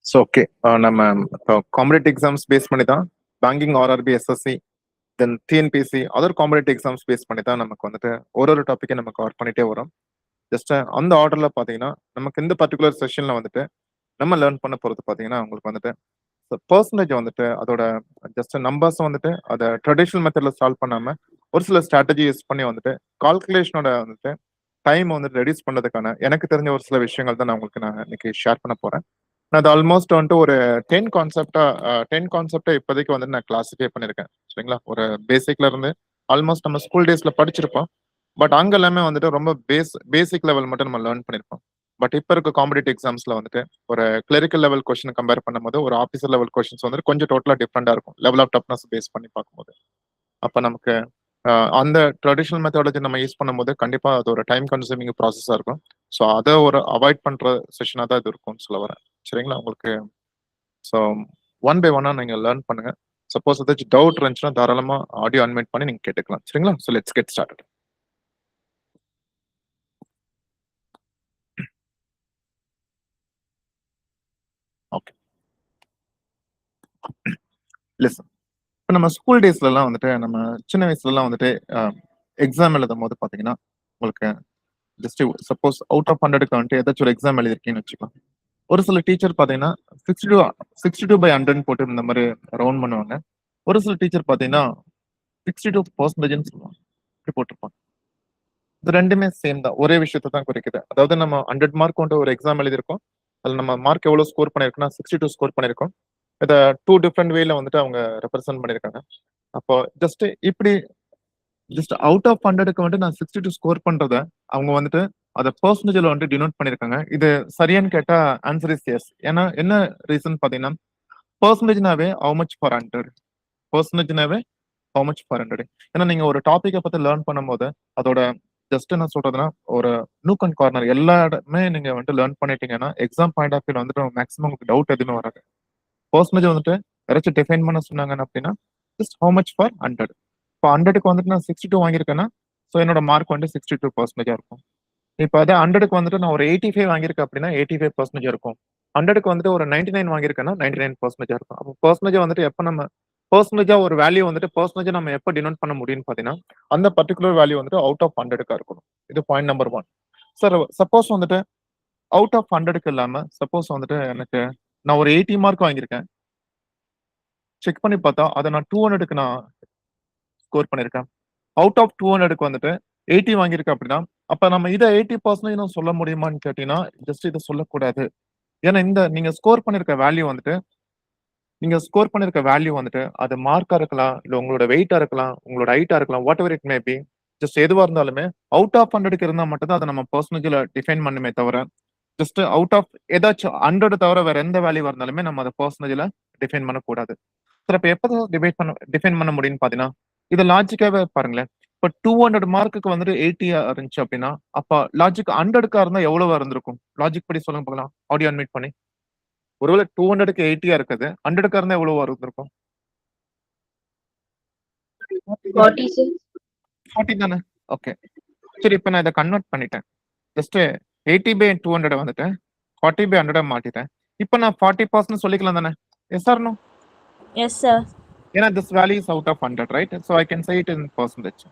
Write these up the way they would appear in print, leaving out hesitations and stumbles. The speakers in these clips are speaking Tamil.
ஸோ ஓகே, நம்ம இப்போ காம்படிட்டிவ் எக்ஸாம்ஸ் பேஸ் பண்ணி தான் banking, RRB, SSC, then TNPSC, other competitive exams base பண்ணி தான் நமக்கு வந்துட்டு ஒரு டாப்பிக்கை நம்ம கவர் பண்ணிட்டே வரோம். ஜஸ்ட் அந்த ஆர்டரில் பார்த்தீங்கன்னா நமக்கு இந்த பர்டிகுலர் செஷனில் வந்துட்டு நம்ம லேர்ன் பண்ண போகிறது பார்த்தீங்கன்னா உங்களுக்கு வந்துட்டு பர்சன்டேஜ் வந்துட்டு அதோட ஜஸ்ட் நம்பர்ஸ் வந்துட்டு அதை ட்ரெடிஷ்னல் மெத்தடில் சால்வ் பண்ணாமல் ஒரு சில ஸ்ட்ராட்டஜி யூஸ் பண்ணி வந்துட்டு கால்குலேஷனோட வந்துட்டு டைம் வந்துட்டு ரெடியூஸ் பண்ணுறதுக்கான எனக்கு தெரிஞ்ச ஒரு சில விஷயங்கள் தான் நான் இன்னைக்கு ஷேர் பண்ண போகிறேன். நான் அது ஆல்மோஸ்ட் வந்துட்டு ஒரு 10 கான்செப்டா இப்போதைக்கு வந்துட்டு நான் கிளாஸிஃபை பண்ணியிருக்கேன். சரிங்களா? ஒரு பேசிக்ல இருந்து ஆல்மோஸ்ட் நம்ம ஸ்கூல் டேஸ்ல படிச்சிருப்போம். பட் அங்க எல்லாமே வந்துட்டு ரொம்ப பேசிக் லெவல் மட்டும் நம்ம லேர்ன் பண்ணியிருப்போம். பட் இப்போ இருக்க காம்படிட்டிவ் எக்ஸாம்ஸ்ல வந்துட்டு ஒரு கிளரிக்கல் லெவல் கொஸ்டின் கம்பேர் பண்ணும்போது ஒரு ஆஃபீஸர் லெவல் கொஸ்டின்ஸ் வந்துட்டு கொஞ்சம் டோட்டலா டிஃப்ரெண்டா இருக்கும், லெவல் ஆஃப் டஃப்னஸ் பேஸ் பண்ணி பார்க்கும்போது. அப்போ நமக்கு அந்த ட்ரெடிஷ்னல் மெத்தடாலஜி நம்ம யூஸ் பண்ணும்போது கண்டிப்பா அது ஒரு டைம் கன்சூமிங் ப்ராசஸா இருக்கும். ஸோ அதை ஒரு அவாய்ட் பண்ற செஷனா தான் இது இருக்கும்னு சொல்ல வரேன். சரிங்களா உங்களுக்கு? ஸோ ஒன் பை ஒன்னா நீங்க லேர்ன் பண்ணுங்க. சப்போஸ் ஏதாச்சும் டவுட் இருந்துச்சுன்னா தாராளமா ஆடியோ அன்மியூட் பண்ணி நீங்க கேட்டுக்கலாம். சரிங்களா? So let's get started. Okay, listen. இப்போ நம்ம ஸ்கூல் டேஸ்லலாம் வந்துட்டு நம்ம சின்ன வயசுலலாம் வந்துட்டு எக்ஸாம் எழுதும் போது பார்த்தீங்கன்னா உங்களுக்கு ஜஸ்ட் சப்போஸ் அவுட் ஆஃப் 100க்கு வந்துட்டு ஏதாச்சும் ஒரு எக்ஸாம் எழுதிருக்கீங்கன்னு வச்சுக்கலாம். ஒரு சில டீச்சர் பார்த்தீங்கன்னா 62/100 போட்டு இந்த மாதிரி ரவுண்ட் பண்ணுவாங்க. ஒரு சில டீச்சர் பார்த்தீங்கன்னா 62% சொல்லுவாங்க, இப்படி போட்டிருப்பாங்க. இது ரெண்டுமே சேம் தான், ஒரே விஷயத்தை தான் குறிக்குது. அதாவது நம்ம 100 மார்க் கொண்டு ஒரு எக்ஸாம் எழுதியிருக்கோம். அதில் நம்ம மார்க் எவ்வளோ ஸ்கோர் பண்ணியிருக்கோம்னா 62 ஸ்கோர் பண்ணியிருக்கோம். இதை 2 டிஃப்ரெண்ட் வேல வந்துட்டு அவங்க ரெப்ரசென்ட் பண்ணியிருக்காங்க. அப்போ ஜஸ்ட் இப்படி ஜஸ்ட் அவுட் ஆஃப் 100க்கு வந்துட்டு நான் 62 ஸ்கோர் பண்றத அவங்க வந்துட்டு அதை பர்சன்டேஜ்ல வந்துட்டு டினோட் பண்ணியிருக்காங்க. இது சரியான்னு கேட்டா ஆன்சர் இஸ் எஸ். ஏன்னா என்ன ரீசன் பார்த்தீங்கன்னா பர்சன்டேஜ்னாவே ஹவு மச் ஃபார் 100, பர்சன்டேஜ்னாவே ஹவு மச் ஃபார் 100. ஏன்னா நீங்க ஒரு டாப்பிக்கை பத்தி லேர்ன் பண்ணும்போது அதோட ஜஸ்ட் என்ன சொல்றதுன்னா ஒரு நூக் அண்ட் கார்னர் எல்லா இடமே நீங்க வந்துட்டு லேர்ன் பண்ணிட்டீங்கன்னா எக்ஸாம் பாயிண்ட் ஆஃப் வியூல வந்துட்டு மேக்ஸிமம் உங்களுக்கு டவுட் எதுவுமே வராது. பர்சன்டேஜ் வந்துட்டு யாராச்சும் டிஃபைன் பண்ண சொன்னாங்க அப்படின்னா ஜஸ்ட் ஹவு மச் ஃபார் 100. இப்போ 100க்கு வந்துட்டு நான் 62 வாங்கியிருக்கேன்னா ஸோ என்னோட மார்க் வந்துட்டு 62% இருக்கும். இப்போ அதே 100க்கு வந்துட்டு நான் ஒரு 85 வாங்கியிருக்கேன் அப்படின்னா 85% இருக்கும். 100க்கு வந்துட்டு ஒரு 99 வாங்கியிருக்கேன்னா 99% இருக்கும். அப்போ பர்சன்டேஜ் வந்துட்டு எப்போ நம்ம பர்சன்டேஜா ஒரு வேல்யூ வந்துட்டு பர்சன்டேஜ் நம்ம எப்போ டினோட் பண்ண முடியும்னு பார்த்தீங்கன்னா அந்த பர்டிகுலர் வேல்யூ வந்துட்டு அவுட் ஆஃப் 100க்கா இருக்கணும். இது பாயிண்ட் நம்பர் 1. சார் சப்போஸ் வந்துட்டு அவுட் ஆஃப் 100க்கு இல்லாம சப்போஸ் வந்துட்டு எனக்கு நான் ஒரு 80 மார்க் வாங்கியிருக்கேன், செக் பண்ணி பார்த்தா அதை நான் 200க்கு நான் ஸ்கோர் பண்ணியிருக்கேன். அவுட் ஆஃப் 200க்கு வந்துட்டு 80 வாங்கியிருக்கேன் அப்படின்னா அப்ப நம்ம இதை 80% சொல்ல முடியுமான்னு கேட்டீங்கன்னா ஜஸ்ட் இதை சொல்லக்கூடாது. ஏன்னா இந்த நீங்க ஸ்கோர் பண்ணிருக்க வேல்யூ வந்துட்டு அது மார்க்கா இருக்கலாம், இல்ல உங்களோட வெயிட்டா இருக்கலாம், உங்களோட ஹைட்டா இருக்கலாம், what ever it may be. Just எதுவா இருந்தாலுமே அவுட் ஆஃப் 100க்கு இருந்தா மட்டும் தான் அதை நம்ம பர்சன்டேஜ்ல டிஃபைன் பண்ணுமே தவிர ஜஸ்ட் அவுட் ஆஃப் ஏதாச்சும் 100 தவிர வேற எந்த வேல்யூ இருந்தாலுமே நம்ம அதை பர்சன்டேஜ்ல டிஃபைன் பண்ணக்கூடாது. சார் இப்ப எப்போ டிஃபைன் பண்ண முடியும்னு பாத்தீங்கன்னா இதை லாஜிக்காவே பாருங்களேன். இப்போ 200 மார்க்குக்கு வந்துட்டு 80 இருந்துச்சு அப்படின்னா அப்ப லாஜிக் 100க்கா இருந்தா எவ்வளவு இருந்திருக்கும்? லாஜிக் படி சொல்லுங்க பார்க்கலாம், ஆடியோ அன்மியூட் பண்ணி. ஒருவேளை 200க்கு 80 இருக்குது, 100க்கா இருந்தா எவ்வளவு இருந்திருக்கும்? 40 தானே? ஓகே, சரி. இப்ப நான் இதை கன்வெர்ட் பண்ணிட்டேன். ஜஸ்ட் 80/200 வந்துட்டு 40/100 மாட்டிட்டேன். இப்ப நான் 40% சொல்லிக்கலாம் தானே? Yes or no? Yes sir. ஏன்னா this value is out of 100, right? So I can say it in percentage.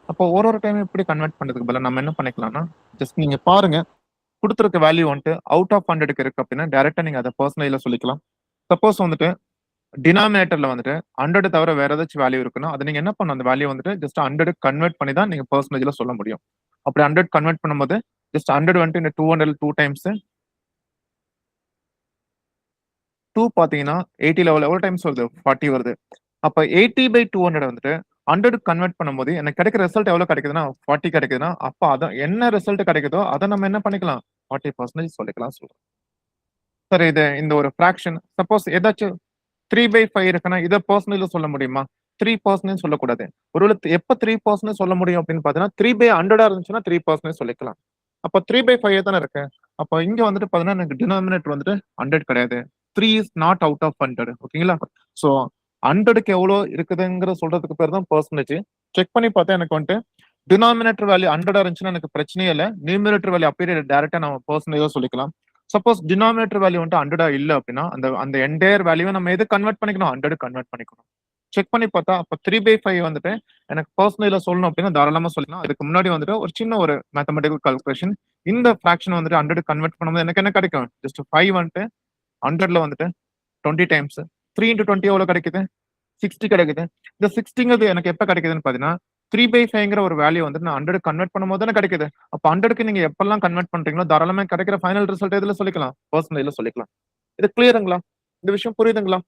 அப்போ ஒரு டைம் இப்படி கன்வெர்ட் பண்ணதுக்கு பதிலாக நம்ம என்ன பண்ணிக்கலாம்னா ஜஸ்ட் நீங்க பாருங்க கொடுத்துருக்க வேல்யூ வந்துட்டு அவுட் ஆஃப் 100க்கு இருக்கு அப்படின்னா டைரக்டா நீங்க அதை பர்சன்டேஜ்ல சொல்லிக்கலாம். சப்போஸ் வந்துட்டு டினாமினேட்டர்ல வந்துட்டு 100 தவிர வேற ஏதாச்சும் வேல்யூ இருக்குன்னா அதை நீங்க என்ன பண்ணணும், அந்த வேல்யூ வந்துட்டு ஜஸ்ட் 100 கன்வெர்ட் பண்ணி தான் நீங்க பர்சன்டேஜ்ல சொல்ல முடியும். அப்படி 100 கன்வெர்ட் பண்ணும்போது ஜஸ்ட் 100 வந்துட்டு இந்த 200 2 டைம்ஸ் 2 பாத்தீங்கன்னா 80 லெவல் எவ்வளவு டைம்ஸ் வருது? 40 வருது. அப்ப 80/200 வந்துட்டு 100 கன்வெர்ட் பண்ணும்போது எனக்கு கிடைக்கிற ரிசல்ட் எவ்வளவு கிடைக்குதுன்னா 40 கிடைக்குதுன்னா அப்ப அதான் என்ன ரிசல்ட் கிடைக்குதோ அதை நம்ம என்ன பண்ணிக்கலாம், 40% சொல்லிக்கலாம் சொல்றோம். சரி, இது இந்த ஒரு ஃபிராக்ஷன் சப்போஸ் ஏதாச்சும் 3/5 இருக்குன்னா இதை பர்சன்டேஜ்ல சொல்ல முடியுமா? 3% சொல்லக்கூடாது. ஒருவேளை எப்ப 3% சொல்ல முடியும் அப்படின்னு பாத்தீங்கன்னா 3/100 இருந்துச்சுன்னா 3% சொல்லிக்கலாம். அப்ப 3/5 தானே இருக்கு. அப்ப இங்க வந்துட்டு பாத்தீங்கன்னா எனக்கு டினாமினேட்டர் வந்துட்டு 100 கிடையாது. 3 இஸ் நாட் அவுட் ஆஃப் 100. ஓகேங்களா? சோ 100க்கு எவ்வளோ இருக்குதுங்கிற சொல்றதுக்கு பேர் தான் பர்சன்டேஜ். செக் பண்ணி பார்த்தா எனக்கு வந்துட்டு டினாமினேட்டர் வேல்யூ 100 இருந்துச்சுன்னா எனக்கு பிரச்சனையே இல்லை. நியூமினேட்டர் வேல்யூ அப்படியே டேரக்டா நம்ம பர்சன்டேஜா சொல்லிக்கலாம். சப்போஸ் டினாமினேட்டர் வேல்யூ வந்துட்டு 100 இல்ல அப்படின்னா அந்த என்டையர் வேல்யூவை நம்ம எது கன்வெர்ட் பண்ணிக்கணும் 100 கன்வெர்ட் பண்ணிக்கணும். செக் பண்ணி பார்த்தா அப்ப 3/5 வந்துட்டு எனக்கு பர்சனல சொல்லணும் அப்படின்னா தாராளமா சொல்லலாம். அதுக்கு முன்னாடி வந்துட்டு ஒரு சின்ன ஒரு மேத்தமெட்டிக்கல் கால்குலேஷன். இந்த ஃபிராக்ஷன் வந்துட்டு 100 கன்வெர்ட் பண்ணும்போது எனக்கு என்ன கிடைக்கும்? ஜஸ்ட் 5 வந்துட்டு 100ல வந்துட்டு 20 டைம்ஸ் 3 into 20 எவ்வளவு கிடைக்குது? 60 கிடைக்குது. இந்த 60ங்கிறது எனக்கு எப்ப கிடைக்குதுன்னு பாத்தீங்கன்னா 3/5ங்கிற ஒரு வேல்யூ வந்துட்டு நான் 100 கன்வெர்ட் பண்ணும்போது தானே கிடைக்குது. அப்ப 100க்கு நீங்க எப்பெல்லாம் கன்வெர்ட் பண்றீங்களோ தாராளமா கிடைக்கிற ஃபைனல் ரிசல்ட் எதுல சொல்லிக்கலாம்? பர்சன்டேஜ்ல சொல்லிக்கலாம். இது கிளியருங்களா? இந்த விஷயம் புரியுதுங்களா?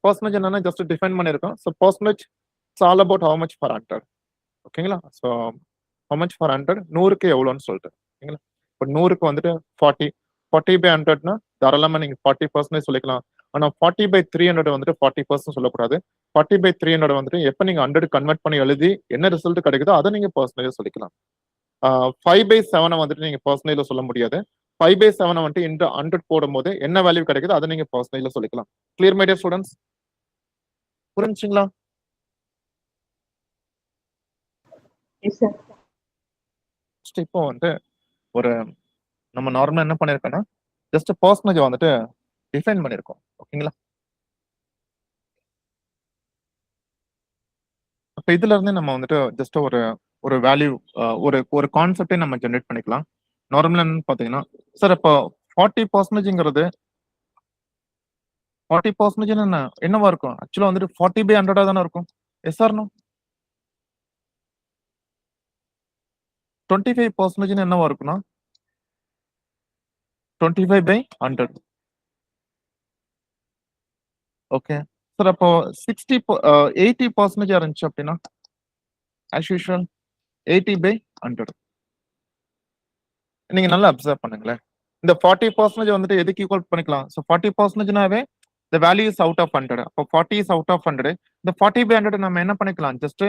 பர்சன்டேஜ் என்னன்னா ஜஸ்ட் டிஃபைன் பண்ணிருக்கோம். So percentage it's all about how much for 100. ஓகேங்களா? ஸோ ஹவு மச் ஃபார் 100 100க்கு எவ்வளோன்னு சொல்லிட்டு ஓகேங்களா? இப்போ 100க்கு வந்துட்டு 40/100னா தாராளமா நீங்க 40% சொல்லிக்கலாம். ஆனா 40/300 வந்துட்டு 40% சொல்லக்கூடாது. 40/300 வந்துட்டு எப்ப நீங்க 100 கன்வெர்ட் பண்ணி எழுதி என்ன ரிசல்ட் கிடைக்குதோ அதை நீங்க பர்சன்டேஜ் சொல்லிக்கலாம். 5/7 வந்துட்டு நீங்க பர்சன்டேஜ்ல சொல்ல முடியாது. 5/7 வந்துட்டு இந்த 100 போடும்போது என்ன வேல்யூ கிடைக்குதோ அதை நீங்க பர்சன்டேஜ்ல சொல்லிக்கலாம். Clear my dear students? புரிஞ்சுங்களா? இப்போ வந்துட்டு ஒரு நம்ம நார்மலா என்ன பண்ணிருக்கோம்னா ஜஸ்ட் பர்சன்டேஜ் வந்துட்டு டிஃபைன் பண்ணிருக்கோம். ஓகேங்களா? அப்ப இதுல இருந்து நம்ம வந்துட்டு ஜஸ்ட் ஒரு வேல்யூ ஒரு ஒரு கான்செப்டே நம்ம ஜெனரேட் பண்ணிக்கலாம். நார்மலா பாத்தீங்கன்னா சார் இப்போ 40%ங்கிறது 40% என்னவா இருக்கும்? ஆக்சுவலா வந்துட்டு 40/100 தானே இருக்கும். S or no? 25% என்னவா இருக்குன்னா 25/100. ஓகே சார் அப்போ 80% இருந்துச்சு அப்படின்னா ஆஸ் யூஷுவல் 80/100. நீங்க நல்லா அப்சர்வ் பண்ணுங்களேன். இந்த 40% வந்துட்டு எதுக்கு ஈக்குவல் பண்ணிக்கலாம்? ஸோ 40%னாவே the value is out of 100. அப்போ 40 is out of 100. இந்த 40/100 நம்ம என்ன பண்ணிக்கலாம்? ஜஸ்ட்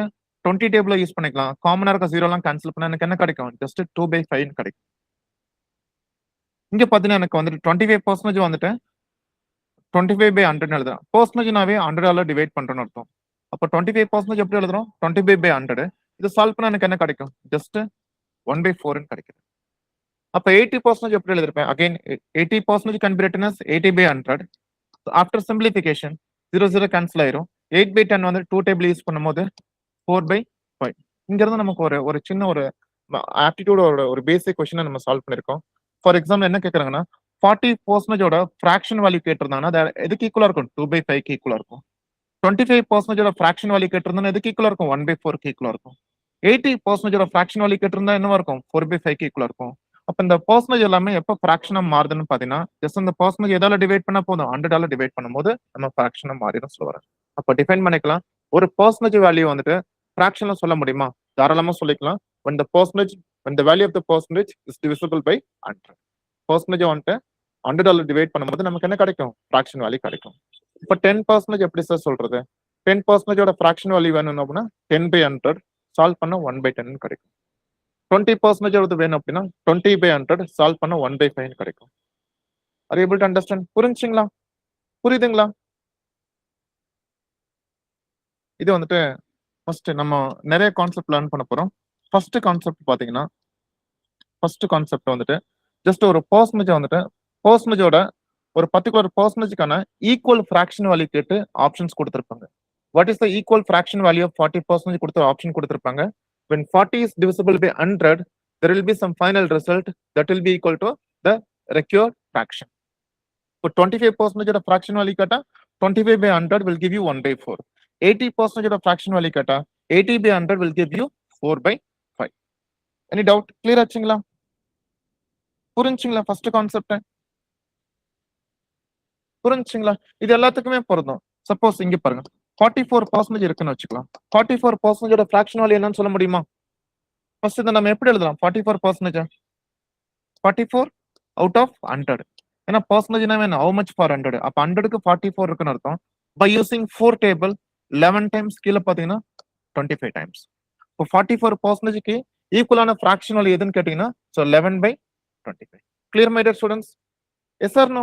20 டேபிள யூஸ் பண்ணிக்கலாம். காமனா இருக்க 0 எல்லாம் கேன்சல் பண்ணா எனக்கு என்ன கிடைக்கும்? ஜஸ்ட் 2/5 கிடைக்கும். இங்க பாத்தீங்கன்னா எனக்கு வந்துட்டு 25% வந்துட்டு 25/100 எழுதுறேன். பர்சன்டேஜ்னாவே 100ஆல டிவைட் பண்றோம்னு அர்த்தம். அப்போ 25% எப்படி எழுதுறோம்? 25/100. இது சால்வ் பண்ணா எனக்கு என்ன கிடைக்கும்? ஜஸ்ட் 1/4 கிடைக்குது. அப்ப 80% எப்படி எழுதிருப்பேன்? Again 80% can be written as 80/100. After simplification 0 cancel ஆயிரும். 8/10 வந்து 2 டேபிள் யூஸ் பண்ணும்போது 4/5. இங்க இருந்து நமக்கு ஒரு சின்ன ஒரு ஆப்டிடியூட் ஒரு பேசிக் கொஸ்டினை நம்ம சால்வ் பண்ணிருக்கோம். ஃபார் எக்ஸாம்பிள் என்ன கேக்குறாங்கன்னா 40% ஃபிராக்ஷன் வேல்யூ கேட்டிருந்தாங்கன்னா அது எதுக்கு ஈக்குவலா இருக்கும்? 2/5க்கு ஈக்குவலா இருக்கும். 25% ஃபிராக்ஷன் வேல்யூ கேட்டிருந்தா எதுக்கு ஈக்குவலா இருக்கும்? 1/4க்கு ஈக்குவலா இருக்கும். 80% ஃபிராக்ஷன் வேல்யூ கேட்டிருந்தா என்னவா இருக்கும்? 4/5க்கு ஈக்குவலா இருக்கும். அப்ப இந்த பர்சன்டேஜ் எல்லாமே எப்ப ஃபிராக்ஷனா மாறுதுன்னு பாத்தீங்கன்னா ஜஸ்ட் இந்த பர்சன்டேஜ் எதால டிவைட் பண்ணா போதும் 100ஆல டிவைட் பண்ணும்போது நம்ம ஃபிராக்ஷனா மாறிடும் சொல்லுவாங்க. அப்ப டிஃபைன் பண்ணிக்கலாம். ஒரு பர்சன்டேஜ் வேல்யூ வந்துட்டு ஃபிராக்ஷன்ல சொல்ல முடியுமா? தாராளமா சொல்லிக்கலாம். when the value of the percentage is divisible by 100. Percentage வந்துட்டு 100ஆல டிவைட் பண்ணும்போது நமக்கு என்ன கிடைக்கும்? ஃபிராக்ஷன் வேல்யூ கிடைக்கும். இப்ப 10% எப்படி சார் சொல்றது? 10% ஃபிராக்ஷன் வேல்யூ வேணும் அப்படின்னா 10/100 சால்வ் பண்ண 1/10 கிடைக்கும். 20% வேணும் அப்படின்னா 20/100 சால்வ் பண்ண 1/5 கிடைக்கும். R able to understand? புரிஞ்சுங்களா? புரியுதுங்களா? இது வந்துட்டு ஃபர்ஸ்ட் நம்ம நிறைய கான்செப்ட் லேர்ன் பண்ண போறோம். ஃபர்ஸ்ட் கான்செப்ட் பாத்தீங்கன்னா வந்துட்டு ஜஸ்ட் ஒரு பர்சன்டேஜ் வந்துட்டு பர்சன்டேஜோட ஒரு பர்டிகுலர் பர்சன்டேஜ்க்கான ஈக்குவல் ஃபிராக்ஷன் வேல்யூ கேட்டு ஆப்ஷன்ஸ் கொடுத்திருப்பாங்க. What is the equal fraction value of 40% கொடுத்த ஆப்ஷன் கொடுத்திருப்பாங்க. when 40 is divisible by 100, there will be some final result that will be equal to the required fraction. இப்போ 25% fraction value கேட்டா 25/100 will give you 1/4. 80% fraction value கேட்டா 80/100 will give you 4/5. Any doubt? Clear ஆச்சுங்களா? புரிஞ்சுங்களா? ஃபர்ஸ்ட் கான்செப்ட் புரிஞ்சுங்களா? இது எல்லாத்துக்குமே பொருந்தும். சப்போஸ் இங்க பாருங்க 44% இருக்குன்னு வச்சுக்கலாம். 44% fraction value என்னன்னு சொல்ல முடியுமா? ஃபர்ஸ்ட் இதை நம்ம எப்படி எழுதலாம்? 44% 44 out of 100. ஏன்னா பர்சன்டேஜ் என்ன? how much for 100? அப்ப 100க்கு 44 இருக்குன்னு அர்த்தம். by using 4 table 11 times கீழே பாத்தீங்கன்னா 25 times. இப்போ 44%க்கு ஈக்குவலான ஃபிராக்ஷன் வேல்யூ எதுன்னு கேட்டீங்கன்னா so 11/25. clear my dear students? yes or no?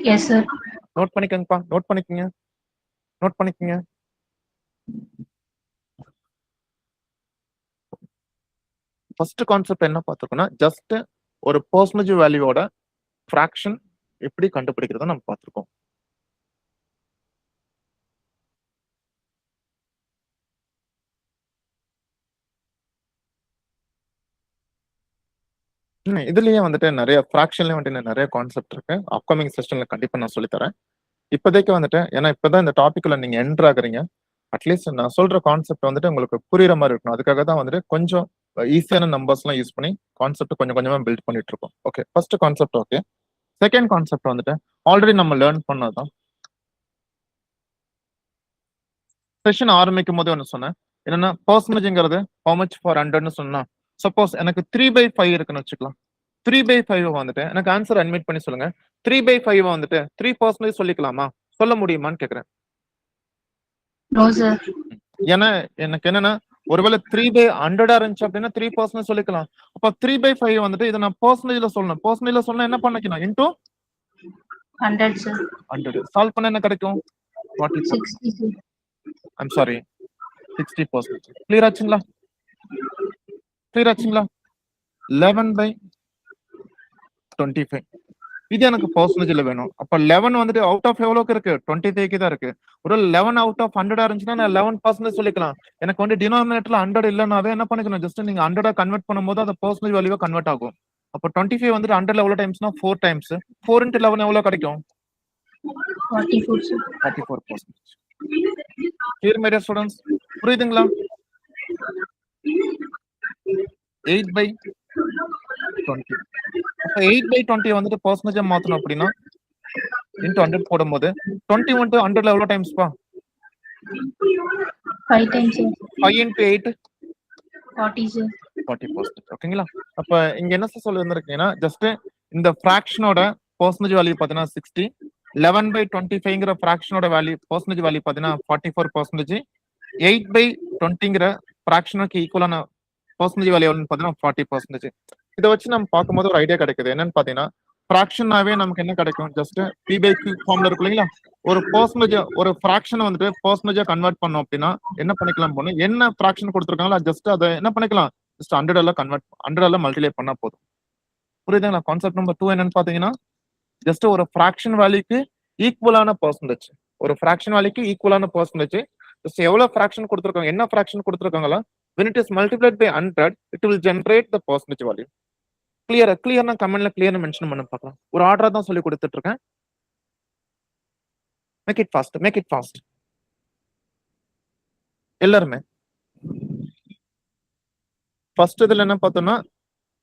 Yes, sir. Note பண்ணிக்கங்கப்பா. நோட் பண்ணிக்கங்க. ஃபர்ஸ்ட் கான்செப்ட் என்ன பார்த்துருக்கோம்னா ஜஸ்ட் ஒரு பெர்சன்டேஜ் வேல்யூவோட ஃபிராக்ஷன் எப்படி கண்டுபிடிக்கிறத நம்ம பார்த்திருக்கோம். இதுலயே வந்துட்டு நிறைய ஃபிராக்ஷன்லயே வந்துட்டு நிறைய கான்செப்ட் இருக்கு. அப்கமிங் செஷன்ல கண்டிப்பா நான் சொல்லி தரேன். இப்போதைக்கு வந்துட்டு ஏன்னா இப்பதான் இந்த டாபிக்ல நீங்க என்டர் ஆகுறீங்க. அட்லீஸ்ட் நான் சொல்ற கான்செப்ட் வந்துட்டு உங்களுக்கு புரியுற மாதிரி இருக்கணும். அதுக்காக தான் வந்துட்டு கொஞ்சம் ஈஸியான நம்பர்ஸ் எல்லாம் யூஸ் பண்ணி கான்செப்ட் கொஞ்சம் கொஞ்சமா பில்ட் பண்ணிட்டு இருக்கோம். Okay, first concept okay. Second concept வந்துட்டு ஆல்ரெடி நம்ம லேர்ன் பண்ணதுதான். செஷன் ஆரம்பிக்கும் போது ஒன்று சொன்னேன், என்னன்னா பர்சன்டேஜ்ங்கிறது how much for 100ன்னு சொன்னா, சப்போஸ் எனக்கு 3/5 இருக்குன்னு வச்சுக்கலாம். 3/5 வந்துட்டு எனக்கு ஆன்சர் அட்மிட் பண்ணி சொல்லுங்க. 3/5 வந்துட்டு 3% சொல்லிக்கலாமா, சொல்ல முடியுமான்னு கேக்குறேன். No, sir. ஏன்னா எனக்கு என்னன்னா ஒருவேளை 3/100 இருந்துச்சு அப்படின்னா 3% சொல்லிக்கலாம். அப்ப 3/5 வந்துட்டு இதை நான் பர்சன்டேஜ்ல சொல்லணும். பர்சன்டேஜ்ல சொன்னா என்ன பண்ணிக்கணும், இன்டூ 100, sir. 100 சால்வ் பண்ண என்ன கிடைக்கும், 44. 60, sir. I'm sorry, 60%. கிளியர் ஆச்சுங்களா? கிளியர் ஆச்சுங்களா? 11/25 இது எனக்கு பர்சன்டேஜ்ல வேணும். அப்ப 11 வந்துட்டு அவுட் ஆஃப் எவ்வளவுக்கு இருக்கு, 25க்கு தான் இருக்கு. ஒரு 11 அவுட் ஆஃப் 100 இருந்துச்சுன்னா நான் 11% சொல்லிக்கலாம். எனக்கு வந்து டினாமினேட்டர்ல 100 இல்லைனாவே என்ன பண்ணிக்கணும், ஜஸ்ட் நீங்க 100 கன்வெர்ட் பண்ணும்போது அது பர்சன்டேஜ் வேல்யூவா கன்வெர்ட் ஆகும். அப்ப 25 வந்துட்டு 100ல எவ்வளவு டைம்ஸ்னா 4 டைம்ஸ். 4 into 11 எவ்வளவு கிடைக்கும், 44, sir. 44%. Clear my dear students, புரியுதுங்களா? 8/20. அப்ப 8/20 வந்துட்டு பர்சன்டேஜா மாத்தணும் அப்படின்னா இன்டூ 100 போடும்போது 20 into 100ல எவ்வளவு டைம்ஸ் பா, 5 times, sir. 5 into 8 40, sir. 40%. ஓகேங்களா? அப்ப இங்க என்ன சொல்ல வந்திருக்கீங்கன்னா ஜஸ்ட் இந்த ஃபிராக்ஷனோட பர்சன்டேஜ் வேல்யூ பாத்தீங்கன்னா 60, 11/25ங்கிற ஃபிராக்ஷனோட வேல்யூ பர்சன்டேஜ் வேல்யூ பாத்தீங்கன்னா 44%, 8/20ங்கிற ஃபிராக்ஷனுக்கு ஈக்குவலான பர்சன்டேஜ் வேல்யூ பாத்தீங்கன்னா 40%. இதை வச்சு நம்ம பார்க்கும்போது ஒரு ஐடியா கிடைக்குது. என்னன்னு பாத்தீங்கன்னா ஃபிராக்ஷனாவே நமக்கு என்ன கிடைக்கும், ஜஸ்ட் p/q ஃபார்ம்ல இருக்கு இல்லைங்களா? ஒரு பர்சன்டேஜ் ஒரு ஃபிராக்ஷன் வந்துட்டு பர்சன்டேஜா கன்வெர்ட் பண்ணோம் அப்படின்னா என்ன பண்ணிக்கலாம் போனா, என்ன ஃபிராக்ஷன் கொடுத்துருக்காங்களோ ஜஸ்ட் அதை என்ன பண்ணிக்கலாம், ஜஸ்ட் 100 கன்வெர்ட் 100 மல்டிப்ளை பண்ணா போதும். புரியுதுங்களா? கான்செப்ட் நம்பர் 2 என்னன்னு பாத்தீங்கன்னா ஜஸ்ட் ஒரு ஃபிராக்ஷன் வேல்யூக்கு ஈக்குவலான பர்சன்டேஜ், ஒரு ஃபிராக்ஷன் வேல்யூக்கு ஈக்குவலான பர்சன்டேஜ் ஜஸ்ட் எவ்வளவு ஃபிராக்ஷன் கொடுத்துருக்காங்க, என்ன ஃபிராக்ஷன் கொடுத்துருக்காங்களா, when it is multiplied by 100 it will generate the percentage value. கிளியர்னா கமெண்ட்ல கிளியர்னு மென்ஷன் பண்ண பார்க்கலாம். ஒரு ஆர்டரா தான் சொல்லி கொடுத்துட்டு இருக்கேன். மேக் இட் ஃபாஸ்ட் எல்லாருமே. ஃபர்ஸ்ட் இதுல என்ன பார்த்தோம்னா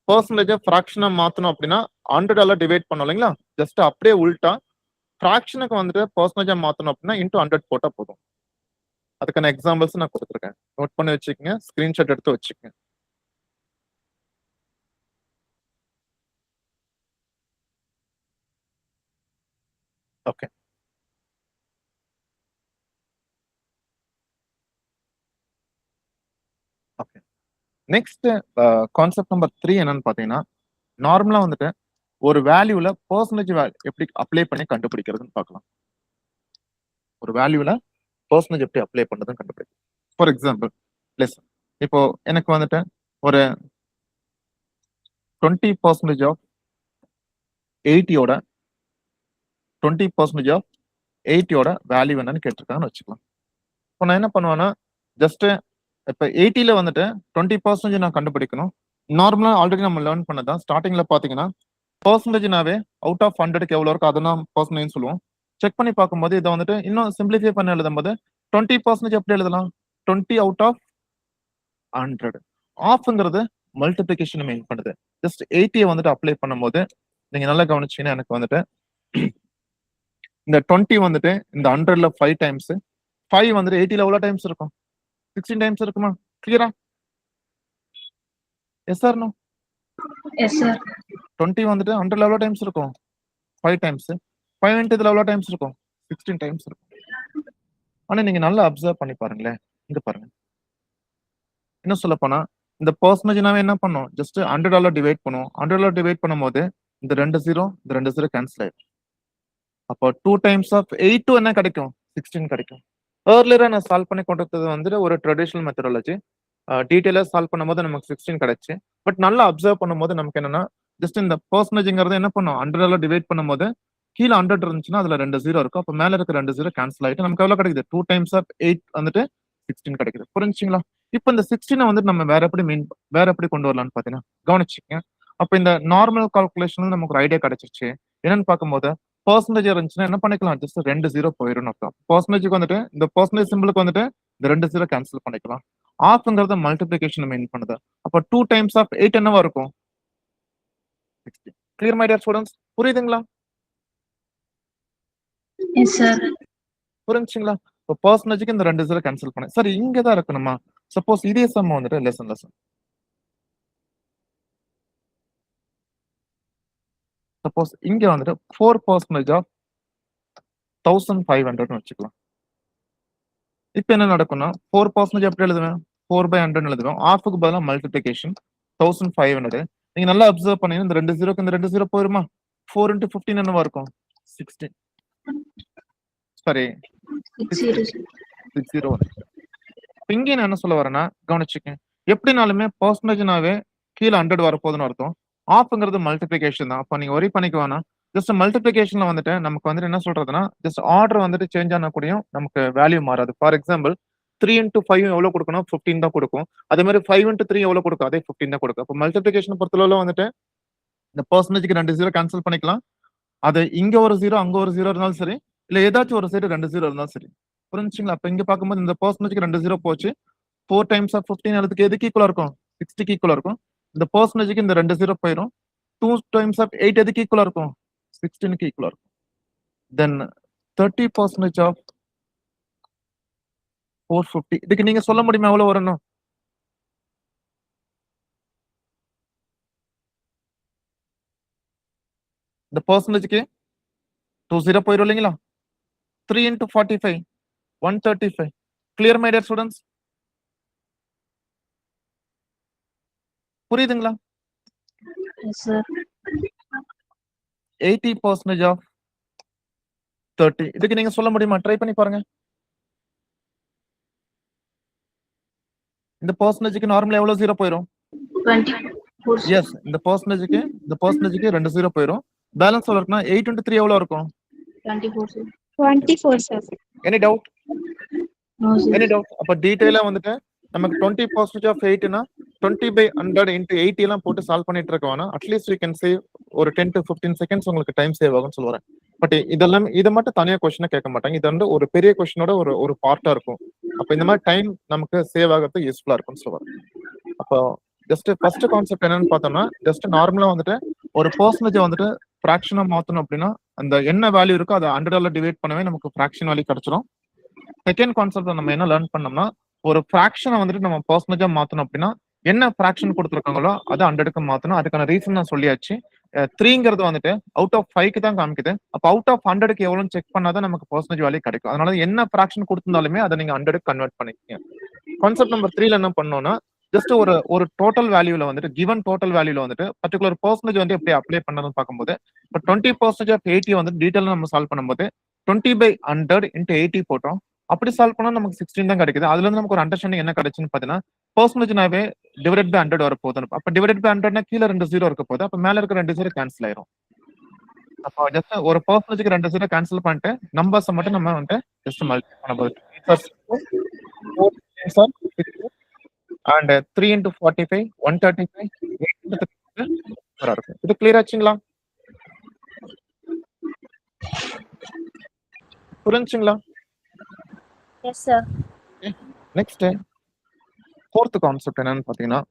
பர்சன்டேஜ் ஃபிராக்ஷனா மாத்தணும் அப்படின்னா 100 டிவைட் பண்ணோம் இல்லைங்களா, ஜஸ்ட் அப்படியே உல்டா ஃபிராக்ஷனுக்கு வந்துட்டு பர்சன்டேஜா மாத்தணும் அப்படின்னா இன்டூ 100 போட்டா போதும். அதுக்கான எக்ஸாம்பிள்ஸ் நான் கொடுத்துருக்கேன், நோட் பண்ணி வச்சுக்கோங்க, ஸ்கிரீன்ஷாட் எடுத்து வச்சுக்கோங்க. Okay, okay. Next concept number 3 என்னன்னு பாத்தீங்கன்னா நார்மலா வந்துட்டு ஒரு வேல்யூல பர்சன்டேஜ் எப்படி அப்ளை பண்ணி கண்டுபிடிக்கிறதுன்னு பார்க்கலாம். ஒரு வேல்யூல பர்சன்டேஜ் எப்படி அப்ளை பண்றதுன்னு கண்டுபிடிக்கும். ஃபார் எக்ஸாம்பிள் இப்போ எனக்கு வந்துட்டு ஒரு 20% ஆஃப் 80யோட 20% ஆஃப் 80யோட வேல்யூ என்னன்னு கேட்டிருக்காங்கன்னு வச்சுக்கலாம். இப்போ நான் என்ன பண்ணுவேன்னா ஜஸ்ட் இப்போ 80ல வந்துட்டு 20% நான் கண்டுபிடிக்கணும். நார்மலா ஆல்ரெடி நம்ம லேர்ன் பண்ணதான். ஸ்டார்டிங்ல பாத்தீங்கன்னா பர்சன்டேஜ்னாவே அவுட் ஆஃப் 100க்கு எவ்வளவு இருக்கு அதை பர்சன்டேஜ் சொல்லுவோம். செக் பண்ணி பார்க்கும்போது இதை வந்துட்டு இன்னும் சிம்பிளிஃபை பண்ணி எழுதும்போது 20% எப்படி எழுதலாம், 20 அவுட் ஆஃப் 100. ஆஃப்ங்கிறது மல்டிபிளிகேஷன் மீன் பண்ணுது. ஜஸ்ட் 80 வந்துட்டு அப்ளை பண்ணும்போது நீங்க நல்லா கவனிச்சீங்கன்னா எனக்கு வந்துட்டு இந்த 20 வந்துட்டு இந்த 100ல 5 டைம்ஸ், 5 வந்துட்டு 80ல எவ்வளவு டைம்ஸ் இருக்கும், 16 டைம்ஸ் இருக்குமா? கிளியரா? Yes sir no? Yes, sir. 20 வந்துட்டு 100ல எவ்வளவு டைம்ஸ் இருக்கும், 5 டைம்ஸ். 5 into இதுல எவ்வளவு டைம்ஸ் இருக்கும், 16 டைம்ஸ் இருக்கும். ஆனா நீங்க நல்லா அப்சர்வ் பண்ணி பாருங்களேன், இங்க பாருங்க. என்ன சொல்ல போனா இந்த பர்சன்டேஜ்னாவே என்ன பண்ணும், ஜஸ்ட் 100 டிவைட் பண்ணுவோம். 100 டிவைட் பண்ணும்போது இந்த 2 0 இந்த 2 0 கேன்சல் ஆயிடும். அப்போ 2 டைம்ஸ் ஆஃப் 8 என்ன கிடைக்கும், 16 கிடைக்கும். ஏர்லியரா நான் சால்வ் பண்ணி கொண்டது வந்துட்டு ஒரு ட்ரெடிஷனல் மெத்தடாலஜி. டீடைலா சால்வ் பண்ணும்போது நமக்கு 16 கிடைச்சு. பட் நல்லா அப்சர்வ் பண்ணும்போது நமக்கு என்னன்னா ஜஸ்ட் இந்த பெர்சன்டேஜ்ங்கிறது என்ன பண்ணும் 100 டிவைட் பண்ணும்போது கீழே 100 இருந்துச்சுன்னா அதுல 2 0 இருக்கும். அப்ப மேல இருக்க 2 0 கேன்சல் ஆயிட்டு நமக்கு எவ்வளவு கிடைக்குது 2 டைம்ஸ் ஆஃப் 8 வந்துட்டு 16 கிடைக்குது. புரிஞ்சுங்களா? இப்ப இந்த 16 வந்துட்டு நம்ம வேற எப்படி கொண்டு வரலாம்னு பாத்தீங்கன்னா கவனிச்சுங்க. அப்ப இந்த நார்மல் கால்குலேஷன்ல நமக்கு ஒரு ஐடியா கிடைச்சிருச்சு. என்னன்னு பார்க்கும்போது பெர்சன்டேஜ் இருந்துச்சுன்னா என்ன பண்ணிக்கலாம், ஜஸ்ட் 2 0 போயிடும் அர்த்தம். பெர்சன்டேஜ்க்கு வந்துட்டு இந்த பெர்சன்டேஜ் சிம்பிளுக்கு வந்துட்டு இந்த 2 0 கேன்சல் பண்ணிக்கலாம். ஆஃப்ங்கிறத மல்டிப்ளிகேஷன் மீன் பண்ணுது. அப்ப 2 டைம்ஸ் ஆஃப் 8 என்னவா இருக்கும் 60. Clear my dear students? புரியுதுங்களா? Yes, sir. புரிஞ்சுங்களா? இப்போ பெர்சன்டேஜ்க்கு இந்த 2 0 கேன்சல் பண்ணேன். சரி இங்க தான் இருக்கணுமா? சப்போஸ் இதே சம் வந்துட்டு லெசன் சப்போஸ் இங்க வந்துட்டு 4% ஆஃப் 1500 வச்சுக்கலாம். இப்ப என்ன நடக்கும்னா 4% எப்படி எழுதுவேன், 4/100 எழுதுவேன். ஆஃப்க்கு பதிலா மல்டிப்ளிகேஷன் 1500. நீங்க நல்லா அப்சர்வ் பண்ணீங்கன்னா இந்த 2 0க்கு இந்த 2 0 போயிருமா? 4 into 15 என்னவா இருக்கும் 16. சரி 60. 60. இங்க நான் என்ன சொல்ல வரேன்னா கவனிச்சுக்கேன். எப்படினாலுமே பெர்சன்டேஜ்னாவே கீழே 100 வரப்போகுதுன்னு அர்த்தம். ஆஃப்ங்கிறது மல்டிப்ளிகேஷன் தான். அப்ப நீங்க ஒரி பண்ணிக்க வேணாம். ஜஸ்ட் மல்டிப்ளிகேஷன்ல வந்துட்டு நமக்கு வந்துட்டு என்ன சொல்றதுன்னா ஜஸ்ட் ஆர்டர் வந்துட்டு சேஞ்ச் ஆன கூடயும் நமக்கு வேல்யூ மாறாது. ஃபார் எக்ஸாம்பிள் 3 into 5 எவ்வளவு கொடுக்கணும் 15 தான் கொடுக்கும். அதே மாதிரி 5 into 3 எவ்வளவு கொடுக்கும், அதே 15 தான் கொடுக்கும். அப்ப மல்டிப்ளிகேஷன் பொறுத்தளவுல வந்துட்டு இந்த பெர்சன்டேஜ்க்கு 2 0 கேன்சல் பண்ணிக்கலாம். அது இங்க ஒரு 0 அங்க ஒரு 0 இருந்தாலும் சரி, இல்ல ஏதாச்சும் ஒரு சைடு 2 0 இருந்தாலும் சரி. புரிஞ்சுங்களா? அப்ப இங்க பார்க்கும்போது இந்த பெர்சன்டேஜ்க்கு 2 0 போச்சு. 4 டைம்ஸ் ஆஃப் 15 அதுக்கு எதுக்கு ஈக்குவலா இருக்கும் 60க்கு ஈக்குவலா இருக்கும். இந்த பெர்சன்டேஜ்க்கு இந்த 2 0 போயிடும். 2 டைம்ஸ் ஆஃப் 8 எதுக்கு ஈக்குவலா இருக்கும் 16க்கு ஈக்குவலா இருக்கும். தென் 30% ஆஃப் 450 இதுக்கு நீங்க சொல்ல முடியுமா எவ்வளவு வரணும்? இந்த பெர்சன்டேஜ்க்கு 2 0 போயிடும் இல்லைங்களா? 3 into 45 135. Clear my dear students? புரியுதுங்களா? Yes, sir. 80% ஆஃப் 30 இதுக்கு நீங்க சொல்ல முடியுமா? ட்ரை பண்ணி பாருங்க. இந்த பெர்சன்டேஜ்க்கு நார்மலா எவ்வளவு 0 போயிடும்? 24. sir. எஸ் இந்த பெர்சன்டேஜ்க்கு 2 0 போயிடும். பேலன்ஸ் எவ்வளவு இருக்குன்னா 8 into 3 எவ்வளவு இருக்கும்? 24, sir. 24, sir. Any doubt? No, sir. Any doubt? அப்ப டீடைலா வந்துட்டு நமக்கு 20% ஆஃப் 8னா 20/100 into 80 எல்லாம் போட்டு சால்வ் பண்ணிட்டு இருக்க வேணாம். அட்லீஸ்ட் யூ கேன் சேவ் ஒரு 10 to 15 செகண்ட்ஸ் உங்களுக்கு டைம் சேவ் ஆகும்னு சொல்லுறேன். பட் இதெல்லாம் இதை மட்டும் தனியா கொஸ்டினா கேட்க மாட்டாங்க. இது வந்து ஒரு பெரிய கொஸ்டினோட ஒரு பார்ட்டா இருக்கும். அப்ப இந்த மாதிரி டைம் நமக்கு சேவ் ஆகிறது யூஸ்ஃபுல்லா இருக்கும்னு சொல்லுவாங்க. அப்போ ஜஸ்ட் ஃபர்ஸ்ட் கான்செப்ட் என்னன்னு பார்த்தோம்னா ஜஸ்ட் நார்மலா வந்துட்டு ஒரு பெர்சன்டேஜ் வந்துட்டு ஃபிராக்ஷனா மாத்தணும் அப்படின்னா அந்த என்ன வேல்யூ இருக்கோ அதை 100 டிவைட் பண்ணவே நமக்கு ஃபிராக்ஷன் வேல்யூ கிடைச்சிடும். செகண்ட் கான்செப்ட் நம்ம என்ன லேர்ன் பண்ணோம்னா ஒரு ஃபிராக்ஷனை வந்துட்டு நம்ம பெர்சன்டேஜா மாத்தணும் அப்படின்னா என்ன ஃபிராக்ஷன் கொடுத்துருக்காங்களோ அதை 100க்கு மாத்தணும். அதுக்கான ரீசன் நான் சொல்லியாச்சு. 3ங்கிறது வந்துட்டு அவுட் ஆஃப் 5க்கு தான் காமிக்குது. அப்ப அவுட் ஆஃப் 100க்கு எவ்வளவு செக் பண்ணாதான் நமக்கு பெர்சன்டேஜ் வேல்யூ கிடைக்கும். அதனால என்ன ஃபிராக்ஷன் கொடுத்திருந்தாலுமே அதை நீங்க 100க்கு கன்வெர்ட் பண்ணிக்கங்க. கான்செப்ட் நம்பர் 3ல என்ன பண்ணோம்னா ஜஸ்ட் ஒரு டோட்டல் வேல்யூல வந்துட்டு கிவன் டோட்டல் வேல்யூல வந்துட்டு பர்டிகுலர் பெர்சன்டேஜ் வந்து எப்படி அப்ளை பண்ணணும்னு பார்க்கும்போது இப்போ 20% ஆஃப் 80 வந்து டீடைல் நம்ம சால்வ் பண்ணும்போது 20/100 into 80 போட்டோம். அப்படி சால்வ் பண்ணா நமக்கு 16 தான் கிடைக்குது. அதுல இருந்து நமக்கு ஒரு அண்டர்ஸ்டாண்டிங் என்ன கிடைச்சுன்னு பாத்தீங்கன்னா பெர்சன்டேஜ்னாவே டிவைட் பை 100 வர போகுது. அப்ப டிவைட் பை 100னா கீழே 2 0 இருக்க போகுது. அப்ப மேல இருக்க 2 0 கேன்சல் ஆயிரும். அப்போ ஜஸ்ட் ஒரு பெர்சன்டேஜ்க்கு 2 0 கேன்சல் பண்ணிட்டு நம்பர்ஸ் மட்டும் நம்ம வந்துட்டு ஜஸ்ட் மல்டிப்ளை பண்ண போகுது. and 3 into 45 135 8 into 3 இருக்கும். இது கிளியர் ஆச்சுங்களா? புரிஞ்சுங்களா? Yes, sir. Next fourth concept என்னன்னு பாத்தீங்கன்னா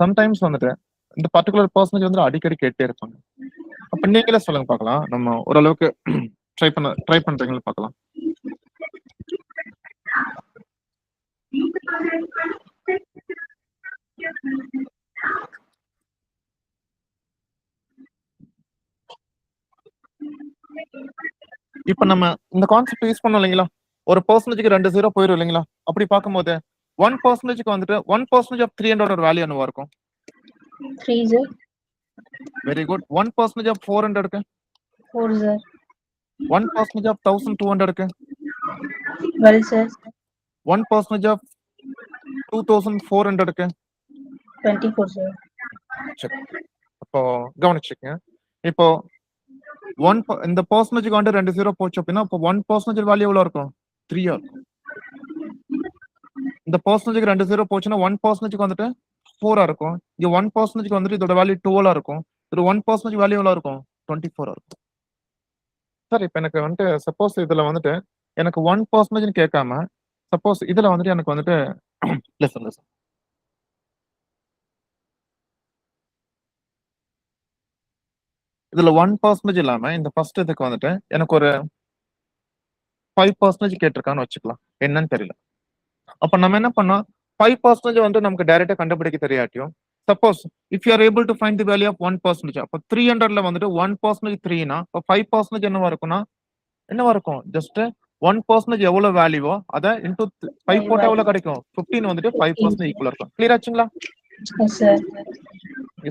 சம்டைம்ஸ் வந்துட்டு இந்த பர்டிகுலர் பெர்சன்டேஜ் வந்து அடிக்கடி கேட்டே இருப்பாங்க. அப்ப நீங்களே சொல்லுங்க பார்க்கலாம். நம்ம ஓரளவுக்கு ட்ரை பண்றீங்களா பார்க்கலாம். இப்ப நம்ம இந்த கான்செப்ட் யூஸ் பண்ணோம் இல்லைங்களா? ஒரு பெர்சன்டேஜ்க்கு 2 0 போயிடும் இல்லைங்களா? அப்படி பார்க்கும்போது 1%க்கு வந்துட்டு 1% ஆஃப் 300 ஒரு வேல்யூ என்னவா இருக்கும்? 3, sir. Very good. 1% ஆஃப் 400க்கு 4, sir. 1% ஆஃப் 1200க்கு 12, sir. 1% ஆஃப் 2400க்கு 24 sir. சரி, அப்போ கவனிச்சுக்கங்க. இப்போ இந்த பர்சன்டேஜ்க்கு வந்து 2 0 போச்சு அப்படின்னா அப்போ 1% வேல்யூ எவ்வளவு இருக்கும்? 3 இருக்கும். இந்த பர்சன்டேஜ்க்கு 2 0 போச்சுன்னா 1%க்கு வந்துட்டு 4 இருக்கும். இங்க 1%க்கு வந்துட்டு இதோட வேல்யூ 12 இருக்கும். இது 1% வேல்யூ எவ்வளவு இருக்கும்? 24 இருக்கும். சார் இப்போ எனக்கு வந்துட்டு சப்போஸ் இதுல வந்துட்டு எனக்கு 1% கேட்காம சப்போஸ் இதுல வந்துட்டு எனக்கு வந்துட்டு listen. இதுல 1% இல்லாம இந்த ஃபர்ஸ்ட் இதுக்கு வந்துட்டு எனக்கு ஒரு 5% கேட்டிருக்கான்னு வச்சுக்கலாம். என்னன்னு தெரியல. அப்ப நம்ம என்ன பண்ணோம்? 5% வந்து நமக்கு டைரக்டா கண்டுபிடிக்க தெரியாட்டியும் suppose if you are able to find the value of 1%, அப்ப 300ல வந்துட்டு 1% 3னா அப்ப 5% என்னவா இருக்கும்னா என்னவா இருக்கும்? ஜஸ்ட் 1% எவ்வளவு வேல்யூவோ அத இன்டு 5 போட்டா எவ்வளவு கிடைக்கும்? 15 வந்துட்டு 5% ஈக்குவலா இருக்கும். கிளியர் ஆச்சுங்களா? Yes sir.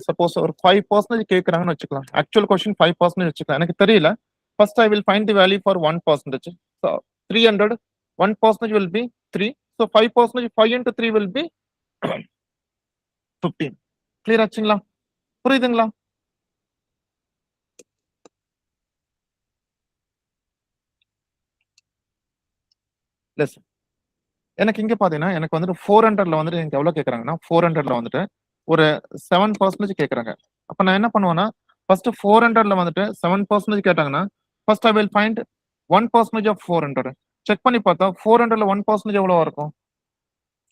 சப்போஸ் ஒரு 5% கேக்குறாங்கன்னு வச்சுக்கலாம். ஆக்சுவல் கொஸ்டின் 5% வச்சுக்கலாம். எனக்கு தெரியல. First I will find the value for 1%. So 300, 1% will be 3. So 5%, 5 into 3 will be 15. Clear ஆச்சுங்களா? புரியுதுங்களா? லெஸ் எனக்கு இங்க பாத்தீங்கன்னா எனக்கு வந்துட்டு 400ல வந்துட்டு எனக்கு எவ்வளவு கேக்குறாங்கன்னா 400ல வந்துட்டு ஒரு 7% கேக்குறாங்க. அப்ப நான் என்ன பண்ணுவேன்னா ஃபர்ஸ்ட் 400ல வந்துட்டு 7% கேட்டாங்கன்னா first I will find 1% of 400. Check பண்ணி பார்த்தா 400ல 1% எவ்வளவு இருக்கும்?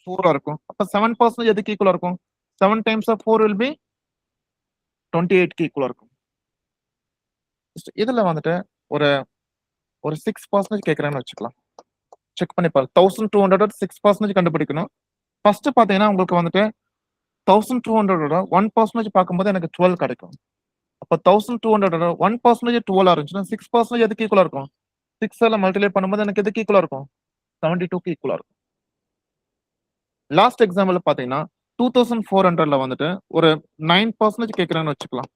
4 இருக்கும். அப்ப 7% எதுக்கு ஈக்குவலா இருக்கும்? 7 times of 4 will be 28 க்கு ஈக்குவலா இருக்கும். இதுல வந்துட்டு ஒரு ஒரு 6% கேக்குறேன்னு வச்சுக்கலாம். செக் பண்ணி பாருங்க. 1200 6% கண்டுபிடிக்கணும். ஃபர்ஸ்ட் பாத்தீங்கன்னா உங்களுக்கு வந்துட்டு 1200 1% பார்க்கும்போது எனக்கு 12 கிடைக்கும். அப்ப 1200 1% 12 இருந்துச்சுன்னா 6% எதுக்கு ஈக்குவலா இருக்கும்? 6 மல்டிப்ளை பண்ணும்போது எனக்கு எதுக்கு ஈக்குவலா இருக்கும்? 72க்கு ஈக்குவலா இருக்கும். லாஸ்ட் எக்ஸாம்பிள் பாத்தீங்கன்னா 2400ல வந்துட்டு ஒரு 9% கேக்குறேன்னு வச்சுக்கலாம்.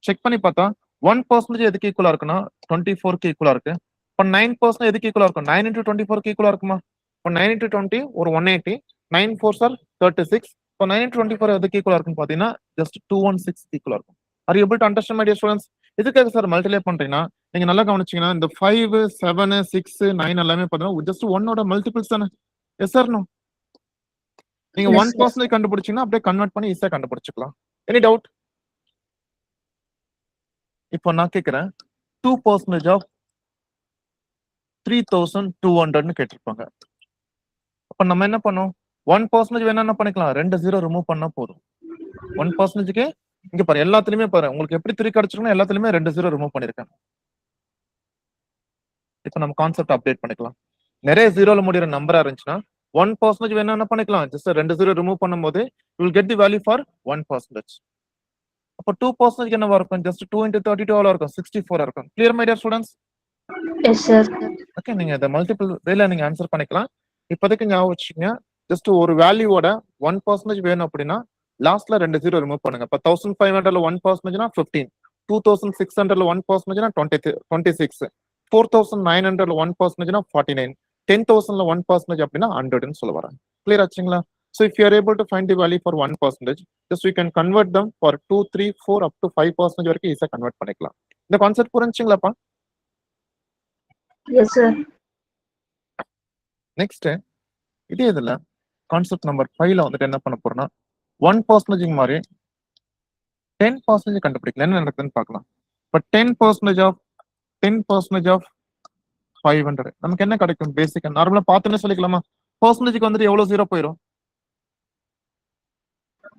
செக் பண்ணி பார்த்தா 1% எதுக்கு ஈக்குவலா இருக்குன்னா 24க்கு ஈக்குவலா இருக்கு. இப்ப 9% எதுக்கு ஈக்குவலா இருக்கும்? 9 into 24க்கு ஈக்குவலா இருக்குமா? இப்ப 9 into 20 ஒரு 180, 9 4s are 36. இப்போ 9 into 24 எதுக்கு ஈக்குவலா இருக்குன்னு பாத்தீங்கன்னா ஜஸ்ட் 216 ஈக்குவலா இருக்கும். Are you able to understand my dear students? எதுக்காக சார் மல்டிப்ளை பண்றீங்கன்னா நீங்க நல்லா கவனிச்சீங்கன்னா இந்த 5 7 6 9 எல்லாமே பாத்தீங்கன்னா ஜஸ்ட் 1ஓட மல்டிபிள்ஸ் தானே. Yes sir no? நீங்க Yes, 1% கண்டுபிடிச்சீங்கன்னா அப்படியே கன்வெர்ட் பண்ணி ஈஸியா கண்டுபிடிச்சுக்கலாம். Any doubt? இப்போ நான் கேக்குறேன் 2% ஆஃப் 3200ன்னு கேட்டிருப்பாங்க. அப்ப நம்ம என்ன பண்ணோம்? 1% வேணா என்ன பண்ணிக்கலாம்? 2 0 ரிமூவ் பண்ணா போதும். 1%க்கு இங்க பாரு எல்லாத்துலயுமே பாரு உங்களுக்கு எப்படி 3 கிடைச்சிருக்கணும் எல்லாத்துலயுமே 2 0 ரிமூவ் பண்ணிருக்கேன். இப்போ நம்ம கான்செப்ட் அப்டேட் பண்ணிக்கலாம். நிறைய ஜீரோல முடியற நம்பரா இருந்துச்சுன்னா 1% வேணா என்ன பண்ணிக்கலாம்? ஜஸ்ட் 2 0 ரிமூவ் பண்ணும்போது you will get the value for 1%. அப்ப 2% என்னவா இருக்கும்? ஜஸ்ட் 2 into 32 எவ்வளவு இருக்கும்? 64 இருக்கும். Clear my dear students? Yes sir. Okay, நீங்க இத மல்டிபிள் வேல நீங்க ஆன்சர் பண்ணிக்கலாம். இப்போதைக்கு ஞாபகம் வச்சுக்கங்க. ஜஸ்ட் ஒரு வேல்யூவோட 1% வேணும் அப்படின்னா லாஸ்ட்ல 2 0 ரிமூவ் பண்ணுங்க. இப்ப 1500ல 1%னா 15, 2600ல 1%னா 26, 4900ல 1%னா 49, 10,000ல 1% அப்படின்னா 100ன்னு சொல்ல வரேன். கிளியர் ஆச்சுங்களா? So if you are able to find the value for 1%, just we can convert them for 2, 3, 4 up to 5% வரைக்கும் ஈஸியா கன்வெர்ட் பண்ணிக்கலாம். இந்த கான்செப்ட் புரிஞ்சுங்களாப்பா? Yes sir. நெக்ஸ்ட் இதே இதுல கான்செப்ட் நம்பர் 5ல வந்துட்டு என்ன பண்ண போறோம்னா 1% மாதிரி 10% கண்டுபிடிக்கலாம். என்ன நடக்குதுன்னு பார்க்கலாம். பட் 10% ஆஃப் 500 நமக்கு என்ன கிடைக்கும்? பேசிக்கா நார்மலா பார்த்தோன்னே சொல்லிக்கலாமா? பர்சன்டேஜ்க்கு வந்துட்டு எவ்வளவு ஜீரோ போயிடும்?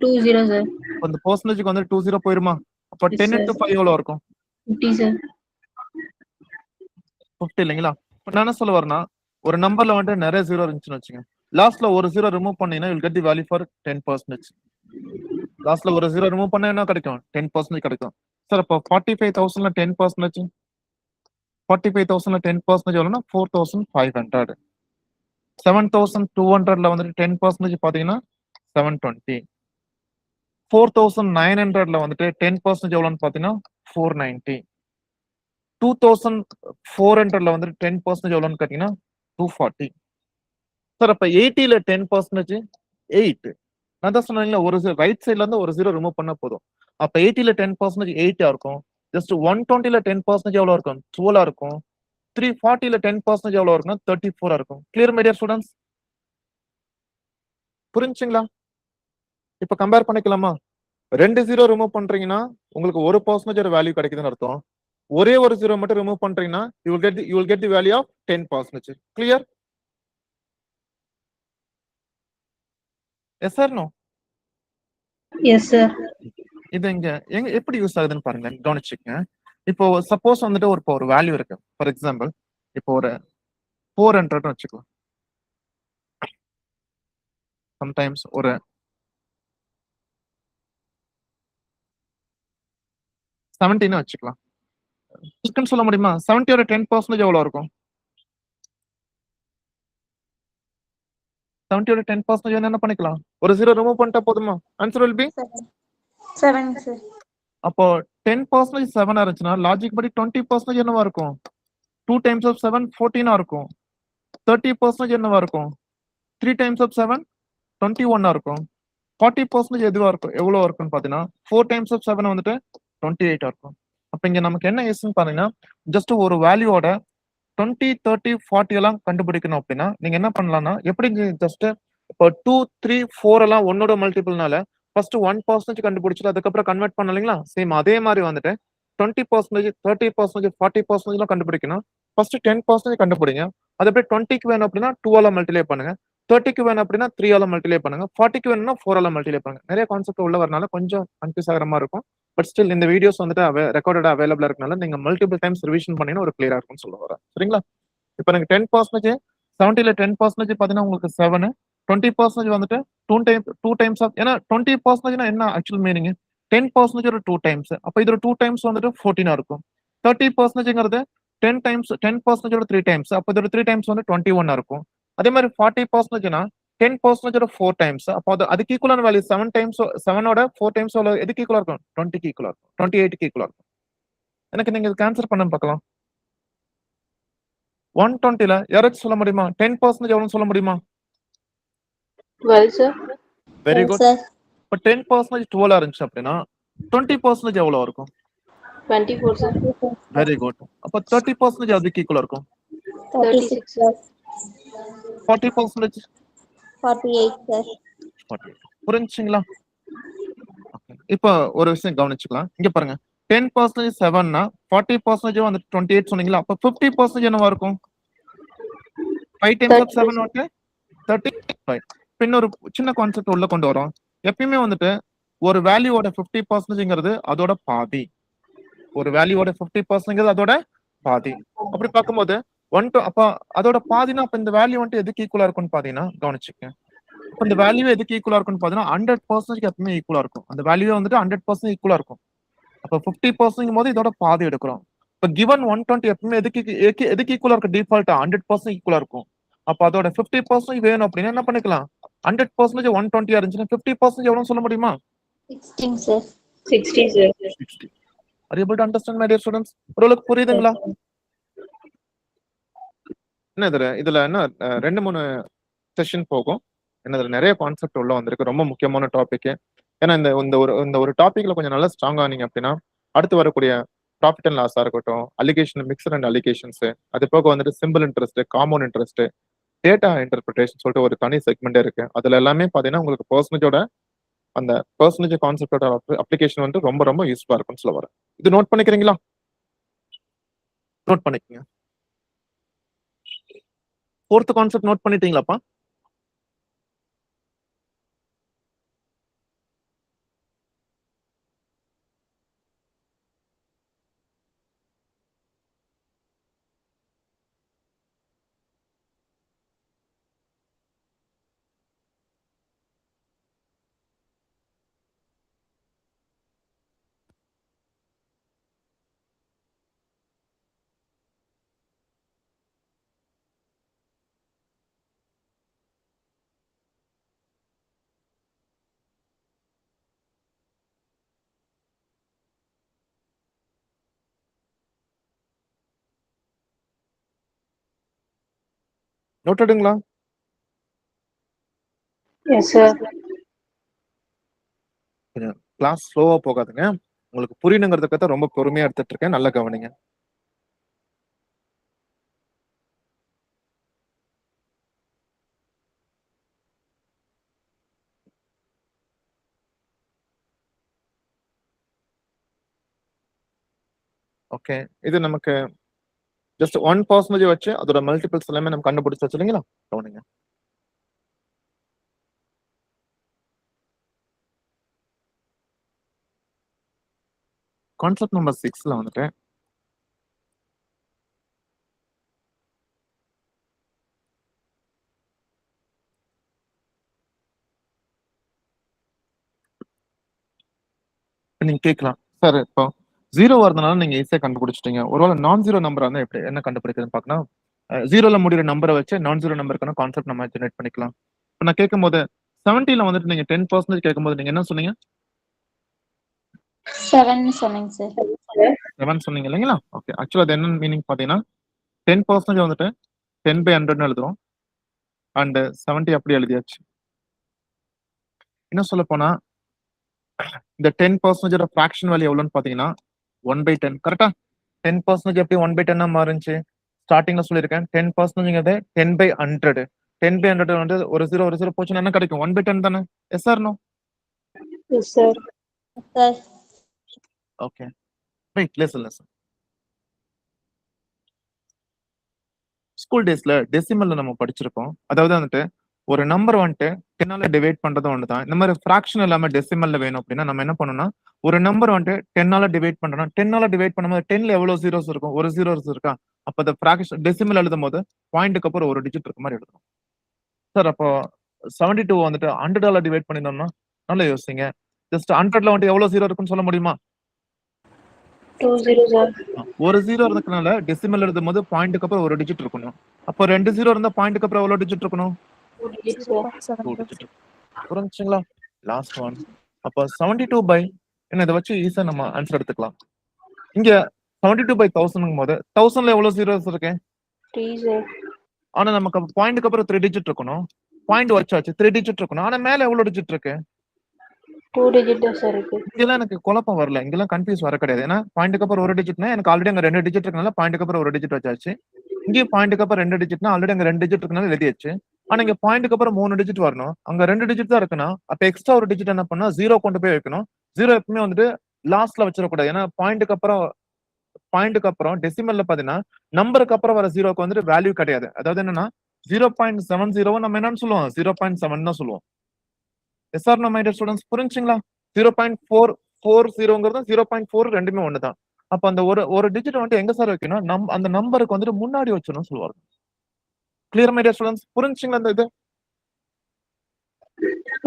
20 sir. அந்த பர்சன்டேஜ்க்கு வந்து 20 போயிருமா? அப்ப Yes, 10 sir. into 5 எவ்வளவு இருக்கும்? 50 sir. 50 இல்லைங்களா? இப்ப நான் என்ன சொல்ல வரேன்னா ஒரு நம்பர்ல வந்துட்டு நிறைய ஜீரோ இருந்துச்சுன்னு வச்சுங்க. லாஸ்ட்ல ஒரு ஜீரோ ரிமூவ் பண்ணீங்கன்னா you'll get the value for 10%. லாஸ்ட்ல ஒரு ஜீரோ ரிமூவ் பண்ணா என்ன கிடைக்கும்? 10% கிடைக்கும். சார் அப்போ 45,000ல 10%, 45,000ல 10% எவ்வளவுன்னா 4,500. 7,200ல வந்துட்டு 10% பாத்தீங்கன்னா 720. 4,900ல வந்துட்டு 10% எவ்வளவுன்னு பாத்தீங்கன்னா 490. 2,400ல வந்துட்டு 10% எவ்வளவுன்னு கேட்டீங்கன்னா 240. சார் அப்ப 80ல 10% 8, நான் தான் சொன்னேன்ல, ஒரு ரைட் சைட்ல இருந்து ஒரு 0 ரிமூவ் பண்ணா போதும். அப்ப 80ல 10% 8 இருக்கும். ஜஸ்ட் 120ல 10% எவ்வளவு இருக்கும்? 12 இருக்கும். 340ல 10% எவ்வளவு இருக்கும்னா 34 இருக்கும். Clear my dear students? புரிஞ்சுங்களா? இப்ப கம்பேர் பண்ணிக்கலாமா? 2 0 ரிமூவ் பண்றீங்கன்னா உங்களுக்கு 1% வேல்யூ கிடைக்குதுன்னு அர்த்தம். ஒரே ஒரு 0 மட்டும் ரிமூவ் பண்றீங்கன்னா you will get the value of 10%. Clear? Yes sir no? Yes sir. இது இங்க எங்க எப்படி யூஸ் ஆகுதுன்னு பாருங்க, கவனிச்சுக்கங்க. இப்போ சப்போஸ் வந்துட்டு ஒரு வேல்யூ இருக்கு. ஃபார் எக்ஸாம்பிள் இப்போ ஒரு 400 வச்சுக்கலாம். சம்டைம்ஸ் ஒரு 17 வச்சுக்கலாம். இருக்குன்னு சொல்ல முடியுமா? 70யோட 10% எவ்வளவு இருக்கும்? 70யோட 10% என்ன பண்ணிக்கலாம்? ஒரு 0 ரிமூவ் பண்ணிட்டா போதுமா? Answer will be 7 sir. அப்போ 10% 7 இருந்துச்சுன்னா லாஜிக் படி 20% என்னவா இருக்கும்? 2 times of 7 14 இருக்கும். 30% என்னவா இருக்கும்? 3 times of 7 21 இருக்கும். 40% எதுவா இருக்கும்? எவ்வளவு இருக்குன்னு பாத்தீங்கன்னா 4 times of 7 வந்துட்டு 28 இருக்கும். அப்ப இங்க நமக்கு என்ன யூஸ்ன்னு பாத்தீங்கன்னா ஜஸ்ட் ஒரு வேல்யூவோட 20 30 40 எல்லாம் கண்டுபிடிக்கணும் அப்படின்னா நீங்க என்ன பண்ணலாம்னா எப்படி ஜஸ்ட் இப்போ 2 3 4 எல்லாம் ஒன்னோட மல்டிபிள்னால ஃபர்ஸ்ட் 1% கண்டுபிடிச்சிட்டு அதுக்கப்புறம் கன்வெர்ட் பண்ணலீங்களா? சேம் அதே மாதிரி வந்துட்டு 20% 30% 40% எல்லாம் கண்டுபிடிக்கணும். ஃபர்ஸ்ட் 10% கண்டுபிடிங்க. அது அப்படியே 20க்கு வேணும் அப்படின்னா 2 ஆல மல்டிப்ளை பண்ணுங்க. 30க்கு வேணும் அப்படின்னா 3 ஆல மல்டிப்ளை பண்ணுங்க. 40க்கு வேணும்னா 4 ஆல மல்டிப்ளை பண்ணுங்க. நிறைய கான்செப்ட் உள்ள வரனால கொஞ்சம் கன்ஃபியூஸ் ஆகிற மாதிரி இருக்கும். பட் ஸ்டில் இந்த வீடியோஸ் வந்துட்டு ரெக்கார்டட் அவைலபிளா இருக்கனால நீங்க மல்டிபிள் டைம்ஸ் ரிவிஷன் பண்ணீங்கன்னா ஒரு கிளியரா இருக்கும்னு சொல்ல வரேன். சரிங்களா? இப்போ எனக்கு 10% 70ல 10% பாத்தீங்கன்னா உங்களுக்கு 7 20% வந்துட்டு 2 டைம்ஸ் ஆஃப் ஏன்னா 20% என்ன ஆக்சுவல் மீனிங் 10% ஒரு 2 டைம்ஸ் அப்ப இது ஒரு 2 டைம்ஸ் வந்துட்டு 14 இருக்கும் 30%ங்கிறது 10 டைம்ஸ் 10% ஒரு 3 டைம்ஸ் அப்ப இது ஒரு 3 டைம்ஸ் வந்து 21 இருக்கும் அதே மாதிரி 40%னா 10% ஒரு 4 டைம்ஸ் அப்போ அதுக்கு ஈக்குவலான வேல்யூ 7 டைம்ஸ் 7ஓட 4 டைம்ஸ் எதுக்கு ஈக்குவலா இருக்கும் 20க்கு ஈக்குவலா இருக்கும் 28க்கு ஈக்குவலா இருக்கும் எனக்கு நீங்க இதுக்கு ஆன்சர் பண்ண பார்க்கலாம் 120ல யாராச்சும் சொல்ல முடியுமா 10% எவ்வளவுன்னு சொல்ல முடியுமா 12 sir. Very Yes, good sir. இப்ப 10% 12 இருந்துச்சு அப்படின்னா 20% எவ்வளவு இருக்கும் 24 சார். வெரி குட் அப்ப 30% அதுக்கு ஈக்குவலா இருக்கும் 36 sir. 40% 48 sir. 48 புரிஞ்சுங்களா இப்ப ஒரு விஷயம் கவனிச்சுக்கலாம் இங்க பாருங்க 10% 7னா 40% வந்து 28 சொன்னீங்களா அப்ப 50% என்னவா இருக்கும் 5 times of 7 வந்து 35 பின்ன ஒரு சின்ன கான்செப்ட் உள்ள கொண்டு வரோம் எப்பயுமே வந்துட்டு ஒரு வேல்யூவோட 50%ங்கிறது அதோட பாதி ஒரு வேல்யூவோட 50% அதோட பாதி அப்படி பார்க்கும்போது அப்ப அதோட பாதினா அப்ப இந்த வேல்யூ வந்துட்டு எதுக்கு ஈக்குவலா இருக்கும்னு பாத்தீங்கன்னா கவனிச்சுக்கங்க இப்ப இந்த வேல்யூ எதுக்கு ஈக்குவலா இருக்கும்னு பாத்தீங்கன்னா 100% எப்பவுமே ஈக்குவலா இருக்கும் அந்த வேல்யூ வந்துட்டு 100% ஈக்குவலா இருக்கும் அப்ப 50% போது இதோட பாதி எடுக்கிறோம் இப்ப கிவன் 120 எப்பவுமே எதுக்கு ஈக்குவலா இருக்கு டிஃபால்ட்டா 100% ஈக்குவலா இருக்கும் அப்ப அதோட 50% வேணும் அப்படின்னா என்ன பண்ணிக்கலாம் 100% 120 இருந்துச்சுன்னா 50% எவ்வளவு சொல்ல முடியுமா 16 sir. 60 sir. 60 are you able to understand my dear students ஓரளவுக்கு புரியுதுங்களா என்ன இதுல என்ன 2-3 செஷன் போகும் என்ன இதுல நிறைய கான்செப்ட் உள்ள வந்திருக்கு ரொம்ப முக்கியமான டாபிக் ஏன்னா இந்த ஒரு டாபிக்ல கொஞ்சம் நல்லா ஸ்ட்ராங் ஆனீங்க அப்படின்னா அடுத்து வரக்கூடிய ப்ராஃபிட் அண்ட் லாஸா இருக்கட்டும் அலிகேஷன் மிக்சர் அண்ட் அலிகேஷன்ஸ் அது போக வந்துட்டு simple interest compound interest data interpretation சொல்லிட்டு ஒரு தனி செக்மெண்ட் இருக்கு அதுல எல்லாமே பாத்தீங்கன்னா உங்களுக்கு பர்சன்டேஜோட அந்த பர்சன்டேஜ் கான்செப்டோட அப்ளிகேஷன் வந்து ரொம்ப ரொம்ப யூஸ்ஃபுல்லா இருக்கும்னு சொல்ல வரேன் இது நோட் பண்ணிக்கிறீங்களா நோட் பண்ணிக்கங்க 4th கான்செப்ட் நோட் பண்ணிட்டீங்களாப்பா நோட்டடுங்களா எஸ் சார். கிளாஸ் ஸ்லோவா போகாதுங்க. உங்களுக்கு புரியணுங்கிறதுக்காக ரொம்ப பொறுமையா எடுத்துட்டு இருக்கேன். நல்லா கவனிங்க. ஓகே. இது நமக்கு ஜஸ்ட் 1% வச்சு அதோட மல்டிபிள்ஸ் எல்லாமே நம்ம கண்டுபிடிச்சாச்சு இல்லைங்களா? கவனிங்க. கான்செப்ட் நம்பர் 6ல வந்துட்டு நீங்க கேட்கலாம், சார் இப்போ 0 வரதுனால நீங்க ஈஸியா கண்டுபிடிச்சிட்டீங்க. ஒருவேளை நான் ஜீரோ நம்பரா இருந்தா எப்படி என்ன கண்டுபிடிக்கிறதுன்னு பார்க்கணும். 0ல முடியிற நம்பரை வச்சு நான் ஜீரோ நம்பருக்கான கான்செப்ட் நம்ம ஜெனரேட் பண்ணிக்கலாம். இப்போ நான் கேட்கும்போது 70ல வந்துட்டு நீங்க 10% கேட்கும்போது நீங்க என்ன சொன்னீங்க? 7 சொன்னீங்க சார். 7 சொன்னீங்க இல்லைங்களா? ஓகே. ஆக்சுவலா அது என்ன மீனிங் பார்த்தீங்கன்னா 10% வந்துட்டு 10/100ன்னு எழுதுறோம். அண்ட் 70 அப்படி எழுதியாச்சு. என்ன சொல்ல போனா இந்த 10% ஃபிராக்ஷன் வேல்யூ எவ்வளவுன்னு பாத்தீங்கன்னா 1/10. கரெக்டா? 10% எப்படி 1/10 மாறுச்சு? ஸ்டார்டிங்ல சொல்லியிருக்கேன் 10% 10/100. 10/100 வந்து ஒரு 0 போச்சுன்னா என்ன கிடைக்கும்? 1/10 தானே? Yes or no? Yes, sir. Sir okay. Right. Lesson. School டேஸ்ல டெசிமல்ல நம்ம படிச்சிருப்போம். அதாவது வந்துட்டு ஒரு நம்பர் வந்துட்டு 10ஆல டிவைட் பண்றது ஒண்ணுதான். இந்த மாதிரி ஃபிராக்ஷன் இல்லாம டெசிமல்ல வேணும் அப்படின்னா நம்ம என்ன பண்ணணும்னா ஒரு நம்பர் வந்துட்டு 10ஆல டிவைட் பண்றோம். 10ஆல டிவைட் பண்ணும்போது 10ல எவ்வளவு ஜீரோஸ் இருக்கும்? ஒரு ஜீரோஸ் இருக்கா? அப்ப அந்த ஃபிராக்ஷன் டெசிமல் எழுதும் போது பாயிண்ட்டுக்கு அப்புறம் ஒரு டிஜிட் இருக்க மாதிரி எழுதணும். சார் அப்போ 72 வந்துட்டு 100ஆல டிவைட் பண்ணிருந்தோம்னா நல்லா யோசிங்க. ஜஸ்ட் 100ல வந்துட்டு எவ்வளவு ஜீரோ இருக்குன்னு சொல்ல முடியுமா? 20, sir. ஒரு ஜீரோ இருந்ததுனால டெசிமல் எழுதும் போது பாயிண்ட்டுக்கு அப்புறம் ஒரு டிஜிட் இருக்கணும். அப்போ 2 ஜீரோ இருந்தா பாயிண்ட்டுக்கு அப்புறம் எவ்வளவு டிஜிட் இருக்கணும்? 2 digits, sir. 2 டிஜிட். புரிஞ்சுங்களா? Last one. அப்போ 72 என்ன இதை வச்சு ஈஸியா நம்ம ஆன்சர் எடுத்துக்கலாம். இங்க 72/1000 போது 1000ல எவ்வளவு ஜீரோஸ் இருக்கு? 3, sir. ஆனா நமக்கு பாயிண்ட்டுக்கு அப்புறம் 3 டிஜிட் இருக்கணும். பாயிண்ட் வச்சாச்சு 3 டிஜிட் இருக்கணும். ஆனா மேல எவ்வளவு டிஜிட் இருக்கு? 2 digit தான் sir இருக்கு. இங்கெல்லாம் எனக்கு குழப்பம் வரல. இங்கெல்லாம் கன்ஃபியூஸ் வர கிடையாது. ஏன்னா பாயிண்ட்டுக்கு அப்புறம் ஒரு டிஜிட்னா எனக்கு ஆல்ரெடி அங்க 2 டிஜிட் இருக்கனால பாயிண்ட்டுக்கு அப்புறம் ஒரு டிஜிட் வச்சாச்சு. இங்கேயும் பாயிண்ட்டுக்கு அப்புறம் 2 டிஜிட்னா ஆல்ரெடி அங்க 2 டிஜிட் இருக்கனால எழுதியாச்சு. ஆனா இங்க பாயிண்ட்டுக்கு அப்புறம் 3 டிஜிட் வரணும். அங்க 2 டிஜிட் தான் இருக்குன்னா அப்ப எக்ஸ்ட்ரா ஒரு டிஜிட் என்ன பண்ணா 0 கொண்டு போய் வைக்கணும். 0 எப்பவுமே வந்துட்டு லாஸ்ட்ல வச்சிடக்கூடாது. ஏன்னா பாயிண்ட்டுக்கு அப்புறம் டெசிமல்ல பாத்தீங்கன்னா நம்பருக்கு அப்புறம் வர ஜீரோக்கு வந்துட்டு வேல்யூ கிடையாது. அதாவது என்னன்னா 0.70 நம்ம என்னன்னு சொல்லுவோம்? 0.7 தான் சொல்லுவோம். Yes or no my dear students? புரிஞ்சுங்களா? 0.440 0.4 ரெண்டுமே ஒண்ணுதான். அப்ப அந்த ஒரு டிஜிட் வந்துட்டு எங்க சார் வைக்கணும்? அந்த நம்பருக்கு வந்துட்டு முன்னாடி வச்சிடணும் சொல்லுவாங்க. Clear my dear students? புரிஞ்சுங்களா இந்த இது?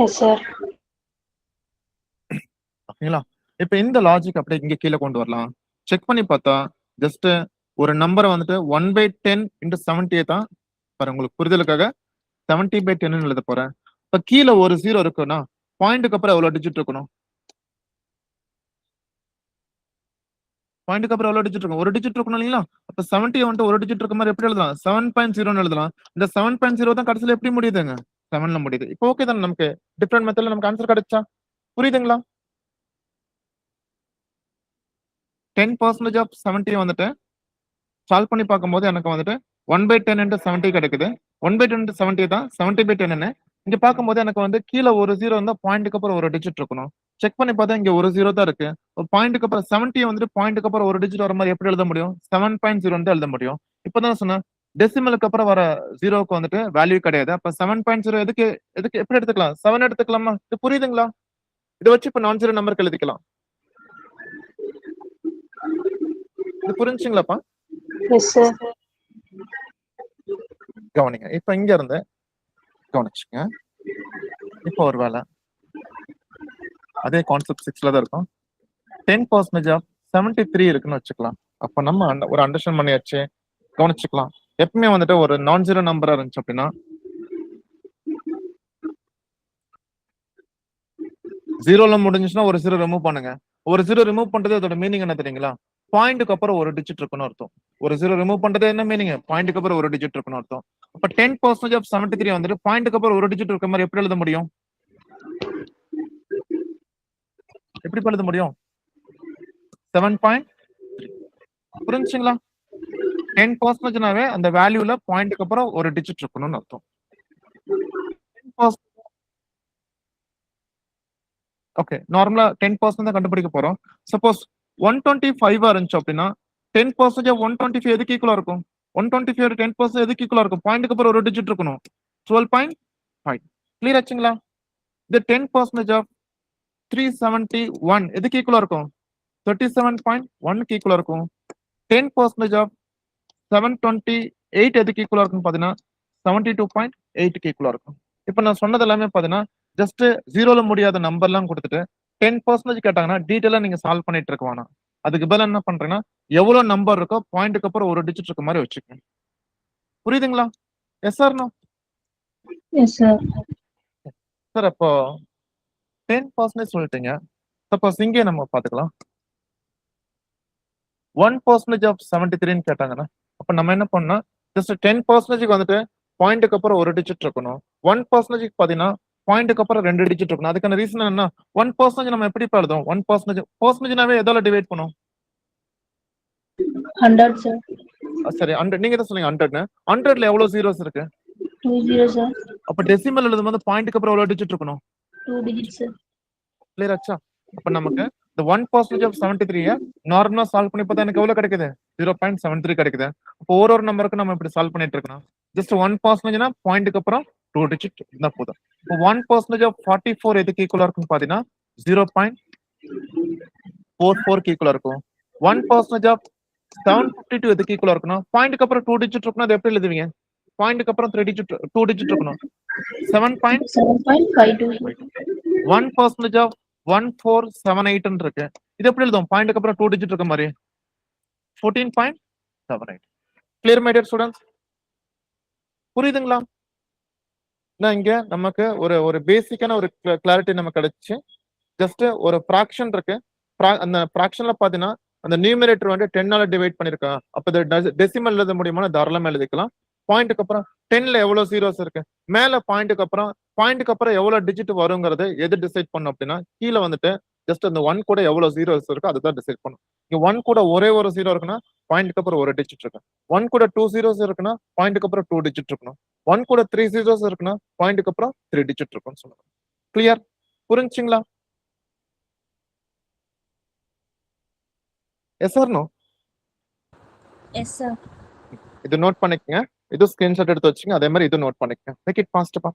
Yes, sir. ஓகேங்களா? இப்ப இந்த லாஜிக் அப்படியே இங்க கீழே கொண்டு வரலாம். செக் பண்ணி பார்த்தா ஜஸ்ட் ஒரு நம்பரை வந்துட்டு 1/10 into 70 தான் பாரு உங்களுக்கு புரிதலுக்காக 70/10 எழுத போறேன். இப்ப கீழே ஒரு ஜீரோ இருக்குன்னா பாயிண்ட்டுக்கு அப்புறம் எவ்வளவு டிஜிட் இருக்கணும்? பாயிண்ட்டுக்கு அப்புறம் எவ்வளவு டிஜிட் இருக்கும்? ஒரு டிஜிட் இருக்கணும் இல்லைங்களா? அப்ப 70 வந்துட்டு ஒரு டிஜிட் இருக்க மாதிரி எப்படி எழுதலாம்? 7.0 எழுதலாம். இந்த 7.0 தான் கடைசியில எப்படி முடியுதுங்க? 7ல முடியுது. இப்போ ஓகே தானே? நமக்கு டிஃபரெண்ட் மெத்தட்ல நமக்கு ஆன்சர் கிடைச்சா? புரியுதுங்களா? 10% ஆஃப் 70 வந்துட்டு சால்வ் பண்ணி பார்க்கும்போது எனக்கு வந்துட்டு 1/10 into 70 கிடைக்குது. 1/10 into 70 தான் 70/10. இங்க பார்க்கும்போது எனக்கு வந்து கீழே ஒரு ஜீரோ இருந்தா பாயிண்ட்டுக்கு அப்புறம் ஒரு டிஜிட் இருக்கணும். செக் பண்ணி பார்த்தா இங்க ஒரு ஜீரோ தான் இருக்கு. பாயிண்ட்டுக்கு அப்புறம் 70 வந்துட்டு பாயிண்ட்டுக்கு அப்புறம் ஒரு டிஜிட் வர மாதிரி எப்படி எழுத முடியும்? 7.0 தான் எழுத முடியும். இப்பதான் சொன்னேன் டெசிமலுக்கு அப்புறம் வர ஜீரோக்கு வந்துட்டு வேல்யூ கிடையாது. அப்ப 7.0 எதுக்கு எப்படி எடுத்துக்கலாம்? 7 எடுத்துக்கலாமா? இது புரியுதுங்களா? இதை வச்சு இப்ப நான் ஜீரோ நம்பருக்கு எழுதிக்கலாம். இது புரிஞ்சுங்களாப்பா? Yes, sir. கவனிங்க. இப்ப இங்க இருந்து கவனிச்சுங்க. இப்போ ஒரு வேலை அதே கான்செப்ட் 6ல தான் இருக்கும். 10% ஆஃப் 73 இருக்குன்னு வச்சுக்கலாம். அப்ப நம்ம ஒரு அண்டர்ஸ்டாண்ட் பண்ணியாச்சு. கவனிச்சுக்கலாம். எப்பவுமே வந்துட்டு ஒரு நான் ஜீரோ நம்பரா இருந்துச்சு அப்படின்னா 0ல முடிஞ்சுச்சுன்னா ஒரு ஜீரோ ரிமூவ் பண்ணுங்க. ஒரு ஜீரோ ரிமூவ் பண்றது அதோட மீனிங் என்ன தெரியுங்களா? பாயிண்ட்டுக்கு அப்புறம் ஒரு டிஜிட் இருக்குன்னு அர்த்தம். ஒரு ஜீரோ ரிமூவ் பண்றது என்ன மீனிங்? பாயிண்ட்டுக்கு அப்புறம் ஒரு டிஜிட் இருக்குன்னு அர்த்தம். அப்ப 10% ஆஃப் 73 வந்துட்டு பாயிண்ட்டுக்கு அப்புறம் ஒரு டிஜிட் இருக்க மாதிரி எப்படி எழுத முடியும்? எப்படி எழுத முடியும்? 7.3. புரிஞ்சுங்களா? 10%னாவே அந்த வேல்யூல பாயிண்ட்க்கு அப்புறம் ஒரு டிஜிட் இருக்கணும்னு அர்த்தம். 10% ஓகே. நார்மலா 10% தான் கண்டுபிடிக்க போறோம். சப்போஸ் 125 இருந்துச்சு அப்படின்னா 10% ஆஃப் 125 எதுக்கு ஈக்குவலா இருக்கும்? 125 10% எதுக்கு ஈக்குவலா இருக்கும்? பாயிண்ட்க்கு அப்புறம் ஒரு டிஜிட் இருக்கணும். 12.5. கிளியர் ஆச்சுங்களா? இந்த 10% ஆஃப் 371 எதுக்கு ஈக்குவலா இருக்கும்? 37.1க்கு ஈக்குவலா இருக்கும். 10% ஆஃப் 728 எதுக்கு ஈக்குவலா இருக்குன்னு பாத்தீங்கன்னா 72.8க்கு ஈக்குவலா இருக்கும். இப்ப நான் சொன்னது எல்லாமே பாத்தீங்கன்னா ஜஸ்ட் ஜீரோல முடியாத நம்பர்லாம் கொடுத்துட்டு 10% கேட்டாங்கன்னா டீடைலா நீங்க சால்வ் பண்ணிட்டு இருக்க வேணாம். அதுக்கு பதிலா என்ன பண்றேன்னா எவ்வளவு நம்பர் இருக்கோ பாயிண்ட்க்கு அப்புறம் ஒரு டிஜிட் இருக்க மாதிரி வச்சுக்கோங்க. புரியுதுங்களா? Yes sir no? Yes, sir. Sir அப்போ 10% சொல்லிட்டீங்க. சப்போஸ் இங்கே நம்ம பாத்துக்கலாம். 1% ஆஃப் 73ன்னு கேட்டாங்கன்னா அப்ப நம்ம என்ன பண்ணா ஜஸ்ட் 10% வந்துட்டு பாயிண்ட்க்கு அப்புறம் ஒரு டிஜிட் இருக்கணும். 1% பாத்தீங்கன்னா பாயிண்ட்க்கு அப்புறம் 2 டிஜிட் இருக்கணும். அதுக்கான ரீசன் என்ன? 1% நம்ம எப்படி எழுதும்? 1% பர்சன்டேஜ்னாவே எதால டிவைட் பண்ணும்? 100, sir. சரி 100 நீங்க தான் சொன்னீங்க 100ன்னு. 100ல எவ்வளவு ஜீரோஸ் இருக்கு? 20, sir. அப்ப டெசிமல் எழுதும்போது பாயிண்ட்க்கு அப்புறம் எவ்வளவு டிஜிட் இருக்கணும்? 2 digits, sir. கிளியர் ஆச்சா? அப்ப நமக்கு இந்த 1% ஆஃப் 73 நார்மலா சால்வ் பண்ணி பார்த்தா எனக்கு எவ்வளவு கிடைக்குது? 0.73 கிடைக்குது. அப்போ ஒரு நம்பருக்கு நம்ம இப்படி சால்வ் பண்ணிட்டு இருக்கணும். ஜஸ்ட் 1%னா பாயிண்ட்க்கு அப்புறம் 2 டிஜிட் இருந்தா போதும். இப்போ 1% ஆஃப் 44 எதுக்கு ஈக்குவலா இருக்குன்னு பாத்தீங்கன்னா 0.44க்கு ஈக்குவலா இருக்கும். 1% ஆஃப் 752 எதுக்கு ஈக்குவலா இருக்குன்னா பாயிண்ட்க்கு அப்புறம் 2 டிஜிட் இருக்குன்னா அது எப்படி எழுதுவீங்க? பாயிண்ட்க்கு அப்புறம் 3 டிஜிட் 2 டிஜிட் இருக்கணும். 7.52, sir. 1% ஆஃப் 1478 இருக்கு. இது எப்படி எழுதும்? பாயிண்ட்க்கு அப்புறம் 2 டிஜிட் இருக்க மாதிரி 14.78. Clear my dear students? புரியுதுங்களா? நான் இங்க நமக்கு ஒரு பேசிக்கான ஒரு கிளாரிட்டி நமக்கு கிடைச்சு. ஜஸ்ட் ஒரு ஃபிராக்ஷன் இருக்கு. அந்த ஃபிராக்ஷன்ல பாத்தீங்கன்னா அந்த நியூமரேட்டர் வந்து 10 டிவைட் பண்ணிருக்கேன். அப்ப இது டெசிமல் எழுத முடியுமா? தாராளமா எழுதிக்கலாம். பாயிண்ட்க்கு அப்புறம் 10ல எவ்வளவு ஜீரோஸ் இருக்கு? மேல பாயிண்ட்க்கு அப்புறம் எவ்வளவு டிஜிட் வருங்கிறது எது டிசைட் பண்ணும் அப்படின்னா கீழே வந்துட்டு ஜஸ்ட் அந்த 1 கூட எவ்வளவு ஜீரோஸ் இருக்கு அதுதான் டிசைட் பண்ணும். இங்க 1 கூட ஒரே ஒரு ஜீரோ இருக்குன்னா பாயிண்ட்க்கு அப்புறம் ஒரு டிஜிட் இருக்கு. 1 கூட 2 ஜீரோஸ் இருக்குன்னா பாயிண்ட்க்கு அப்புறம் 2 டிஜிட் இருக்கணும். 1 கூட 3 ஜீரோஸ் இருக்குன்னா பாயிண்ட்க்கு அப்புறம் 3 டிஜிட் இருக்கும்னு சொல்லுவாங்க. கிளியர்? புரிஞ்சுங்களா? Yes or no? Yes, sir. இது நோட் பண்ணிக்கங்க. இது ஸ்கிரீன்ஷாட் எடுத்து வச்சுங்க. அதே மாதிரி இது நோட் பண்ணிக்கங்க. Make it ஃபாஸ்ட்ப்பா.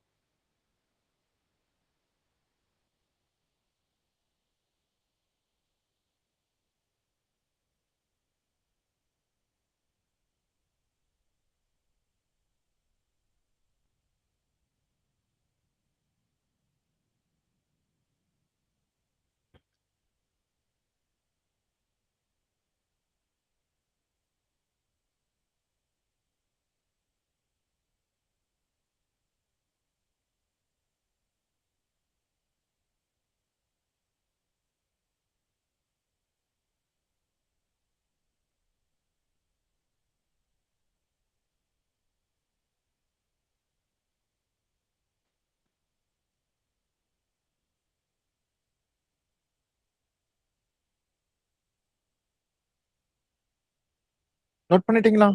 நோட் பண்ணிட்டீங்களா?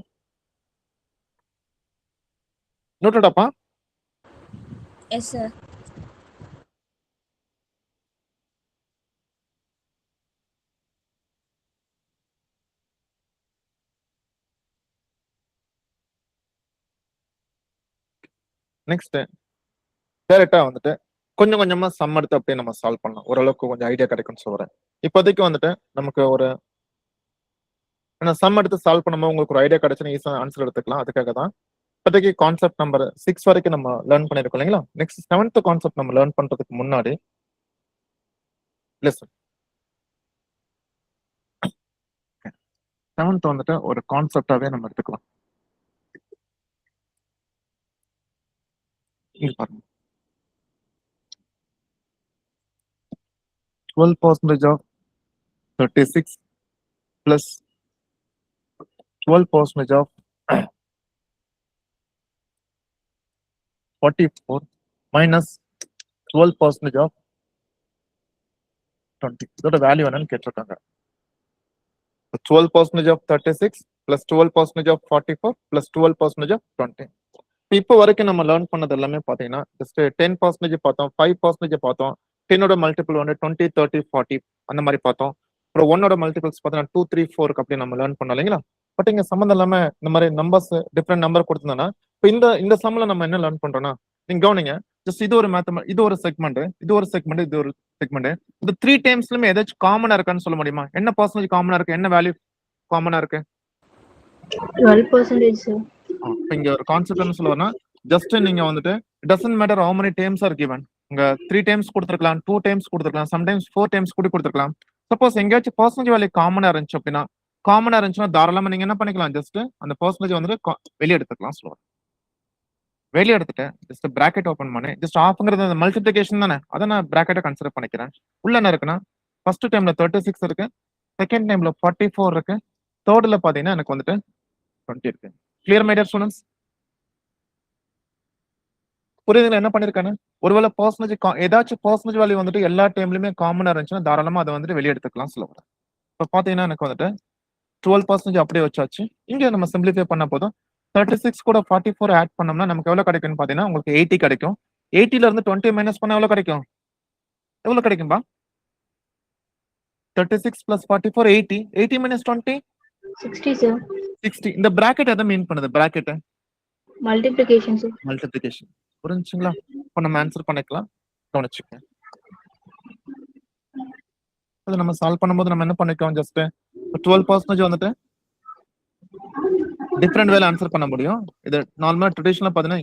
நோட்டடாப்பா? Yes, sir. நெக்ஸ்ட் டைரக்டா வந்துட்டு கொஞ்சம் கொஞ்சமா சம் எடுத்து அப்படியே நம்ம சால்வ் பண்ணலாம். ஓரளவுக்கு கொஞ்சம் ஐடியா கிடைக்கும்னு சொல்றேன். இப்போதைக்கு வந்துட்டு நமக்கு ஒரு சம் எடுத்து சால்வ் பண்ணும்போது உங்களுக்கு ஒரு ஐடியா கிடைச்சுன்னா ஈஸியா ஆன்சர் எடுத்துக்கலாம். அதுக்காக தான் இப்போதைக்கு கான்செப்ட் நம்பர் 6 வரைக்கும் நம்ம லேர்ன் பண்ணிருக்கோம் இல்லைங்களா? நெக்ஸ்ட் 7th கான்செப்ட் நம்ம லேர்ன் பண்றதுக்கு முன்னாடி லிசன். 7th வந்துட்டு ஒரு கான்செப்டாவே நம்ம எடுத்துக்கலாம். இங்க பாருங்க. 12% of 36 plus 12% of 44 minus 12% of 20. இதோட வேல்யூ என்னன்னு கேட்டிருக்காங்க. 12% of 36 plus 12% of 44 plus 12% of 20. இப்போ வரைக்கும் நம்ம லேர்ன் பண்ணது எல்லாமே பாத்தீங்கன்னா ஜஸ்ட் 10% பார்த்தோம், 5% பார்த்தோம், 10ஓட மல்டிபிள் வந்து 20, 30, 40 அந்த மாதிரி பார்த்தோம். அப்புறம் 1ஓட மல்டிபிள்ஸ் பார்த்தீங்கன்னா 2, 3, 4 அப்படி நம்ம லேர்ன் பண்ணோம் இல்லைங்களா? பட் இங்க சம்மந்தம் இல்லாம இந்த மாதிரி நம்பர்ஸ் டிஃப்ரெண்ட் நம்பர் கொடுத்துருந்தோம்னா இப்போ இந்த சம்ல நம்ம என்ன லேர்ன் பண்றோம்னா நீங்க கவனிங்க, ஜஸ்ட் இது ஒரு இது ஒரு செக்மெண்ட், இது ஒரு செக்மெண்ட், இது ஒரு செக்மெண்ட். இந்த 3 டைம்ஸ்லயுமே ஏதாச்சும் காமனா இருக்கான்னு சொல்ல முடியுமா? என்ன பர்சன்டேஜ் காமனா இருக்கு, என்ன வேல்யூ காமனா இருக்கு? 12%, sir. இப்போ இங்க ஒரு கான்செப்ட் என்ன சொல்லுவாருன்னா ஜஸ்ட் நீங்க வந்துட்டு it doesn't matter how many times R given. இங்க 3 டைம்ஸ் கொடுத்துருக்கலாம், 2 டைம்ஸ் கொடுத்துருக்கலாம், சம்டைம்ஸ் 4 டைம்ஸ் கூட கொடுத்துருக்கலாம். சப்போஸ் எங்கேயாச்சும் பர்சன்டேஜ் வேல்யூ காமனா இருந்துச்சு அப்படின்னா தாராளமா நீங்க என்ன பண்ணிக்கலாம், ஜஸ்ட் அந்த பர்சன்டேஜ் வந்துட்டு வெளியே எடுத்துக்கலாம். சொல்லுவாங்க வெளியே எடுத்துட்டு ஜஸ்ட் பிராக்கெட் ஓபன் பண்ணி ஜஸ்ட் ஆஃப்ங்கிறது அந்த மல்டிபிளிகேஷன் தானே, அதை நான் பிராக்கெட்டை கன்சிடர் பண்ணிக்கிறேன். உள்ள என்ன இருக்குன்னா ஃபர்ஸ்ட் டைம்ல 36 இருக்கு, செகண்ட் டைம்ல 44 இருக்கு, தேர்ட்ல பாத்தீங்கன்னா எனக்கு வந்துட்டு 20 இருக்கு. Clear my dear students? புரியுதுங்களா என்ன பண்ணிருக்கானு? ஒருவேளை பர்சன்டேஜ் ஏதாச்சும் பர்சன்டேஜ் வேல்யூ வந்துட்டு எல்லா டைம்லயுமே காமனா இருந்துச்சுன்னா தாராளமா அதை வந்துட்டு வெளியே எடுத்துக்கலாம் சொல்ல வரேன். இப்ப பாத்தீங்கன்னா எனக்கு வந்துட்டு 12% அப்படியே வச்சாச்சு. இங்க நம்ம சிம்பிளிஃபை பண்ண போதும் 36 கூட 44 ஆட் பண்ணோம்னா நமக்கு எவ்வளவு கிடைக்கும்னு பாத்தீங்கன்னா உங்களுக்கு 80 கிடைக்கும். 80ல இருந்து 20 மைனஸ் பண்ணா எவ்வளவு கிடைக்கும்? எவ்வளவு கிடைக்கும்பா? 36 plus 44 80. 80 minus 20 60, sir. 60. இந்த பிராக்கெட் எதை மீன் பண்ணுது? Bracket Multiplication, sir. மல்டிப்ளிகேஷன். புரிஞ்சுங்களா? இப்போ நம்ம ஆன்சர் பண்ணிக்கலாம். கவனிச்சுக்கங்க. அது நம்ம சால்வ் பண்ணும்போது நம்ம என்ன பண்ணிக்கலாம், ஜஸ்ட் 12% வந்துட்டு டிஃபரெண்ட் வேல ஆன்சர் பண்ண முடியும். இது நார்மலா ட்ரெடிஷனலா பாத்தீங்கன்னா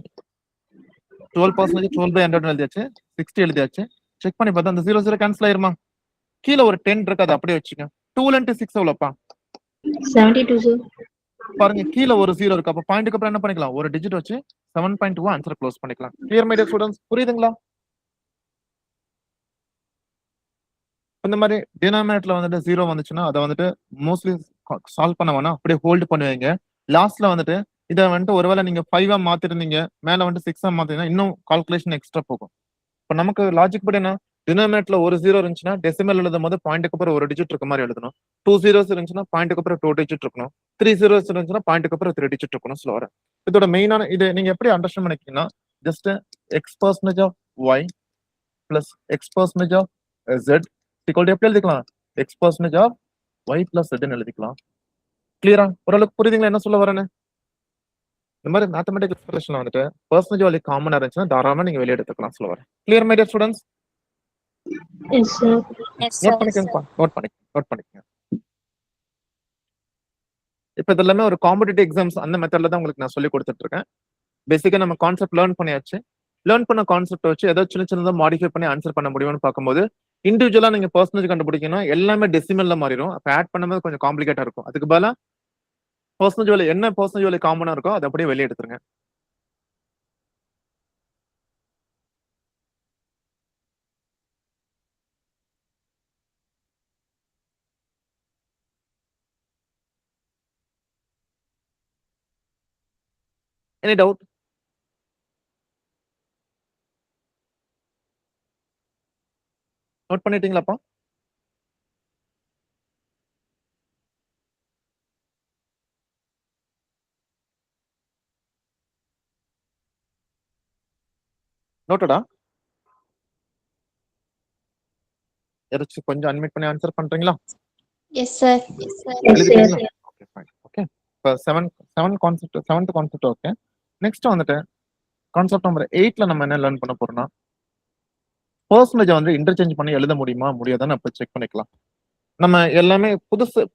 12% 12/100 எழுதியாச்சு, 60 எழுதியாச்சு. செக் பண்ணி பார்த்தா அந்த 0 கேன்சல் ஆயிருமா? கீழே ஒரு 10 இருக்கு, அதை அப்படியே வச்சுக்க. 2 into 6 எவ்வளோப்பா? 72, sir. பாருங்க கீழே ஒரு 0 இருக்கு. அப்ப பாயிண்ட்க்கு அப்புறம் என்ன பண்ணிக்கலாம், ஒரு டிஜிட் வச்சு 7.2 ஆன்சர் க்ளோஸ் பண்ணிக்கலாம். Clear my dear students? புரியுதுங்களா? இந்த மாதிரி டினாமினேட்டர்ல வந்துட்டு 0 வந்துச்சுன்னா அதை வந்துட்டு மோஸ்ட்லி சால்வ் பண்ண வேணா, அப்படியே ஹோல்டு பண்ணுவீங்க. லாஸ்ட்ல வந்துட்டு இதை வந்துட்டு ஒருவேளை நீங்க 5 மாத்திருந்தீங்க, மேல வந்துட்டு 6 மாத்திருந்தீங்கன்னா இன்னும் கால்குலேஷன் எக்ஸ்ட்ரா போகும். இப்ப நமக்கு லாஜிக் படி என்ன, டினாமினேட்டர்ல ஒரு 0 இருந்துச்சுன்னா டெசிமல் எழுதும் போது பாயிண்ட்டுக்கு அப்புறம் ஒரு டிஜிட் இருக்க மாதிரி எழுதணும். 2 zeros இருந்துச்சுன்னா பாயிண்ட்டுக்கு அப்புறம் 2 டிஜிட் இருக்கணும். 3 zeros இருந்துச்சுன்னா பாயிண்ட்டுக்கு அப்புறம் 3 டிஜிட் இருக்கணும் சொல்ல வரேன். இதோட மெயினான இது நீங்க எப்படி அண்டர்ஸ்டாண்ட் பண்ணிக்கீங்கன்னா ஜஸ்ட் x% of y plus x% of z equal to எப்படி எழுதிக்கலாம், x% of y plus z ன்னு எழுதிக்கலாம். கிளியரா? ஓரளவுக்கு புரியுதுங்களா என்ன சொல்ல வரேன்னு? இந்த மாதிரி மேத்தமெட்டிக்கல் எக்ஸ்பிரஷன்ல வந்துட்டு பர்சன்டேஜ் வேல்யூ காமனா இருந்துச்சுன்னா தாராளமா நீங்க வெளியே எடுத்துக்கலாம் சொல்ல வரேன். Clear my dear students? Yes, sir. Yes, sir. Note பண்ணிக்கோங்க, நோட் பண்ணிக்கோங்க. இப்ப இதெல்லாமே ஒரு காம்படிட்டிவ் எக்ஸாம்ஸ் அந்த மெத்தட்ல தான் உங்களுக்கு நான் சொல்லி கொடுத்துட்டு இருக்கேன். பேசிக்கா நம்ம கான்செப்ட் லேர்ன் பண்ணியாச்சு. லேர்ன் பண்ண கான்செப்ட் வச்சு ஏதாவது சின்ன சின்னதா மாடிஃபை பண்ணி ஆன்சர் பண்ண முடியும்னு பார்க்கும்போது இண்டிவிஜுவலா நீங்க பர்சன்டேஜ் கண்டுபிடிக்கணும், எல்லாமே டெசிமல்ல மாறிடும். அப்ப ஆட் பண்ணும்போது கொஞ்சம் காம்ப்ளிகேட்டா இருக்கும். அதுக்கு பதிலா பர்சன்டேஜ் வேல்யூ என்ன பர்சன்டேஜ் வேல்யூ காமனா இருக்கோ அதை அப்படியே வெளியே எடுத்துருங்க. Any doubt? நோட் பண்ணிட்டீங்களாப்பா? நோட்டடா? யாராச்சும் கொஞ்சம் அட்மிட் பண்ணி ஆன்சர் பண்றீங்களா? Yes, sir. Yes, sir. Yes, sir. எழுதிட்டீங்களா? Okay fine. ஓகே இப்போ 7th கான்செப்ட். ஓகே நெக்ஸ்ட் வந்துட்டு கான்செப்ட் நம்பர் 8ல நம்ம என்ன லேர்ன் பண்ண போறோம்னா பர்சன்டேஜ் வந்து இன்டர்சேஞ்ச் பண்ணி எழுத முடியுமா முடியாதான்னு அப்ப செக் பண்ணிக்கலாம். நம்ம எல்லாமே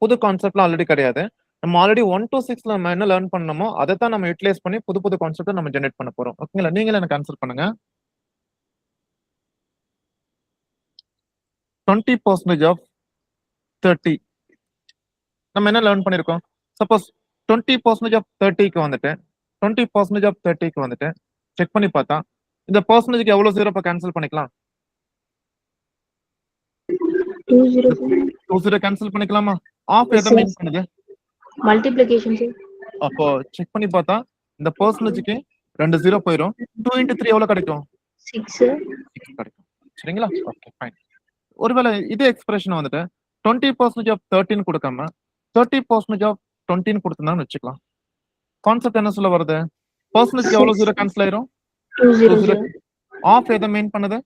புது கான்செப்ட்லாம் ஆல்ரெடி கிடையாது. நம்ம ஆல்ரெடி 1 to 6ல நம்ம என்ன லேர்ன் பண்ணணுமோ அதை தான் நம்ம யூட்டிலைஸ் பண்ணி புது கான்செப்ட் நம்ம ஜெனரேட் பண்ண போறோம். ஓகேங்களா? நீங்களே எனக்கு ஆன்சர் பண்ணுங்க. 20% of 30 நம்ம என்ன லேர்ன் பண்ணிருக்கோம்? சப்போஸ் 20% of 30க்கு வந்துட்டு 20% of 30க்கு வந்துட்டு செக் பண்ணி பார்த்தா இந்த பர்சன்டேஜ்க்கு எவ்வளவு ஜீரோ இப்ப கேன்சல் பண்ணிக்கலாம்? 20, sir. 2 கேன்சல் பண்ணிக்கலாமா? ஆஃப் Yes, எதை sir. மீன் பண்ணுது? Multiplication, sir. அப்போ செக் பண்ணி பார்த்தா இந்த பர்சன்டேஜ்க்கு 2 0 போயிடும். 2 into 3 எவ்வளவு கிடைக்கும்? 6, sir. 6 கிடைக்கும். சரிங்களா? Okay fine. ஒருவேளை இதே எக்ஸ்பிரஷன் வந்துட்டு 20% ஆஃப் 13 கொடுக்காம 30% ஆஃப் 20 கொடுத்துருந்தான்னு வச்சுக்கலாம். கான்செப்ட் என்ன சொல்ல வருது? பர்சன்டேஜ் எவ்வளவு ஜீரோ கேன்சல் ஆயிரும்? 2 0 sir. ஆஃப் எதை மெயின் பண்ணுது?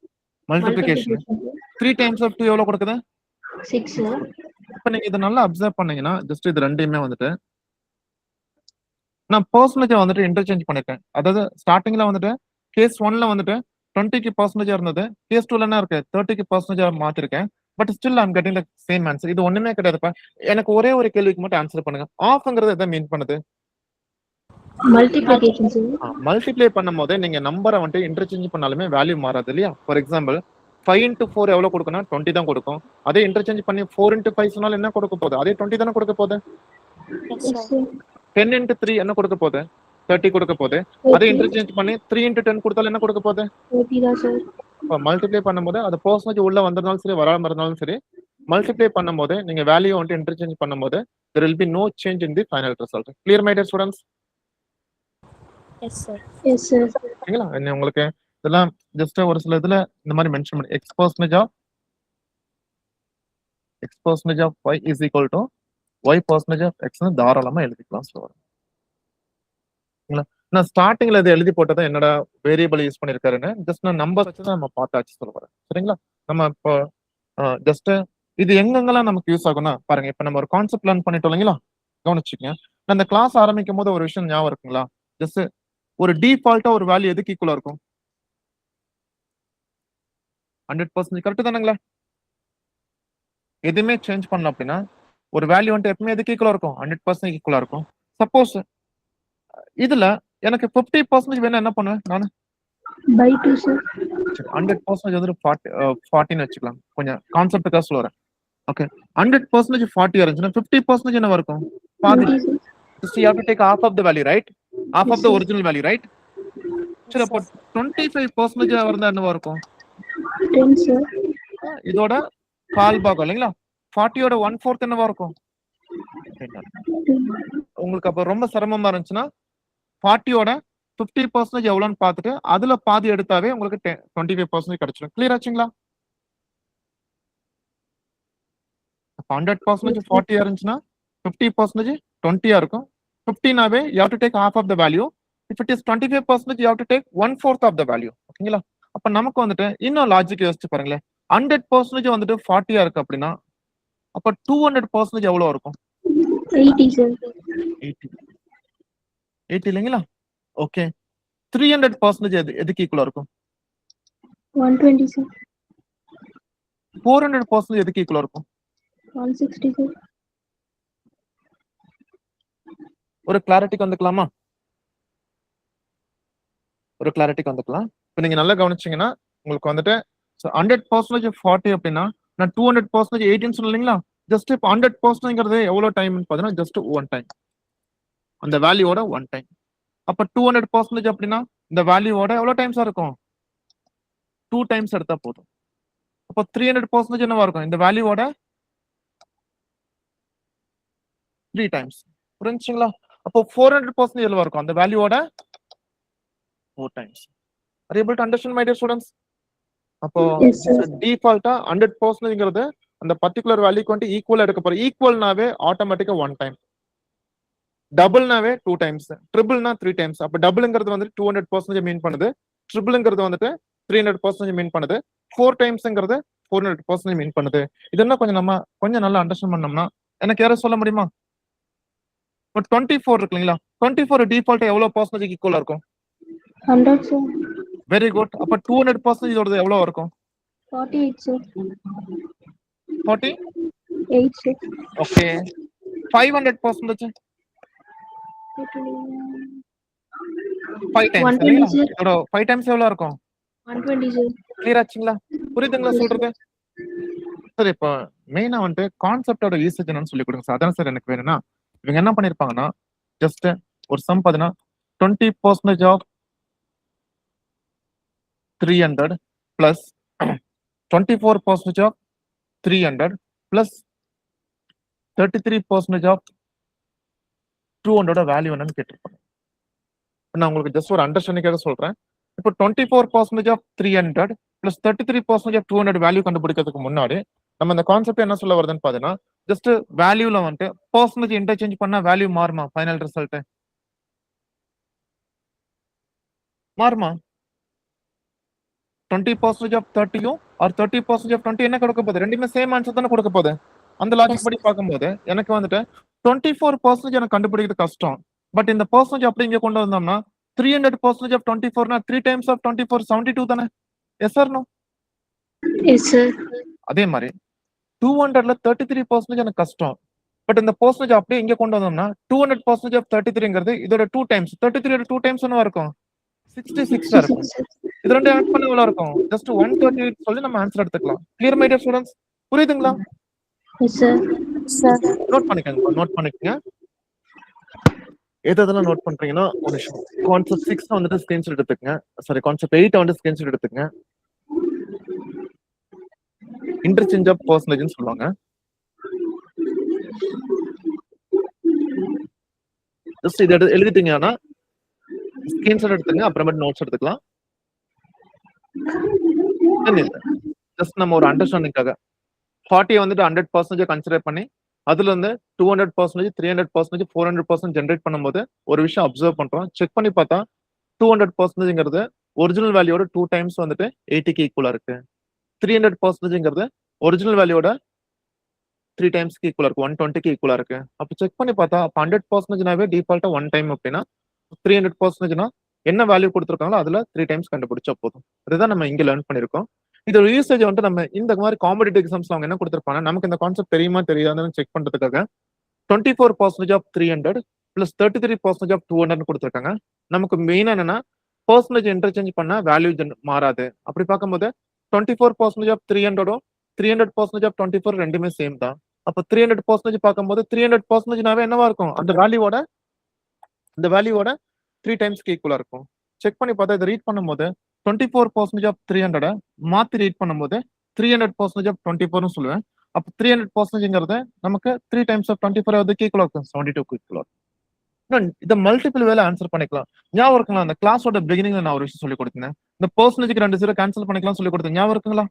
மல்டிபிளிகேஷன். Multiplication 3 டைம்ஸ் ஆஃப் 2 எவ்வளவு கொடுக்குது? 6 sir. இப்ப நீங்க இதை நல்லா அப்சர்வ் பண்ணீங்கன்னா ஜஸ்ட் இது ரெண்டையுமே வந்துட்டு நான் பர்சன்டேஜ் வந்துட்டு இன்டர்சேஞ்ச் பண்ணிருக்கேன். அதாவது ஸ்டார்டிங்ல வந்துட்டு கேஸ் 1ல வந்துட்டு 20க்கு பர்சன்டேஜ் இருந்தது, கேஸ் 2ல என்ன இருக்கு 30க்கு பர்சன்டேஜ் மாத்திருக்கேன். But still I'm getting the same answer. இது ஒண்ணுமே கிடையாதுப்பா. எனக்கு ஒரே ஒரு கேள்விக்கு மட்டும் ஆன்சர் பண்ணுங்க. ஆஃப்ங்கிறது எதை மீன் பண்ணுது? Multiplication sir. மல்டிப்ளை பண்ணும் போதே நீங்க நம்பரை வந்துட்டு இன்டர்சேஞ்ச் பண்ணாலுமே வேல்யூ மாறாது இல்லையா? ஃபார் எக்ஸாம்பிள் 5 into 4 எவ்வளவு கொடுக்கணும்? 20 தான் கொடுக்கும். அதே இன்டர்சேஞ்ச் பண்ணி 4 into 5 சொன்னாலும் என்ன கொடுக்க போகுது? அதே 20 தானே கொடுக்க போகுது. Yes, Yes sir. sir. 10 into 3 என்ன கொடுக்க போகுது? 30 கொடுக்க போகுது. அதே 30 இன்டர்சேஞ்ச் பண்ணி 3 into 10 கொடுத்தாலும் என்ன கொடுக்க போகுது? தான் sir. அப்ப மல்டிப்ளை பண்ணும்போது அது பர்சன்டேஜ் உள்ள வந்திருந்தாலும் சரி வராம இருந்தாலும் சரி மல்டிப்ளை பண்ணும்போது நீங்க வேல்யூ வந்துட்டு இன்டர்சேஞ்ச் பண்ணும்போது there will be no change in the final result. Clear my dear students? Yes, sir. Yes sir. சரிங்களா? என்ன உங்களுக்கு இதெல்லாம் ஜஸ்ட் ஒரு சில இதுல இந்த மாதிரி மென்ஷன் பண்ணி x percentage of y is equal to y percentage of x னு தாராளமா எழுதிக்கலாம் சொல்லுவாங்க. சரிங்களா? நான் ஸ்டார்டிங்ல இது எழுதி போட்டதை என்னோட வேரியபிள் யூஸ் பண்ணிருக்காருன்னு ஜஸ்ட் நான் நம்பர் வச்சு தான் நம்ம பார்த்தாச்சு சொல்ல வரேன். சரிங்களா? நம்ம இப்போ ஜஸ்ட் இது எங்கெங்கெல்லாம் நமக்கு யூஸ் ஆகும்னா பாருங்க. இப்ப நம்ம ஒரு கான்செப்ட் லேர்ன் பண்ணிட்டோம் இல்லைங்களா? கவனிச்சுக்கங்க. நான் இந்த கிளாஸ் ஆரம்பிக்கும் போது ஒரு விஷயம் ஞாபகம் இருக்குங்களா? ஜஸ்ட் ஒரு டிஃபால்ட்டா ஒரு வேல்யூ எதுக்கு ஈக்குவலா இருக்கும்? 100% கரெக்ட் தானுங்களா? எதுவுமே சேஞ்ச் பண்ணல அப்படின்னா ஒரு வேல்யூ வந்துட்டு எப்பவுமே எதுக்கு ஈக்குவலா இருக்கும்? 100% ஈக்குவலா இருக்கும். சப்போஸ் இதுல எனக்கு 50% வேணும் என்ன பண்ணுவேன் நான்? By 2 sir. 100% வந்து 40 வச்சுக்கலாம். கொஞ்சம் கான்செப்டுக்காக சொல்லுறேன். ஓகே 100% 40 இருந்துச்சுன்னா 50% என்ன இருக்கும்? பாதி. 20 sir. So you have to take half of the value, right? Half of Yes, the sir. original value, right? சரி அப்போ 25% இருந்தா என்னவா இருக்கும்? 10 sir. இதோட கால் பாகம் இல்லைங்களா? 40யோட 1/4 என்னவா இருக்கும்? உங்களுக்கு அப்ப ரொம்ப சிரமமா இருந்துச்சுன்னா 40யோட 50% எவ்வளவுன்னு பார்த்துட்டு அதுல பாதி எடுத்தாவே உங்களுக்கு 25% கிடைச்சிடும். கிளியர் ஆச்சுங்களா? 100% 40 இருந்துச்சுன்னா 50% 20 இருக்கும். 15 you have to take half of the value. If it is 25% you have to take 1/4 of the value. ஓகேங்களா? அப்ப நமக்கு வந்துட்டு இன்னும் லாஜிக் யோசிச்சு பாருங்களேன். 100% வந்துட்டு 40 இருக்கு அப்படின்னா அப்ப 200% எவ்வளவு இருக்கும்? 80 sir. 80 இல்லைங்களா? ஓகே 300% எதுக்கு ஈக்குவலா இருக்கும்? 120 sir. 400% எதுக்கு ஈக்குவலா இருக்கும்? 160 sir. ஒரு கிளாரிட்டிக்கு வந்துக்கலாமா? ஒரு கிளாரிட்டிக்கு வந்துக்கலாம். இப்ப நீங்க நல்லா கவனிச்சீங்கன்னா உங்களுக்கு வந்துட்டு 100% 40 அப்படின்னா நான் 200% 18 சொன்னீங்களா? ஜஸ்ட் இப்போ 100%ங்கிறது எவ்வளவு டைம் பார்த்தீங்கன்னா ஜஸ்ட் 1 டைம். அந்த வேல்யூவோட 1 டைம். அப்ப 200% அப்படின்னா இந்த வேல்யூவோட எவ்வளவு டைம்ஸா இருக்கும்? 2 டைம்ஸ் எடுத்தா போதும். அப்போ 300% என்னவா இருக்கும்? இந்த வேல்யூவோட 3 டைம்ஸ். புரிஞ்சுங்களா? அப்போ 400% எவ்வளவு இருக்கும்? அந்த வேல்யூவோட 4 times. Are you able to understand my dear students? அப்போ Yes sir. டிஃபால்ட்டா 100%ங்கிறது அந்த பர்టిక్యులர் வேல்யூக்கு வந்து ஈக்குவலா எடுக்க போறோம். ஈக்குவல்னாவே ஆட்டோமேட்டிக்கா 1 டைம். டபுள்னாவே 2 டைம்ஸ். ட்ரிபிள்னா 3 டைம்ஸ். அப்ப டபுள்ங்கிறது வந்து 200% மீன் பண்ணுது. ட்ரிபிள்ங்கிறது வந்துட்டு 300% மீன் பண்ணுது. 4 டைம்ஸ்ங்கிறது 400% மீன் பண்ணுது. இதெல்லாம் கொஞ்சம் நல்லா அண்டர்ஸ்டாண்ட் பண்ணோம்னா எனக்கு யாரும் சொல்ல முடியுமா? இப்போ 24 இருக்கு இல்லைங்களா? 24 டிஃபால்ட் எவ்வளவு பர்சன்டேஜ் ஈக்குவலா இருக்கும்? 100 sir. Very good. அப்ப 200% இதோட எவ்வளவு இருக்கும்? 48 sir. 48 sir. ஓகே 500% 5 டைம்ஸ் 120 இல்லைங்களா? sir. இதோட 5 டைம்ஸ் எவ்வளவு இருக்கும்? 120 sir. கிளியர் ஆச்சுங்களா? புரியுதுங்களா சொல்றது? சார் இப்போ மெயினா வந்துட்டு கான்செப்டோட யூசேஜ் என்னன்னு சொல்லி கொடுங்க சார். அதான் சார் எனக்கு வேணும்னா இவங்க என்ன பண்ணிருப்பாங்கன்னா ஜஸ்ட் ஒரு சம் பாத்தீங்கன்னா 20% of 300 plus 24% of 300 plus 33% of 200 value என்னன்னு கேட்டிருப்பாங்க. நான் உங்களுக்கு ஜஸ்ட் ஒரு அண்டர்ஸ்டாண்டிங்காக சொல்றேன். இப்போ 24% ஆஃப் 300 பிளஸ் 33% ஆஃப் 200 வேல்யூ கண்டுபிடிக்கிறதுக்கு முன்னாடி நம்ம இந்த கான்செப்ட் என்ன சொல்ல வருதுன்னு பாத்தீங்கன்னா ஜஸ்ட் வேல்யூல வந்துட்டு பர்சன்டேஜ் இன்டர்சேஞ்ச் பண்ணா வேல்யூ மாறுமா ஃபைனல் ரிசல்ட் மாறுமா 20% ஆஃப் 30யும் ஆர் 30% ஆஃப் 20 என்ன கொடுக்க போகுது ரெண்டுமே சேம் ஆன்சர் தானே கொடுக்க போகுது அந்த லாஜிக் Yes. படி பார்க்கும்போது எனக்கு வந்துட்டு 24% எனக்கு கண்டுபிடிக்கிறது கஷ்டம் பட் இந்த பர்சன்டேஜ் அப்படி இங்க கொண்டு வந்தோம்னா 300% ஆஃப் 24னா 3 டைம்ஸ் ஆஃப் 24 72 தானே yes sir no Yes, sir. அதே மாதிரி 200ல 33% எனக்கு கஷ்டம் பட் இந்த பர்சன்டேஜ் அப்படியே இங்க கொண்டு வந்தோம்னா 200% ஆஃப் 33ங்கிறது இதோட 2 டைம்ஸ் 33 2 டைம்ஸ் என்னவா இருக்கும் 66 இருக்கும் Sir. இது ரெண்டு ஆட் பண்ண எவ்வளவு இருக்கும் ஜஸ்ட் 138 சொல்லி நம்ம ஆன்சர் எடுத்துக்கலாம் கிளியர் மை டியர் ஸ்டூடண்ட்ஸ் புரியுதுங்களா Yes, sir. Sir. நோட் பண்ணிக்கங்க எதெல்லாம் நோட் பண்றீங்கன்னா ஒரு நிமிஷம் கான்செப்ட் 6 வந்துட்டு ஸ்கிரீன்ஷாட் எடுத்துக்கங்க சாரி கான்செப்ட் 8 வந்து ஸ்கிரீன்ஷாட் எடுத்துக்கங்க இன்டர்சேஞ்ச் ஆஃப் பர்சன்டேஜ்னு சொல்லுவாங்க ஜஸ்ட் இதை எழுதிட்டீங்கன்னா ஸ்கிரீன்ஷாட் எடுத்துங்க அப்புறமேட்டு நோட்ஸ் எடுத்துக்கலாம் ஜஸ்ட் நம்ம ஒரு அண்டர்ஸ்டாண்டிங்காக 40 வந்துட்டு 100% கன்சிடர் பண்ணி அதுல இருந்து 200% 300% 400% ஜென்ரேட் பண்ணும்போது ஒரு விஷயம் அப்சர்வ் பண்றோம் செக் பண்ணி பார்த்தா 200%ங்கிறது ஒரிஜினல் வேல்யூட 2 டைம்ஸ் வந்துட்டு 80க்கு ஈக்குவலா இருக்கு 300%ங்கிறது ஒரிஜினல் வேல்யூட 3 டைம்ஸ்க்கு ஈக்குவலா இருக்கு 120க்கு ஈக்குவலா இருக்கு அப்ப செக் பண்ணி பார்த்தா அப்ப 100%னாவே டிஃபால்ட்டா 1 டைம் அப்படின்னா 300%னா என்ன வேல்யூ கொடுத்துருக்காங்களோ அதுல 3 டைம்ஸ் கண்டுபிடிச்சா போதும் அதுதான் நம்ம இங்க லேர்ன் பண்ணிருக்கோம் இதோட யூசேஜ் வந்து நம்ம இந்த மாதிரி காம்படிட்டிவ் எக்ஸாம்ஸ்ல அவங்க என்ன கொடுத்துருப்பாங்க நமக்கு இந்த கான்செப்ட் தெரியுமா தெரியாதுன்னு செக் பண்றதுக்காக 24% ஆஃப் 300 பிளஸ் 33% ஆஃப் 200 கொடுத்துருக்காங்க நமக்கு மெயினா என்னன்னா பர்சன்டேஜ் இன்டர்சேஞ்ச் பண்ணா வேல்யூ மாறாது அப்படி பார்க்கும்போது 24% ஆஃப் 300 300% ஆஃப் 24 ரெண்டுமே சேம் தான் அப்ப 300% பார்க்கும்போது 300%னாவே என்னவா இருக்கும் அந்த வேல்யூவோட 3 டைம்ஸ்க்கு ஈக்குவலா இருக்கும் செக் பண்ணி பார்த்தா இதை ரீட் பண்ணும்போது 24% ஆஃப் 300 மாத்தி ரீட் பண்ணும்போது 300% ஆஃப் 24 சொல்லுவேன் அப்ப 300%ங்கிறது நமக்கு 3 டைம்ஸ் ஆஃப் 24 அதுக்கு ஈக்குவலா இருக்கும் 72க்கு ஈக்குவலா இதை மல்டிபிள் வேலை ஆன்சர் பண்ணிக்கலாம் ஞாபகம் இருக்குங்களா அந்த கிளாஸோட பிகினிங்ல நான் ஒரு விஷயம் சொல்லி கொடுத்தேன் இந்த பர்சன்டேஜ்க்கு 2 0 கேன்சல் பண்ணிக்கலாம் சொல்லி கொடுத்தேன் ஞாபகம் இருக்குங்களா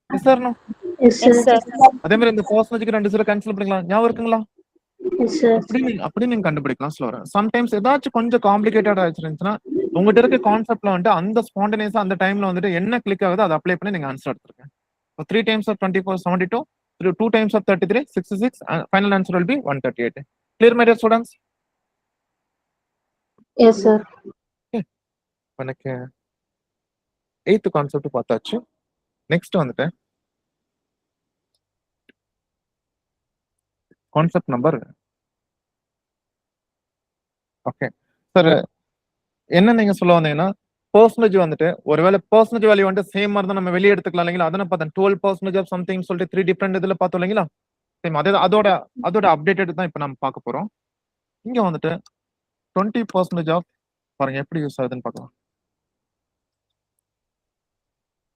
yes sir no Yes, sir. Yes, sir. அதே மாதிரி இந்த பர்சன்டேஜ்க்கு 2 0 கேன்சல் பண்ணிக்கலாம் ஞாபகம் இருக்குங்களா Yes, sir. அப்படி நீங்க கண்டுபிடிக்கலாம் சொல்றேன் சம்டைம்ஸ் ஏதாச்சும் கொஞ்சம் காம்ப்ளிகேட்டட் ஆயிருந்துச்சுன்னா உங்ககிட்ட இருக்க கான்செப்ட்ல வந்துட்டு அந்த ஸ்பான்டேனியஸா அந்த டைம்ல வந்துட்டு என்ன கிளிக் ஆகுதோ அதை அப்ளை பண்ணி நீங்க ஆன்சர் எடுத்துருக்கேன் 3 times of 24 72 2 times of 33 66 final answer will be 138 clear my dear students Yes, sir. எனக்கு 8th கான்செப்ட் பார்த்தாச்சு நெக்ஸ்ட் வந்துட்டு கான்செப்ட் நம்பர் ஓகே சார் என்ன நீங்க சொல்ல வந்தீங்கன்னா பர்சன்டேஜ் வந்துட்டு ஒருவேளை பர்சன்டேஜ் வேல்யூ வந்துட்டு சேம் மாதிரி தான் நம்ம வெளியே எடுத்துக்கலாம் இல்லைங்களா அதான் பார்த்தேன் 12% ஆஃப் சம்திங் சொல்லிட்டு 3 டிஃப்ரெண்ட் இதுல பார்த்தோம் இல்லைங்களா சேம் அதோட அப்டேட்டட் தான் இப்போ நம்ம பார்க்க போறோம் இங்க வந்துட்டு 20% ஆஃப் பாருங்க எப்படி யூஸ் ஆகுதுன்னு பார்க்கலாம்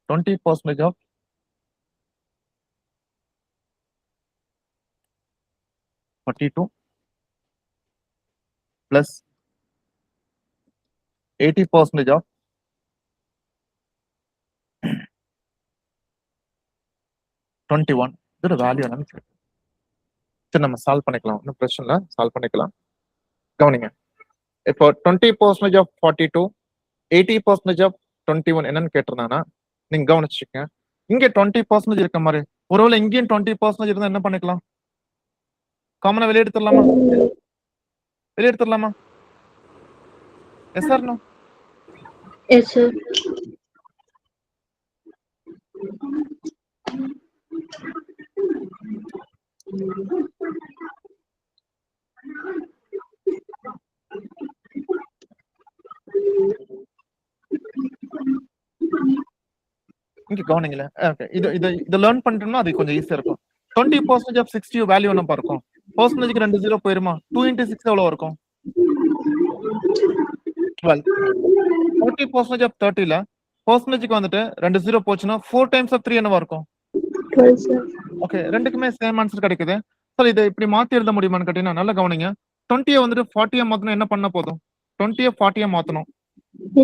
20% ஆஃப் 42 plus 80% of 21 இதோட வேல்யூ என்னன்னு கேட்கும் சரி நம்ம சால்வ் பண்ணிக்கலாம் ஒன்றும் பிரச்சனை இல்லை சால்வ் பண்ணிக்கலாம் கவனிங்க இப்போ 20% ஆஃப் 42 80% ஆஃப் 21 என்னன்னு கேட்டிருந்தாங்கன்னா நீங்க கவனிச்சுக்கங்க இங்க 20% இருக்க மாதிரி ஒருவேளை இங்கேயும் 20% இருந்தா என்ன பண்ணிக்கலாம் காமனா வெளியெடுத்துடலாமா yes sir no Yes, sir. இங்க கவனிங்களேன் ஓகே இது லேர்ன் பண்ணிட்டோம்னா அது கொஞ்சம் ஈஸியா இருக்கும் 20% ஆஃப் 60 வேல்யூ என்ன இருக்கும் பர்சன்டேஜ்க்கு 2 0 போயிருமா 2 into 6 எவ்வளவு இருக்கும் 12 40% ஆஃப் 30ல பர்சன்டேஜ்க்கு வந்துட்டு 2 0 போச்சுன்னா 4 டைம்ஸ் ஆஃப் 3 என்னவா இருக்கும் 12, sir. ஓகே ரெண்டுக்குமே சேம் ஆன்சர் கிடைக்குது சார் இதை இப்படி மாத்தி எழுத முடியுமான்னு கேட்டீங்கன்னா நல்லா கவனிங்க 20 வந்துட்டு 40 மாத்தணும் என்ன பண்ண போதும் 20 40 மாத்தணும்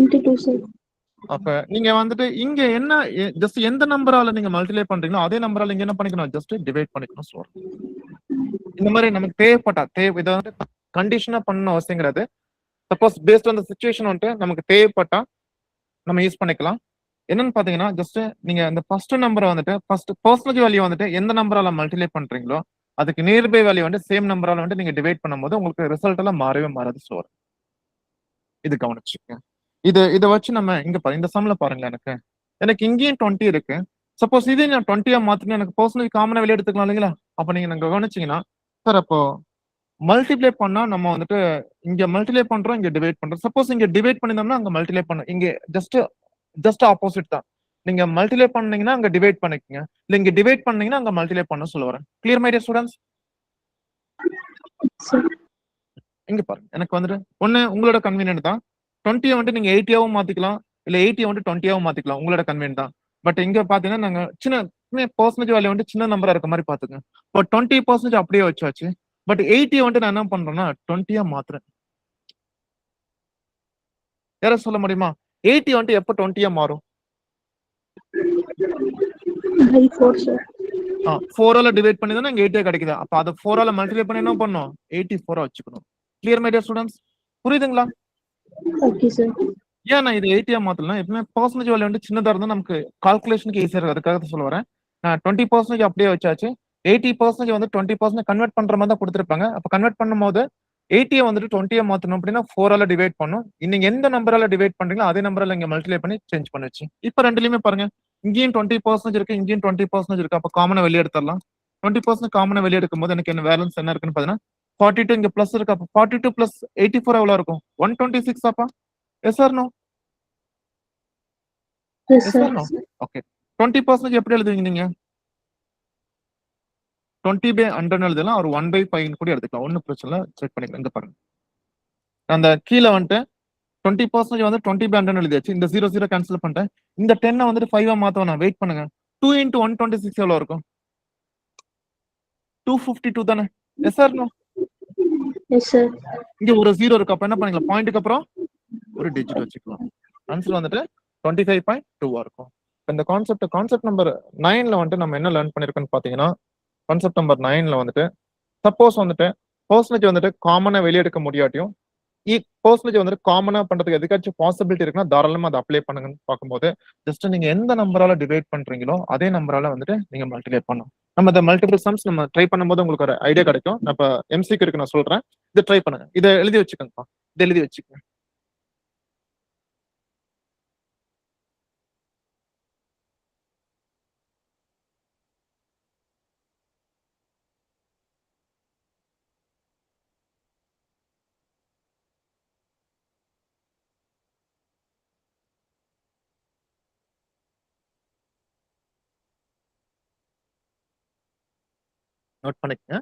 into 2, sir. அப்ப நீங்க வந்துட்டு இங்க என்ன ஜஸ்ட் எந்த நம்பரால நீங்க மல்டிப்ளை பண்றீங்களோ அதே நம்பரால இங்க என்ன பண்ணிக்கணும், ஜஸ்ட் டிவைட் பண்ணிக்கணும் சொல்றேன். இந்த மாதிரி நமக்கு தேவைப்பட்டா இதை வந்து கண்டிஷனா பண்ணணும் அவசியம் கிடையாது. Suppose based on the situation வந்துட்டு நமக்கு தேவைப்பட்டா நம்ம யூஸ் பண்ணிக்கலாம். என்னன்னு பாத்தீங்கன்னா ஜஸ்ட் நீங்க இந்த ஃபர்ஸ்ட் நம்பரை வந்துட்டு ஃபர்ஸ்ட் பர்சன்டேஜ் வேல்யூ வந்துட்டு எந்த நம்பரால மல்டிப்ளை பண்றீங்களோ அதுக்கு நியர்பை வேல்யூ வந்து சேம் நம்பரால வந்து நீங்க டிவைட் பண்ணும்போது உங்களுக்கு ரிசல்ட் எல்லாம் மாறவே மாறாது சொல்றேன். இது கவனிச்சுக்கங்க. இதை வச்சு நம்ம இங்க இந்த சம்ல பாருங்களேன். எனக்கு இங்கேயும் 20 இருக்கு. சப்போஸ் இதே நான் 20 மாத்தினா எனக்கு பர்சனல் காமனா வெளியே எடுத்துக்கலாம் இல்லைங்களா? அப்ப நீங்க கவனிச்சீங்கன்னா சார் அப்போ மல்டிப்ளை பண்ணா நம்ம வந்துட்டு இங்க மல்டிப்ளை பண்றோம், இங்க டிவைட் பண்றோம். சப்போஸ் இங்க டிவைட் பண்ணிருந்தோம்னா அங்க மல்டிப்ளை பண்ண இங்க ஜஸ்ட் ஆப்போசிட் தான். நீங்க மல்டிப்ளை பண்ணீங்கன்னா அங்க டிவைட் பண்ணிக்கங்க, இல்ல இங்க டிவைட் பண்ணீங்கன்னா அங்க மல்டிப்ளை பண்ண சொல்ல வரேன். Clear my dear students? Sir. இங்க பாருங்க. எனக்கு வந்துட்டு ஒண்ணு உங்களோட கன்வீனியன்ட் தான். 20 வந்துட்டு நீங்க 80 மாத்திக்கலாம், இல்ல 80 வந்துட்டு 20 மாத்திக்கலாம். உங்களோட கன்வீனியன்ட் தான். பட் இங்க பாத்தீங்கன்னா நாங்க சின்ன பெர்சன்டேஜ் வேல்யூ வந்து சின்ன நம்பரா இருக்க மாதிரி பாத்துக்கங்க. இப்போ 20% அப்படியே வச்சாச்சு. பட் 80 வந்துட்டு நான் என்ன பண்றேன்னா 20 மாத்துறேன். யாராவது சொல்ல முடியுமா? 80 வந்துட்டு எப்போ 20 மாறும்? By 4, sir. 4 டிவைட் பண்ணி தானே இங்க 80 கிடைக்குது. அப்ப அதை 4 மல்டிப்ளை பண்ணி என்ன பண்ணும்? 84 வச்சுக்கணும். Clear my dear students? புரியுதுங்களா? Okay, sir. ஏன் நான் இது 80 மாத்தலாம்? எப்பவுமே பெர்சன்டேஜ் வேல்யூ வந்து சின்னதா இருந்தா நமக்கு கால்குலேஷனுக்கு ஈஸியா இருக்கு. அதுக்காக சொல்ல வரேன். 20% அப்படியே வச்சாச்சு. 80% வந்து 20% கன்வெர்ட் பண்ற மாதிரி தான் கொடுத்துருப்பாங்க. அப்ப கன்வெர்ட் பண்ணும்போது 80 வந்துட்டு 20 மாத்தணும் அப்படின்னா 4 டிவைட் பண்ணும். நீங்க எந்த நம்பரால டிவைட் பண்றீங்களோ அதே நம்பரால இங்க மல்டிப்ளை பண்ணி சேஞ்ச் பண்ணுச்சு. இப்ப ரெண்டுலயுமே பாருங்க. இங்கேயும் 20% இருக்கு, இங்கேயும் 20% இருக்கு. அப்ப காமனா வெளியே எடுத்துடலாம். 20% காமனா வெளியே எடுக்கும் போது எனக்கு என்ன பேலன்ஸ் என்ன இருக்குன்னு பாத்தீங்கன்னா 42 இங்க பிளஸ் இருக்கு. அப்ப 42 பிளஸ் 84 எவ்வளவு இருக்கும்? 126 அப்பா? Yes or no? Yes, yes sir. Or no? Okay. 20% எப்படி எழுதுவீங்க நீங்க? 20/100 எழுதலாம். ஒரு 1/5 கூட எடுத்துக்கலாம். ஒன்னும் பிரச்சனை இல்லை. செக் பண்ணிக்கலாம். இங்க பாருங்க. அந்த கீழே வந்துட்டு 20% வந்து 20/100 எழுதியாச்சு. இந்த 0 கேன்சல் பண்ணிட்டேன். இந்த 10 வந்துட்டு 5 மாத்தணும். வெயிட் பண்ணுங்க. 2 into 126 எவ்வளவு இருக்கும்? 252 தானே? Yes or no? Yes, sir. இங்க ஒரு 0 இருக்கு. அப்ப என்ன பண்ணிக்கலாம்? பாயிண்ட்டுக்கு அப்புறம் ஒரு டிஜிட் வச்சுக்கலாம். ஆன்சர் வந்துட்டு 25.2 இருக்கும். இந்த கான்செப்ட் நம்பர் 9ல வந்துட்டு நம்ம என்ன லேர்ன் பண்ணிருக்கோம்னு பாத்தீங்கன்னா கான்செப்ட் நம்பர் 9ல வந்துட்டு சப்போஸ் வந்துட்டு பெர்சன்டேஜ் வந்துட்டு காமனா வெளியே எடுக்க முடியாட்டியும் பெர்சன்டேஜ் வந்துட்டு காமனா பண்றதுக்கு எதுக்காச்சும் பாசிபிலிட்டி இருக்குன்னா தாராளமா அதை அப்ளை பண்ணுங்கன்னு பார்க்கும்போது ஜஸ்ட் நீங்க எந்த நம்பரால டிவைட் பண்றீங்களோ அதே நம்பரால வந்துட்டு நீங்க மல்டிப்ளை பண்ணணும். நம்ம இந்த மல்டிபிள் சம்ஸ் நம்ம ட்ரை பண்ணும்போது உங்களுக்கு ஒரு ஐடியா கிடைக்கும். நான் இப்ப எம்சிக்கு இருக்கு நான் சொல்றேன். இதை ட்ரை பண்ணுங்க. இதை எழுதி வச்சுக்கோங்கப்பா. இதை எழுதி வச்சுக்கோங்க. நோட் பண்ணிக்கங்க.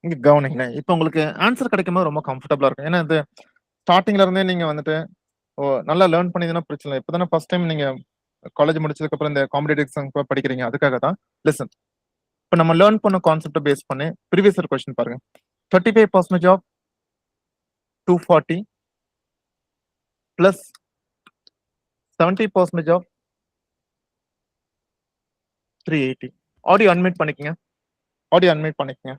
இங்க கவனிங்க. இப்ப உங்களுக்கு ஆன்சர் கிடைக்கும்போது ரொம்ப கம்ஃபர்டபுளா இருக்கும். ஏன்னா இது ஸ்டார்டிங்ல இருந்தே நீங்க வந்துட்டு நல்லா லேர்ன் பண்ணியதுன்னா பிரச்சனை இல்லை. இப்பதானே ஃபர்ஸ்ட் டைம் நீங்க காலேஜ் முடிச்சதுக்கு அப்புறம் இந்த காம்படிட்டிவ் எக்ஸாம் படிக்கிறீங்க. அதுக்காக தான். லிசன். இப்ப நம்ம லேர்ன் பண்ண கான்செப்ட் பேஸ் பண்ணி ப்ரீவியஸ் இயர் क्वेश्चन பாருங்க. 35% of 240 plus 70% of 380. Audio unmute பண்ணிக்கங்க. ஆடியோ அன்மியூட் பண்ணிக்கங்க.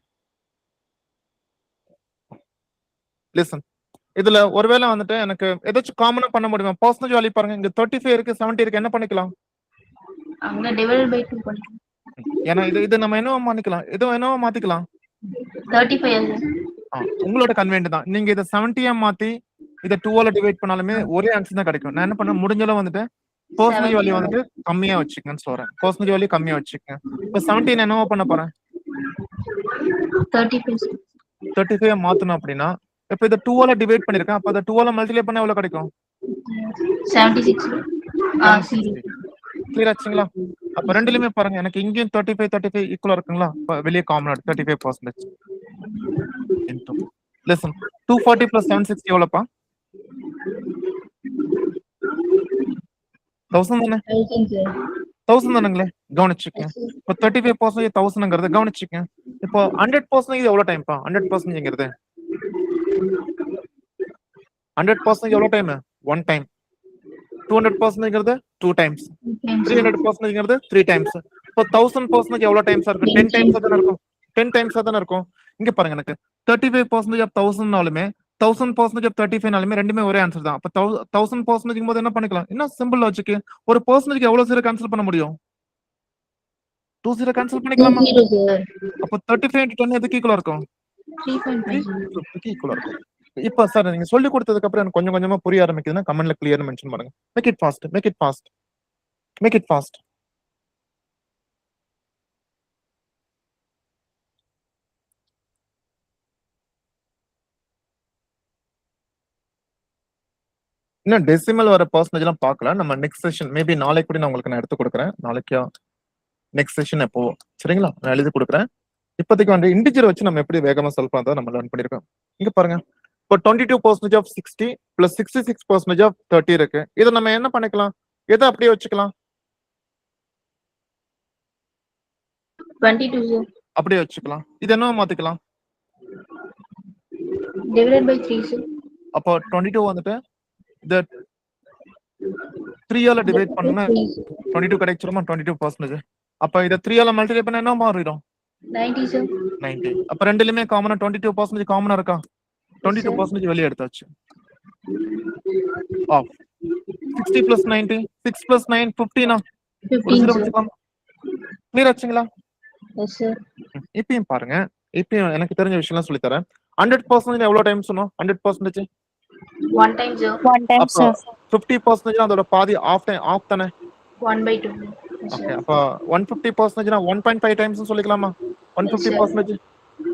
லிசன். இதுல ஒருவேளை வந்துட்டு எனக்கு ஏதாச்சும் காமனா பண்ண முடியுமா? பெர்சன்டேஜ் வேல்யூ பாருங்க. இங்க 35 இருக்கு, 70 இருக்கு. என்ன பண்ணிக்கலாம்? அங்க டிவைடட் பை 2 பண்ணிக்கலாம். ஏன்னா இது நம்ம என்னவா மாத்திக்கலாம்? என்னவா மாத்திக்கலாம்? 35 உங்களோட கன்வீனியன்ட் தான். நீங்க இத 70 மாத்தி இத 2 டிவைட் பண்ணாலுமே ஒரே ஆன்சர் தான் கிடைக்கும். நான் என்ன பண்ண முடிஞ்ச அளவு வந்துட்டு பெர்சன்டேஜ் வேல்யூ வந்துட்டு கம்மியா வச்சுக்கங்கன்னு சொல்றேன். பெர்சன்டேஜ் வேல்யூ கம்மியா வச்சுக்கங்க. இப்ப 70 நான் என்னவா பண்ண போறேன்? 35 35 மாத்தணும் அப்படின்னா இப்ப இத 2 டிவைட் பண்ணிருக்கேன். அப்ப அத 2 மல்டிப்ளை பண்ணா எவ்வளவு கிடைக்கும்? 76 சரி. கிளியர் ஆச்சுங்களா? அப்ப ரெண்டுலயுமே பாருங்க எனக்கு இங்கேயும் 35 ஈக்குவலா இருக்குங்களா? அப்ப வெளியே காமன் 35% into listen 240 plus 760 எவ்வளவுப்பா? 1000 தானே? 1000 சார். 1000 தானுங்களே? கவனிச்சுக்கங்க. இப்போ 35% 1000ங்கிறது கவனிச்சுக்கங்க. இப்போ 100% எவ்வளவு டைம்ப்பா? 100%ங்கிறது 100% எவ்வளவு டைம்? 1 டைம். 200%ங்கிறது 2 டைம்ஸ். 300%ங்கிறது 3 டைம்ஸ். இப்போ 1000% எவ்வளவு டைம்ஸ் இருக்கும்? 10 டைம்ஸ் தானே இருக்கும். 10 டைம்ஸ் தானே இருக்கும். இங்க பாருங்க எனக்கு 35% ஆஃப் 1000னாலுமே 1000% ஆஃப் 35னாலுமே ரெண்டுமே ஒரே ஆன்சர் தான். அப்ப 1000% போது என்ன பண்ணிக்கலாம்? இன்னும் சிம்பிள் லாஜிக். ஒரு பெர்சன்டேஜ்க்கு எவ்வளவு ஜீரோ கேன்சல் பண்ண முடியும்? 2 ஜீரோ கேன்சல் பண்ணிக்கலாமா? 20 சார். அப்ப 35 into 10 எதுக்கு ஈக்குவலா இருக்கும்? 3.5 350க்கு ஈக்குவலா இருக்கும். இப்ப சார் நீங்க சொல்லி கொடுத்ததுக்கு அப்புறம் எனக்கு கொஞ்சம் கொஞ்சமா புரிய ஆரம்பிக்குதுன்னா கமெண்ட்ல கிளியர் மென்ஷன் பண்ணுங்க. Make it fast, make it fast, make it fast. இன்னும் டெசிமல் வர பெர்சன்டேஜ் எல்லாம் பார்க்கல. நம்ம நெக்ஸ்ட் செஷன் மேபி நாளைக்கு கூட நான் உங்களுக்கு நான் எடுத்து கொடுக்குறேன். நாளைக்கு நெக்ஸ்ட் செஷன் எப்போ சரிங்களா? நான் எழுதி கொடுக்குறேன். இப்போதைக்கு வந்து இன்டிஜர் வச்சு நம்ம எப்படி வேகமா சால்வ் பண்ணா நம்ம லேர்ன் பண்ணிருக்கோம். இங்க பாருங்க. இப்போ 22% ஆஃப் 60 பிளஸ் 66% ஆஃப் 30 இருக்கு. இதை நம்ம என்ன பண்ணிக்கலாம்? எதை அப்படியே வச்சுக்கலாம்? 22 சார். அப்படியே வச்சுக்கலாம். இது என்ன மாத்திக்கலாம்? Divided by 3 sir. அப்போ 22 வந்துட்டு இந்த 3 ஆல டிவைட் பண்ணா 22 கிடைச்சிருமா? 22%. அப்ப இத 3 ஆல மல்டிப்ளை பண்ணா என்ன மாறிடும்? 90 சார். 90. அப்ப ரெண்டுலயுமே காமனா 22% காமனா இருக்கா? 22% வெளியே எடுத்தாச்சு. ஆஃப் 60 plus 90 6 plus 9 15 ஒரு 15 ஜீரோ சார். வச்சுக்கலாம். கிளியர் ஆச்சுங்களா? Yes sir. இப்பயும் பாருங்க. இப்பயும் எனக்கு தெரிஞ்ச விஷயம்லாம் சொல்லி தரேன். 100% எவ்வளவு டைம் சொன்னோம்? 100% 1 time சார். 1 time, அப்போ sir. 50% அதோட பாதி ஆஃப் டைம் ஆஃப் தானே? 1/2 எஸ் ஓகே. சார். அப்ப 150% 1.5 டைம்ஸ் சொல்லிக்கலாமா? Yes sir. 150%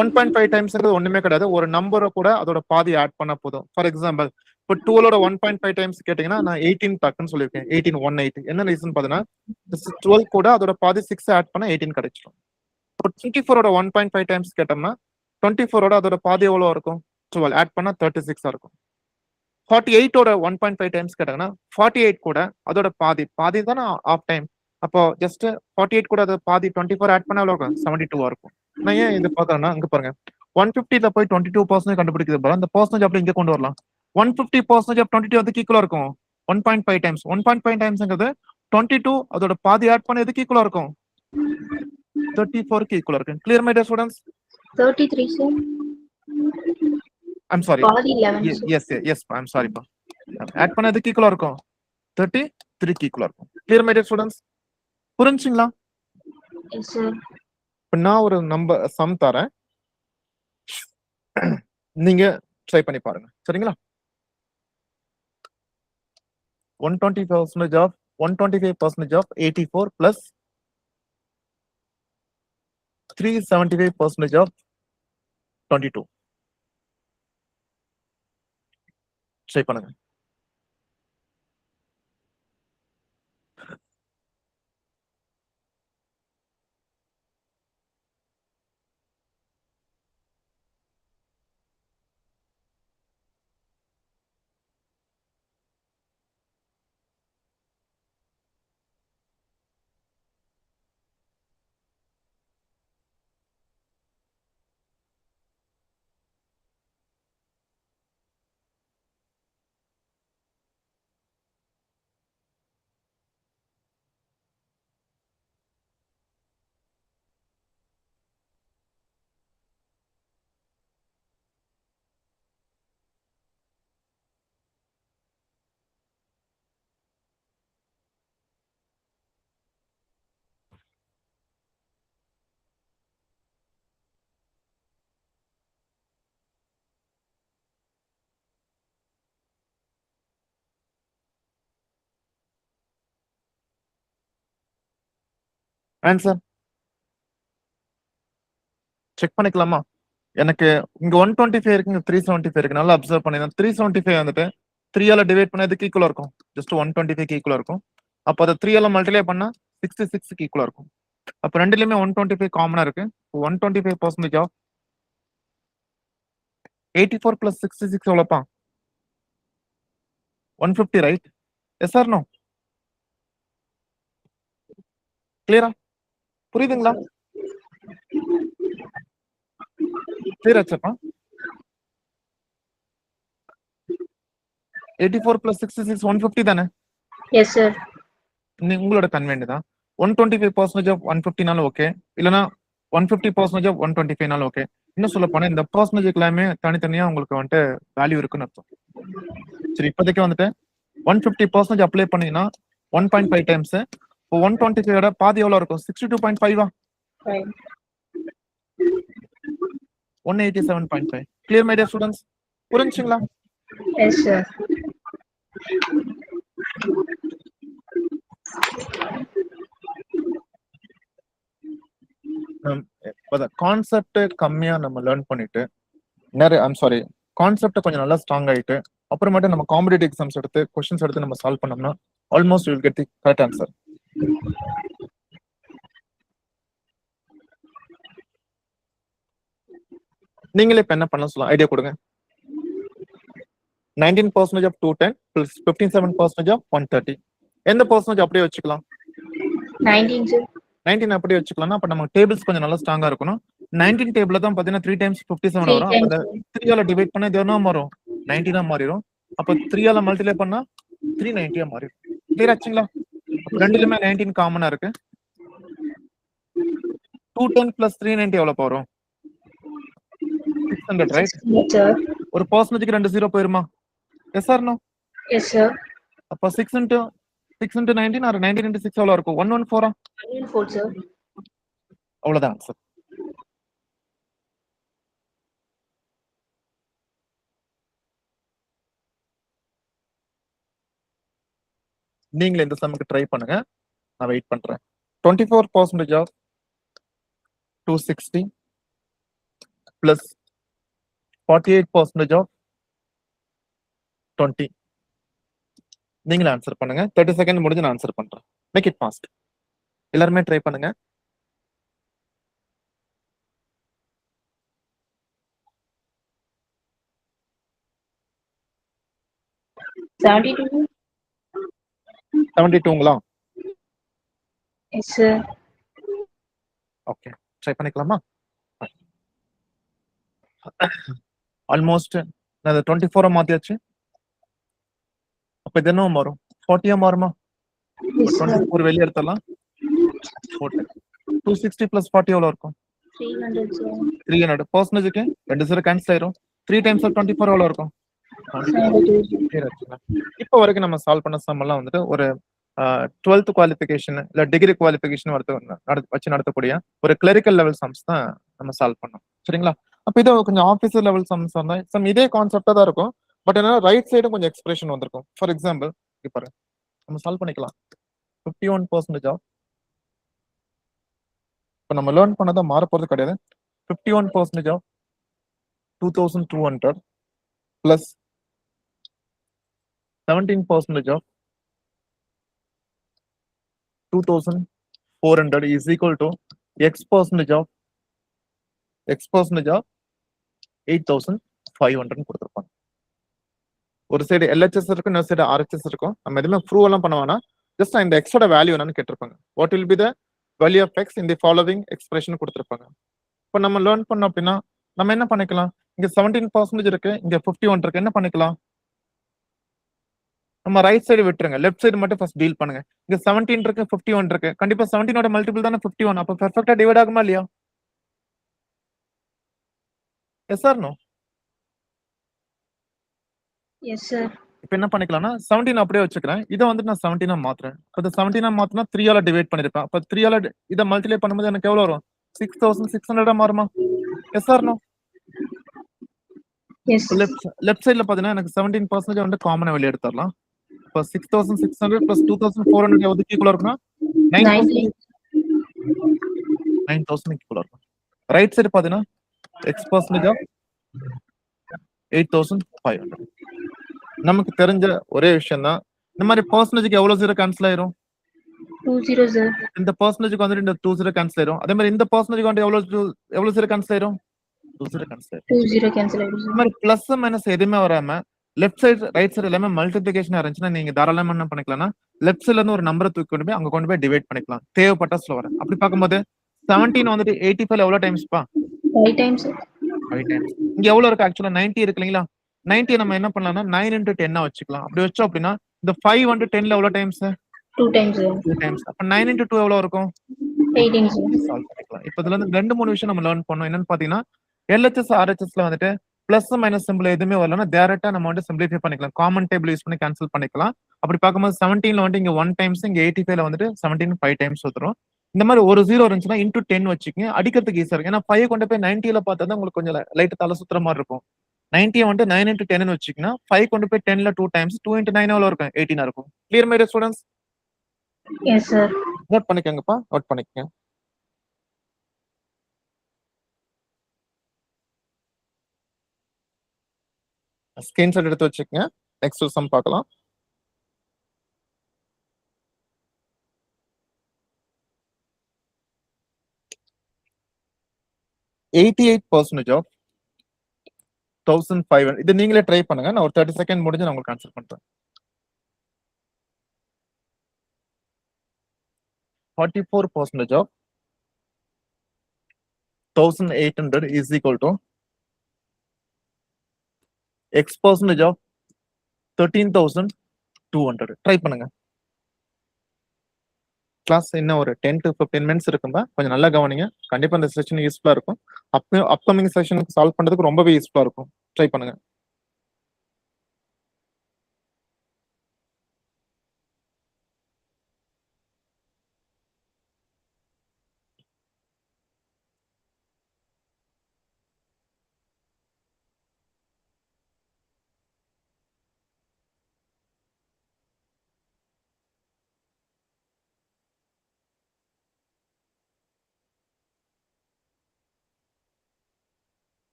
1.5 டைம்ஸ்ங்கிறது ஒண்ணுமே கிடையாது. ஒரு நம்பரை கூட அதோட பாதி ஆட் பண்ணா போதும். ஃபார் எக்ஸாம்பிள் இப்போ 12ஓட 1.5 டைம்ஸ் கேட்டீங்கன்னா நான் 18 டக்குன்னு சொல்லியிருக்கேன். 18 180. என்ன ரீசன் பாத்தீங்கன்னா 12 கூட அதோட பாதி 6 ஆட் பண்ணா 18 கிடைச்சிடும். இப்போ 24ஓட 1.5 டைம்ஸ் கேட்டோம்னா 24ஓட அதோட பாதி எவ்வளவு இருக்கும்? 12 ஆட் பண்ணா 36 இருக்கும். 48ஓட 1.5 டைம்ஸ் கேட்டாங்கன்னா 48 கூட அதோட பாதி பாதி தானே ஆஃப் டைம். அப்போ ஜஸ்ட் 48 கூட அது பாதி 24 ஆட் பண்ணா எவ்வளவு இருக்கும்? 72 இருக்கும். நான் ஏன் இது பாக்குறேன்னா இங்க பாருங்க 150ல போய் 22% கண்டுபிடிக்கிறது போல அந்த பர்சன்டேஜ் அப்படி இங்க கொண்டு வரலாம். 150% ஆஃப் 22 எதுக்கு ஈக்குவலா இருக்கும்? 1.5 டைம்ஸ். 1.5 டைம்ஸ்ங்கிறது 22 அதோட பாதி ஆட் பண்ண எதுக்கு ஈக்குவலா இருக்கும்? 34க்கு ஈக்குவலா இருக்கு. Clear my dear students? 33 sir. I'm sorry. பாதி 11 சார். எஸ் ஐம் சாரிப்பா. ஆட் பண்ண எதுக்கு ஈக்குவலா இருக்கும்? 33க்கு ஈக்குவலா இருக்கும். Clear my dear students? புரிஞ்சுங்களா? Yes sir. இப்ப நான் ஒரு நம்பர் சம் தரேன். நீங்க ட்ரை பண்ணி பாருங்க. சரிங்களா? 125% of 125% of 84 plus 375% of 22. Try பண்ணுங்க. ஆன்சர் செக் பண்ணிக்கலாமா? எனக்கு இங்க 125 இருக்கு, இங்க 375 இருக்கு. நல்லா அப்சர்வ் பண்ணிருந்தேன். 375 வந்துட்டு 3 டிவைட் பண்ணா எதுக்கு ஈக்குவலா இருக்கும்? ஜஸ்ட் 125 ஈக்குவலா இருக்கும். அப்ப அதை 3 மல்டிப்ளை பண்ணா 66 ஈக்குவலா இருக்கும். அப்ப ரெண்டுலயுமே 125 காமனா இருக்கு. 125% ஆஃப் 84 plus 66 எவ்வளோப்பா? 150, ரைட்? Yes or no? கிளியரா? புரியுதுங்களா? கிளியர் ஆச்சாப்பா? 84 plus 66 150 தானே? Yes, sir. உங்களோட கன்வென்ட் தான். 125% ஆஃப் 150நாலும் ஓகே, இல்லனா 150% ஆஃப் 125நாலும் ஓகே. இன்னும் சொல்ல போனா இந்த பர்சன்டேஜ் எல்லாமே தனித்தனியா உங்களுக்கு வந்துட்டு வேல்யூ இருக்குன்னு அர்த்தம். சரி, இப்போதைக்கு வந்துட்டு 150% அப்ளை பண்ணீங்கன்னா 1.5 டைம்ஸ். இப்போ 125 பாதி எவ்வளவு இருக்கும்? 62.5. Fine. 187.5. Clear my dear students? புரிஞ்சுங்களா? Yes, sir. கான்செப்ட் கம்மியா நம்ம லேர்ன் பண்ணிட்டு கான்செப்ட் கொஞ்சம் நல்லா ஸ்ட்ராங் ஆயிட்டு அப்புறமேட்டு நம்ம காம்படிட்டிவ் எக்ஸாம்ஸ் எடுத்து கொஸ்டின்ஸ் எடுத்து நம்ம சால்வ் பண்ணோம்னா almost you will get the correct answer. நீங்களே இப்ப என்ன பண்ணலாம் சொல்லலாம், ஐடியா கொடுங்க. 19% ஆஃப் 210 பிளஸ் 57% ஆஃப் 130. எந்த பர்சன்டேஜ் அப்படியே வச்சுக்கலாம்? 19, sir. 19 அப்படியே வச்சுக்கலாம்னா அப்ப நம்ம டேபிள்ஸ் கொஞ்சம் நல்லா ஸ்ட்ராங்கா இருக்கணும். 19 டேபிள்ல தான் பாத்தீங்கன்னா 3 times 57 3 வரும். times. அப்ப 3 டிவைட் பண்ணா இது என்ன மாறும்? 19 மாறிடும். அப்ப 3 மல்டிப்ளை பண்ணா 390 மாறிடும். கிளியர் ஆச்சுங்களா? அப்ப ரெண்டுலயுமே 19 காமனா இருக்கு. 210 plus 390 எவ்வளவு வரும்? 600, ரைட்? Yes, sir. ஒரு பர்சன்டேஜ்க்கு 2 0 போயிருமா? Yes or no? Yes, sir. அப்ப 6 into 19 or 19 into 6 எவ்வளவு இருக்கும்? 114. 114, sir. அவ்வளவுதான் ஆன்சர். நீங்களே இந்த சம்முக்கு ட்ரை பண்ணுங்க, நான் வெயிட் பண்றேன். 24% ஆஃப் 260 பிளஸ் 48% ஆஃப் 20. நீங்களே ஆன்சர் பண்ணுங்க. 30 செகண்ட் முடிஞ்சு நான் ஆன்சர் பண்றேன். Make it fast. எல்லாருமே ட்ரை பண்ணுங்க. $72. 72ங்களா? Yes, sir. ஓகே, ட்ரை பண்ணிக்கலாமா? ஆல்மோஸ்ட் நான் 24 மாத்தியாச்சு. அப்ப இது என்ன மாறும்? 40 மாறுமா? Yes, sir. 24 வெளியே எடுத்துடலாம். 260 plus 40 எவ்வளவு இருக்கும்? 300, sir. 300. பர்சன்டேஜ்க்கு 2 0 கேன்சல் ஆயிரும். 3 times of 24 எவ்வளவு இருக்கும்? 72. இப்போ வரைக்கும் நம்ம சால்வ் பண்ண சம் எல்லாம் வந்துட்டு ஒரு 12th குவாலிஃபிகேஷன் இல்ல டிகிரி குவாலிஃபிகேஷன் வச்சு நடத்தக்கூடிய ஒரு கிளரிக்கல் லெவல் சம்ஸ் தான் நம்ம சால்வ் பண்ணோம். சரிங்களா? அப்ப இது கொஞ்சம் ஆஃபீஸர் லெவல் சம்ஸ் வந்தா சம் இதே கான்செப்டா தான் இருக்கும். பட் என்ன ரைட் சைடும் கொஞ்சம் எக்ஸ்பிரஷன் வந்திருக்கும். ஃபார் எக்ஸாம்பிள் பாரு, நம்ம சால்வ் பண்ணிக்கலாம். 51% ஆஃப் இப்போ நம்ம லேர்ன் பண்ணதான் மாற போறது கிடையாது. 51% of 2200 plus 17% of 2400 is equal to x% of 8500 கொடுத்திருப்பாங்க. ஒரு சைடு LHS இருக்கும், இன்னொரு சைடு RHS இருக்கும். நம்ம எதுவுமே ப்ரூவ் எல்லாம் பண்ண வேணாம். ஜஸ்ட் இந்த எக்ஸோட வேல்யூ என்னன்னு கேட்டிருப்பாங்க. What will be the value of x in the following expression கொடுத்திருப்பாங்க. இப்போ நம்ம லேர்ன் பண்ணோம் அப்படின்னா நம்ம என்ன பண்ணிக்கலாம்? இங்க 17% இருக்கு, இங்க 51 இருக்கு. என்ன பண்ணிக்கலாம்? நம்ம ரைட் சைடு விட்டுருங்க, லெஃப்ட் சைடு மட்டும் ஃபர்ஸ்ட் டீல் பண்ணுங்க. இங்க 17 இருக்கு, 51 இருக்கு. கண்டிப்பா 17ஓட மல்டிபிள் தானே 51. அப்ப பெர்ஃபெக்ட்டா டிவைட் ஆகுமா இல்லையா? Yes or no? Yes, sir. இப்போ என்ன பண்ணிக்கலாம்னா 17 அப்படியே வச்சுக்கிறேன். இதை வந்து நான் 17 மாத்துறேன். இப்போ 17 மாத்தினா 3 டிவைட் பண்ணிருப்பேன். அப்ப 3 இதை மல்டிப்ளை பண்ணும்போது எனக்கு எவ்வளவு வரும்? 6600 மாறுமா? Yes or no? Yes. Left சைடுல பாத்தீங்கன்னா எனக்கு 17% வந்து காமனா வெளியே எடுத்துடலாம். இப்போ 6600 plus 2400 எவ்வளவு ஈக்குவலா இருக்குன்னா 9%. 9000 ஈக்குவலா இருக்கும். ரைட் சைடு பாத்தீங்கன்னா எக்ஸ் பர்சன்டேஜ் ஆஃப் 8500. நமக்கு தெரிஞ்ச ஒரே விஷயம் தான், இந்த மாதிரி பர்சன்டேஜ்க்கு எவ்வளவு ஜீரோ கேன்சல் ஆயிரும்? 20 சார். இந்த பர்சன்டேஜ்க்கு வந்துட்டு இந்த 2 ஜீரோ கேன்சல் ஆயிரும். அதே மாதிரி இந்த பர்சன்டேஜ்க்கு வந்து எவ்வளவு ஜீரோ கேன்சல் ஆயிரும்? 2 ஜீரோ கேன்சல் ஆயிரும். 20 கேன்சல் ஆயிடும் இந்த சார். மாதிரி பிளஸ் மைனஸ் எதுவுமே வராம லெஃப்ட் சைடு ரைட் சைடு எல்லாமே மல்டிபிளிகேஷன் இருந்துச்சுன்னா நீங்க தாராளமா என்ன பண்ணிக்கலாம்னா லெஃப்ட் சைடுல இருந்து ஒரு நம்பரை தூக்கி கொண்டு போய் அங்க கொண்டு போய் டிவைட் பண்ணிக்கலாம், தேவைப்பட்ட ஸ்லோவர. அப்படி பார்க்கும்போது 17 வந்துட்டு 85 எவ்வளவு டைம்ஸ்பா? 5 டைம்ஸ். 5 டைம்ஸ். இங்க எவ்வளவு இருக்கு? ஆக்சுவலா 90 இருக்கு இல்லைங்களா? 90 நம்ம என்ன பண்ணலாம்னா 9 into 10 வச்சுக்கலாம். அப்படி வச்சோம் அப்படின்னா இந்த 5 வந்து 10ல எவ்வளவு டைம்ஸ்? 2 times sir. 2 டைம்ஸ். அப்ப 9 into 2 எவ்வளவு இருக்கும்? 18 சார். சால்வ் பண்ணிக்கலாம். இப்ப இதுல இருந்து 2-3 விஷயம் நம்ம லேர்ன் பண்ணோம். என்னன்னு பாத்தீங்கன்னா LHS RHSல வந்துட்டு பிளஸ் மைனஸ் சிம்பிள் எதுவுமே வரலன்னா டைரக்டா நம்ம வந்து சிம்பிளிஃபை பண்ணிக்கலாம், காமன் டேபிள் யூஸ் பண்ணி கேன்சல் பண்ணிக்கலாம். அப்படி பார்க்கும்போது 17ல வந்து இங்க 1 டைம்ஸ், இங்க 85ல வந்துட்டு 17 5 டைம்ஸ் வந்துரும். இந்த மாதிரி ஒரு ஜீரோ இருந்துச்சுன்னா இன்டூ 10 வச்சுக்கோங்க, அடிக்கிறதுக்கு ஈஸியா இருக்கும். ஏன்னா 5 கொண்டு போய் 90ல பார்த்தா உங்களுக்கு கொஞ்சம் லைட் தலை சுத்துற மாதிரி இருக்கும். 90 வந்து 9 into 10 வச்சுக்கோங்க, 5 கொண்டு போய் 10ல 2 டைம்ஸ், 2 into 9 எவ்வளவு இருக்கும்? 18 இருக்கும். Clear my dear students? Yes sir. Note பண்ணிக்கோங்கப்பா, நோட் பண்ணிக்கங்க. ஸ்கிரீன்ஷாட் எடுத்து வச்சுக்கங்க. நெக்ஸ்ட் சம் பார்க்கலாம். %88 ஆஃப் 1500. இது நீங்களே ட்ரை பண்ணுங்க. நான் ஒரு 30 செகண்ட் முடிஞ்சு நான் உங்களுக்கு ஆன்சர் பண்றேன். 44% of 1800 is equal to x percentage of 13,200. Try பண்ணுங்க. கிளாஸ் இன்னும் ஒரு 10 to 15 மினிட்ஸ் இருக்கும்பா, கொஞ்சம் நல்லா கவனிங்க. கண்டிப்பா இந்த செஷன் யூஸ்ஃபுல்லா இருக்கும். அப்கமிங் செஷனுக்கு சால்வ் பண்றதுக்கு ரொம்பவே யூஸ்ஃபுல்லா இருக்கும். ட்ரை பண்ணுங்க.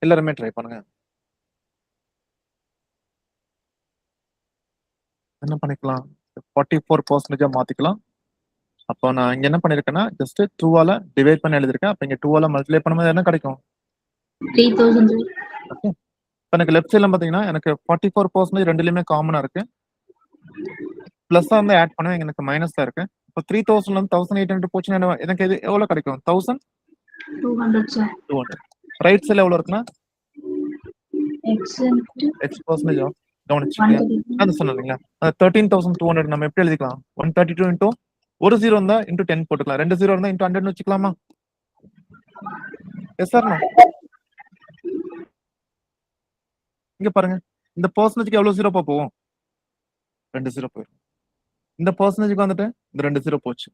எல்லாருமே ட்ரை பண்ணுங்க. என்ன பண்ணிக்கலாம்? 44% மாத்திக்கலாம். அப்போ நான் இங்க என்ன பண்ணிருக்கேன்னா ஜஸ்ட் 2ஆல டிவைட் பண்ணி எழுதிருக்கேன். அப்ப இங்க 2ஆல மல்டிப்ளை பண்ணும்போது என்ன கிடைக்கும்? 3000 சார். ஓகே. இப்போ எனக்கு லெஃப்ட் சைடுல பாத்தீங்கன்னா எனக்கு 44% ரெண்டுலயுமே காமனா இருக்கு. பிளஸ் வந்து ஆட் பண்ணுவேன், எனக்கு மைனஸ் தான் இருக்கு. இப்போ 3000ல இருந்து 1800 போச்சுன்னா எனக்கு இது எவ்வளவு கிடைக்கும்? 200 சார். 1200. ரைட் சைடுல எவ்வளவு இருக்குன்னா x % ஆஃப் கவனிச்சுக்கங்க. அது சொன்னேன் இல்லைங்களா? 13,200 நம்ம எப்படி எழுதிக்கலாம்? 132 இன்டூ ஒரு ஜீரோ இருந்தா இன்டூ 10 போட்டுக்கலாம், 2 ஜீரோ இருந்தா இன்டூ 100 வச்சுக்கலாமா? Yes sir no? இங்க பாருங்க, இந்த பர்சன்டேஜ்க்கு எவ்வளவு ஜீரோ போகும்? 2 ஜீரோ போயிடும். இந்த பர்சன்டேஜ்க்கு வந்துட்டு இந்த 2 ஜீரோ போச்சு.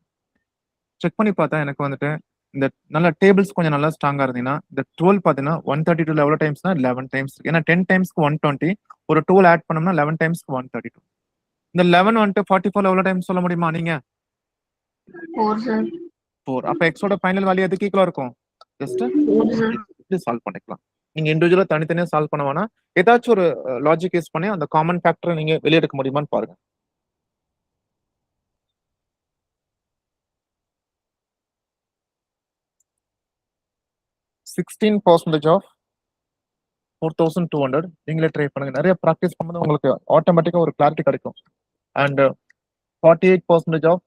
செக் பண்ணி பார்த்தா எனக்கு வந்துட்டு இந்த நல்ல டேபிள்ஸ் கொஞ்சம் நல்லா ஸ்ட்ராங்கா இருந்தீங்கன்னா இந்த 12 பாத்தீங்கன்னா 132 எவ்வளவு டைம்ஸ்னா 11 டைம்ஸ். ஏன்னா 10 டைம்ஸ்க்கு 120, ஒரு 12 ஆட் பண்ணோம்னா 11 டைம்ஸ்க்கு 132. இந்த 11 வந்துட்டு 44 எவ்வளவு டைம்ஸ் சொல்ல முடியுமா நீங்க? 4 சார். 4. அப்ப x ஓட ஃபைனல் வேல்யூ எதுக்கு ஈக்குவலா இருக்கும்? Just 4 sir. இப்படி சால்வ் பண்ணிக்கலாம். நீங்க இண்டிவிஜுவலா தனித்தனியா சால்வ் பண்ண வேணா, ஏதாச்சும் ஒரு லாஜிக் யூஸ் பண்ணி அந்த காமன் ஃபேக்டரை நீங்க வெளியே எடுக்க முடியுமான்னு பாருங்க. %16 ஆஃப் 4200 நீங்களே ட்ரை பண்ணுங்க. நிறைய ப்ராக்டிஸ் பண்ணும்போது உங்களுக்கு ஆட்டோமேட்டிக்கா ஒரு கிளாரிட்டி கிடைக்கும். And 48% of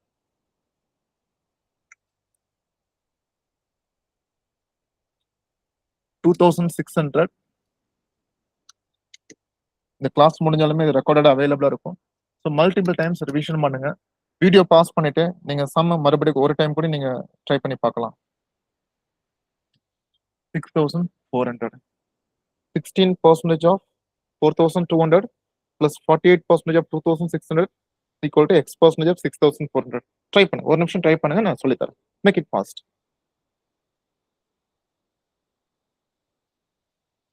2600. இந்த கிளாஸ் முடிஞ்சாலுமே இது ரெக்கார்டட் அவைலபிளா இருக்கும். ஸோ மல்டிபிள் டைம்ஸ் ரிவிஷன் பண்ணுங்க. வீடியோ பாஸ் பண்ணிட்டு நீங்க சம்ம மறுபடியும் ஒரு டைம் கூட நீங்க ட்ரை பண்ணி பார்க்கலாம். 6400. 16% of 4200 plus 48% of 2600 equal to x% of 6400. Try பண்ணுங்க, ஒரு நிமிஷம் ட்ரை பண்ணுங்க, நான் சொல்லி தரேன். Make it fast.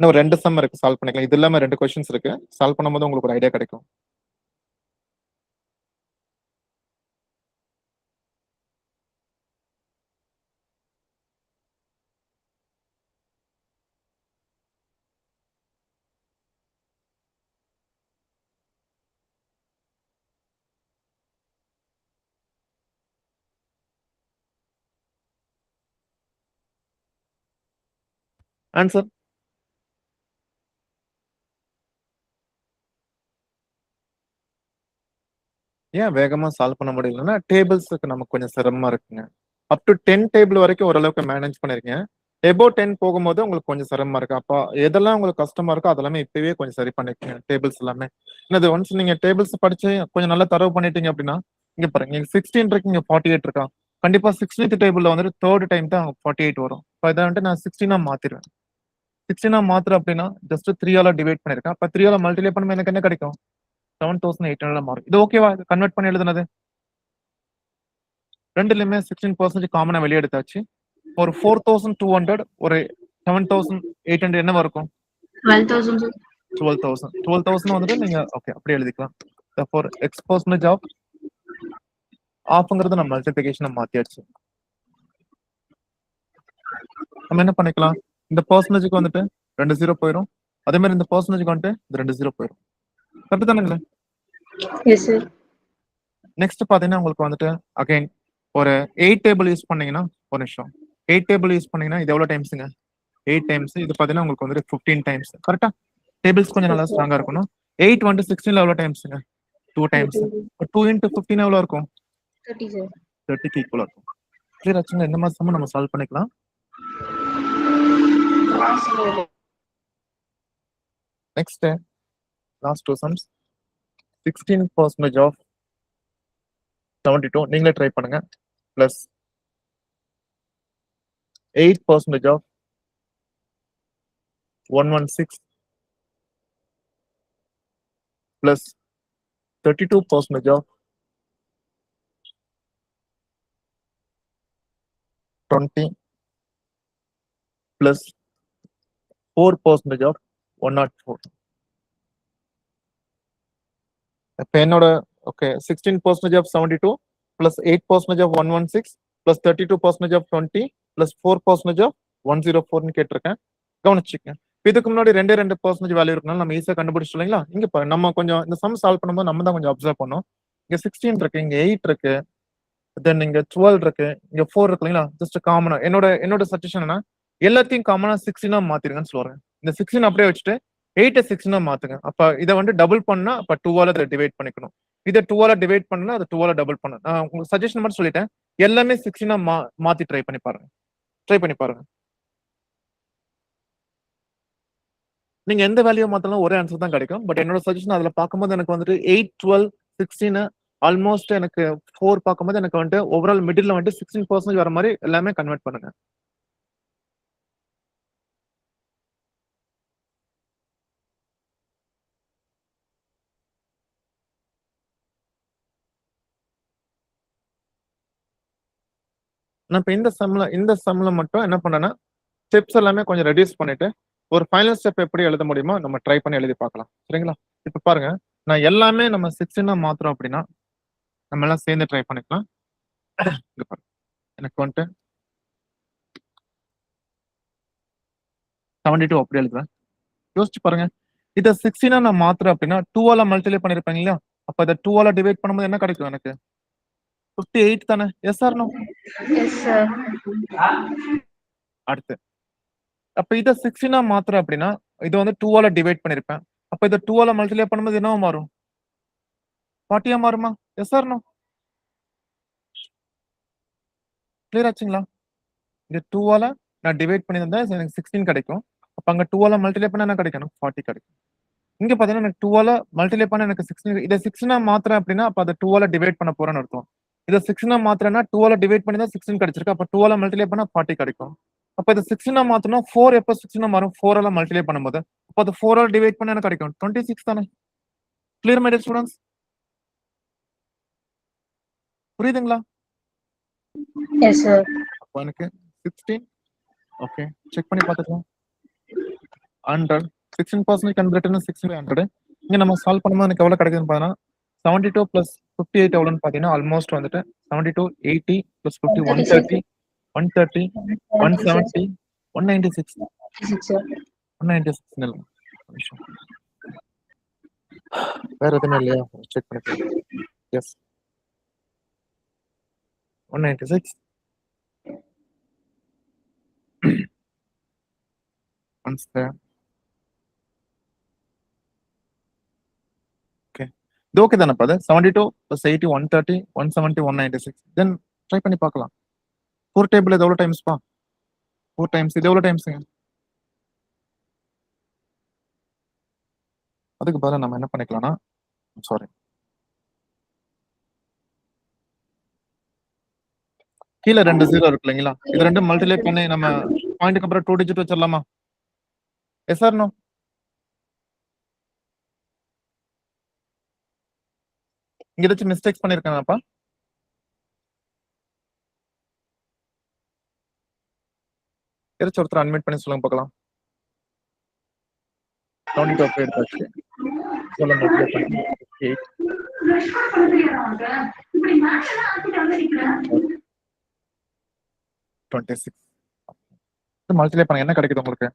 இன்னும் 2 சம் இருக்கு சால்வ் பண்ணிக்கலாம். இது இல்லாம 2 கொஸ்டின்ஸ் இருக்கு. சால்வ் பண்ணும்போது உங்களுக்கு ஒரு ஐடியா கிடைக்கும். ஆன்சர் ஏன் வேகமா சால்வ் பண்ண முடியலன்னா டேபிள்ஸுக்கு நமக்கு கொஞ்சம் சிரமமா இருக்குங்க. அப் டு 10 டேபிள் வரைக்கும் ஓரளவுக்கு மேனேஜ் பண்ணிருக்கேன். எபோ 10 போகும்போது உங்களுக்கு கொஞ்சம் சிரமமா இருக்கு. அப்ப எதெல்லாம் உங்களுக்கு கஷ்டமா இருக்கோ அதெல்லாமே இப்பவே கொஞ்சம் சரி பண்ணிக்கங்க. டேபிள்ஸ் எல்லாமே. என்னது ஒன்ஸ் நீங்க டேபிள்ஸ் படிச்சு கொஞ்சம் நல்லா தரவு பண்ணிட்டீங்க அப்படின்னா, இங்க பாருங்க இங்க 16 இருக்கு, இங்க 48 இருக்கா. கண்டிப்பா 16th டேபிள்ல வந்துட்டு தேர்ட் டைம் தான் 48 வரும். இப்போ இதை வந்துட்டு நான் 16 மாத்திருவேன். 16 மாத்திரம் அப்படின்னா ஜஸ்ட் 3 ஆல டிவைட் பண்ணிருக்கேன். அப்ப 3 ஆல மல்டிப்ளை பண்ணும்போது எனக்கு என்ன கிடைக்கும்? 7800 மாறும். இது ஓகேவா? கன்வெர்ட் பண்ணி எழுதுனது ரெண்டுலயுமே 16% காமனா வெளியே எடுத்தாச்சு. ஒரு 4200 ஒரு 7800 என்னவா இருக்கும்? 12,000 sir. 12,000 வந்துட்டு நீங்க ஓகே அப்படியே எழுதிக்கலாம். therefore x percentage of ஆஃப்ங்கிறது நம்ம மல்டிபிளிகேஷனை மாத்தியாச்சு. நம்ம என்ன பண்ணிக்கலாம்? இந்த பர்சன்டேஜுக்கு வந்துட்டு 2 0 போயிடும். அதே மாதிரி இந்த பர்சன்டேஜுக்கு வந்துட்டு இந்த 2 0 போயிடும். கரெக்ட் தானுங்களே? Yes sir. நெக்ஸ்ட் பாத்தீங்கன்னா உங்களுக்கு வந்துட்டு அகைன் ஒரு 8 டேபிள் யூஸ் பண்ணீங்கன்னா ஒரு நிமிஷம் 8 டேபிள் யூஸ் பண்ணீங்கன்னா இது எவ்வளவு டைம்ஸுங்க? 8 டைம்ஸ். இது பாத்தீங்கன்னா உங்களுக்கு வந்துட்டு 15 டைம்ஸ். கரெக்டா? டேபிள்ஸ் கொஞ்சம் நல்லா ஸ்ட்ராங்கா இருக்கணும். 8 வந்து 16ல எவ்வளவு டைம்ஸுங்க? 2 டைம்ஸ். 2 into 15 எவ்வளவு இருக்கும்? 30 sir. 30க்கு ஈக்குவலா இருக்கும். கிளியர் ஆச்சுங்க? இந்த மாதிரி சம் நம்ம சால்வ் பண்ணிக்கலாம். Next last 2 sums. 16% ஆஃப் 72 நீங்களே ட்ரை பண்ணுங்க. Plus 8% of 116 plus 32% of 20 plus 4% of 104. இப்ப என்னோட okay 16% of 72 plus 8% of 116 plus 32% of 20 plus 4% of 104 கேட்டிருக்கேன். கவனிச்சுக்கங்க. இதுக்கு முன்னாடி 2% வேல்யூ இருக்கனால நம்ம ஈஸியா கண்டுபிடிச்சு இல்லைங்களா? இங்க பாரு நம்ம கொஞ்சம் இந்த சம் சால்வ் பண்ணும்போது நம்ம தான் கொஞ்சம் அப்சர்வ் பண்ணோம். இங்க 16 இருக்கு, இங்க 8 இருக்கு, தென் இங்க 12 இருக்கு, இங்க 4 இருக்கு இல்லைங்களா? ஜஸ்ட் காமனா என்னோட சஜஷன் என்ன, எல்லாத்தையும் காமனா 16 மாத்திருங்கன்னு சொல்றேன். இந்த 16 அப்படியே வச்சுட்டு 8 16 மாத்துங்க. அப்ப இதை வந்து டபுள் பண்ணா அப்ப 2ஆல இதை டிவைட் பண்ணிக்கணும். இதை 2ஆல டிவைட் பண்ணா அதை 2ஆல டபுள் பண்ண. நான் உங்களுக்கு சஜஷன் மட்டும் சொல்லிட்டேன். எல்லாமே 16 மாத்தி ட்ரை பண்ணி பாருங்க. ட்ரை பண்ணி பாருங்க. நீங்க எந்த வேல்யூ மாத்தாலும் ஒரே ஆன்சர் தான் கிடைக்கும். பட் என்னோட சஜஷன் அதுல பார்க்கும்போது எனக்கு வந்துட்டு 8 12 16 ஆல்மோஸ்ட் எனக்கு 4 பார்க்கும்போது எனக்கு வந்துட்டு ஓவரால் மிடில் வந்துட்டு 16% வர மாதிரி எல்லாமே கன்வெர்ட் பண்ணுங்க. நான் இப்ப இந்த சம்ல மட்டும் என்ன பண்ணேன்னா ஸ்டெப்ஸ் எல்லாமே கொஞ்சம் ரெடியூஸ் பண்ணிட்டு ஒரு ஃபைனல் ஸ்டெப் எப்படி எழுத முடியுமோ நம்ம ட்ரை பண்ணி எழுதி பார்க்கலாம். சரிங்களா? இப்ப பாருங்க, நான் எல்லாமே நம்ம 16 மாத்திரம் அப்படின்னா நம்ம எல்லாம் சேர்ந்து ட்ரை பண்ணிக்கலாம். இங்க பாருங்க, எனக்கு வந்துட்டு 72 அப்படி எழுதுவேன். யோசிச்சு பாருங்க, இதை 16 நான் மாத்துறேன் அப்படின்னா 2ஆல மல்டிப்ளை பண்ணிருப்பேன் இல்லையா? அப்ப இதை 2ஆல டிவைட் பண்ணும்போது என்ன கிடைக்கும் எனக்கு? 58 தானே? Yes or no? Yes sir. அடுத்து அப்ப இதை 16 மாத்துறேன் அப்படின்னா இது வந்து 2ஆல டிவைட் பண்ணிருப்பேன். அப்ப இதை 2ஆல மல்டிப்ளை பண்ணும்போது என்னவா மாறும்? 40 மாறுமா? Yes or no? கிளியர் ஆச்சுங்களா? இந்த 2ஆல நான் டிவைட் பண்ணியிருந்தா எனக்கு 16 கிடைக்கும். அப்ப அங்க 2ஆல மல்டிப்ளை பண்ணா என்ன கிடைக்கும்? 40 கிடைக்கும். இங்க பாத்தீங்கன்னா எனக்கு 2ஆல மல்டிப்ளை பண்ண எனக்கு 16. இதை 16 மாத்திரம் அப்படின்னா அப்ப அதை 2ஆல டிவைட் பண்ண போறேன்னு அர்த்தம். இதை 16 மாத்திரம்னா 2ஆல டிவைட் பண்ணி தான் 16 கிடைச்சிருக்கு. அப்ப 2ஆல மல்டிப்ளை பண்ணா 40 கிடைக்கும். அப்ப இதை 16 மாத்தணும் 4 எப்ப 16 மாறும்? 4ஆல மல்டிப்ளை பண்ணும்போது அப்ப அது 4ஆல டிவைட் பண்ண என்ன கிடைக்கும்? 26 தானே? Clear my dear students? புரியுதுங்களா? Yes sir. அப்போ எனக்கு 16 ஓகே செக் பண்ணி பார்த்துக்கலாம். 100 16% converted 600. இங்க நம்ம சால்வ் பண்ணும்போது எனக்கு எவ்வளவு கிடைக்குதுன்னு பார்த்தீங்கன்னா 72 plus 58 எவ்வளவுன்னு பார்த்தீங்கன்னா ஆல்மோஸ்ட் வந்துட்டு 72 80 plus 50 130 130 170 196 6 sir. 196 இல்ல நிமிஷம். வேற எதுவுமே இல்லையா செக் பண்ணிக்கலாம். Yes 196 once there. Okay. இது ஓகே தானப்பா அது 72 plus 80 130 170 196 தென் ட்ரை பண்ணி பார்க்கலாம். 4 டேபிள் இது எவ்வளவு டைம்ஸ்ப்பா 4 டைம்ஸ் இது எவ்வளவு டைம்ஸ்ங்க அதுக்கு பதிலா நம்ம என்ன பண்ணிக்கலாம்னா சாரி கீழே 2 0 இருக்கு இல்லைங்களா இது ரெண்டும் மல்டிப்ளை பண்ணி நம்ம பாயிண்ட்க்கு அப்புறம் 2 டிஜிட் வச்சிரலாமா எஸ் ஆர் நோ இங்க ஏதாச்சும் மிஸ்டேக்ஸ் பண்ணிருக்காங்கப்பா ஏதாச்சும் ஒருத்தர் அட்மிட் பண்ணி சொல்லுங்க பார்க்கலாம் 22 அப்படியே எடுத்தாச்சு சொல்ல மல்டிப்ளை பண்ணி 26 மல்டிப்ளை பண்ண என்ன கிடைக்குது உங்களுக்கு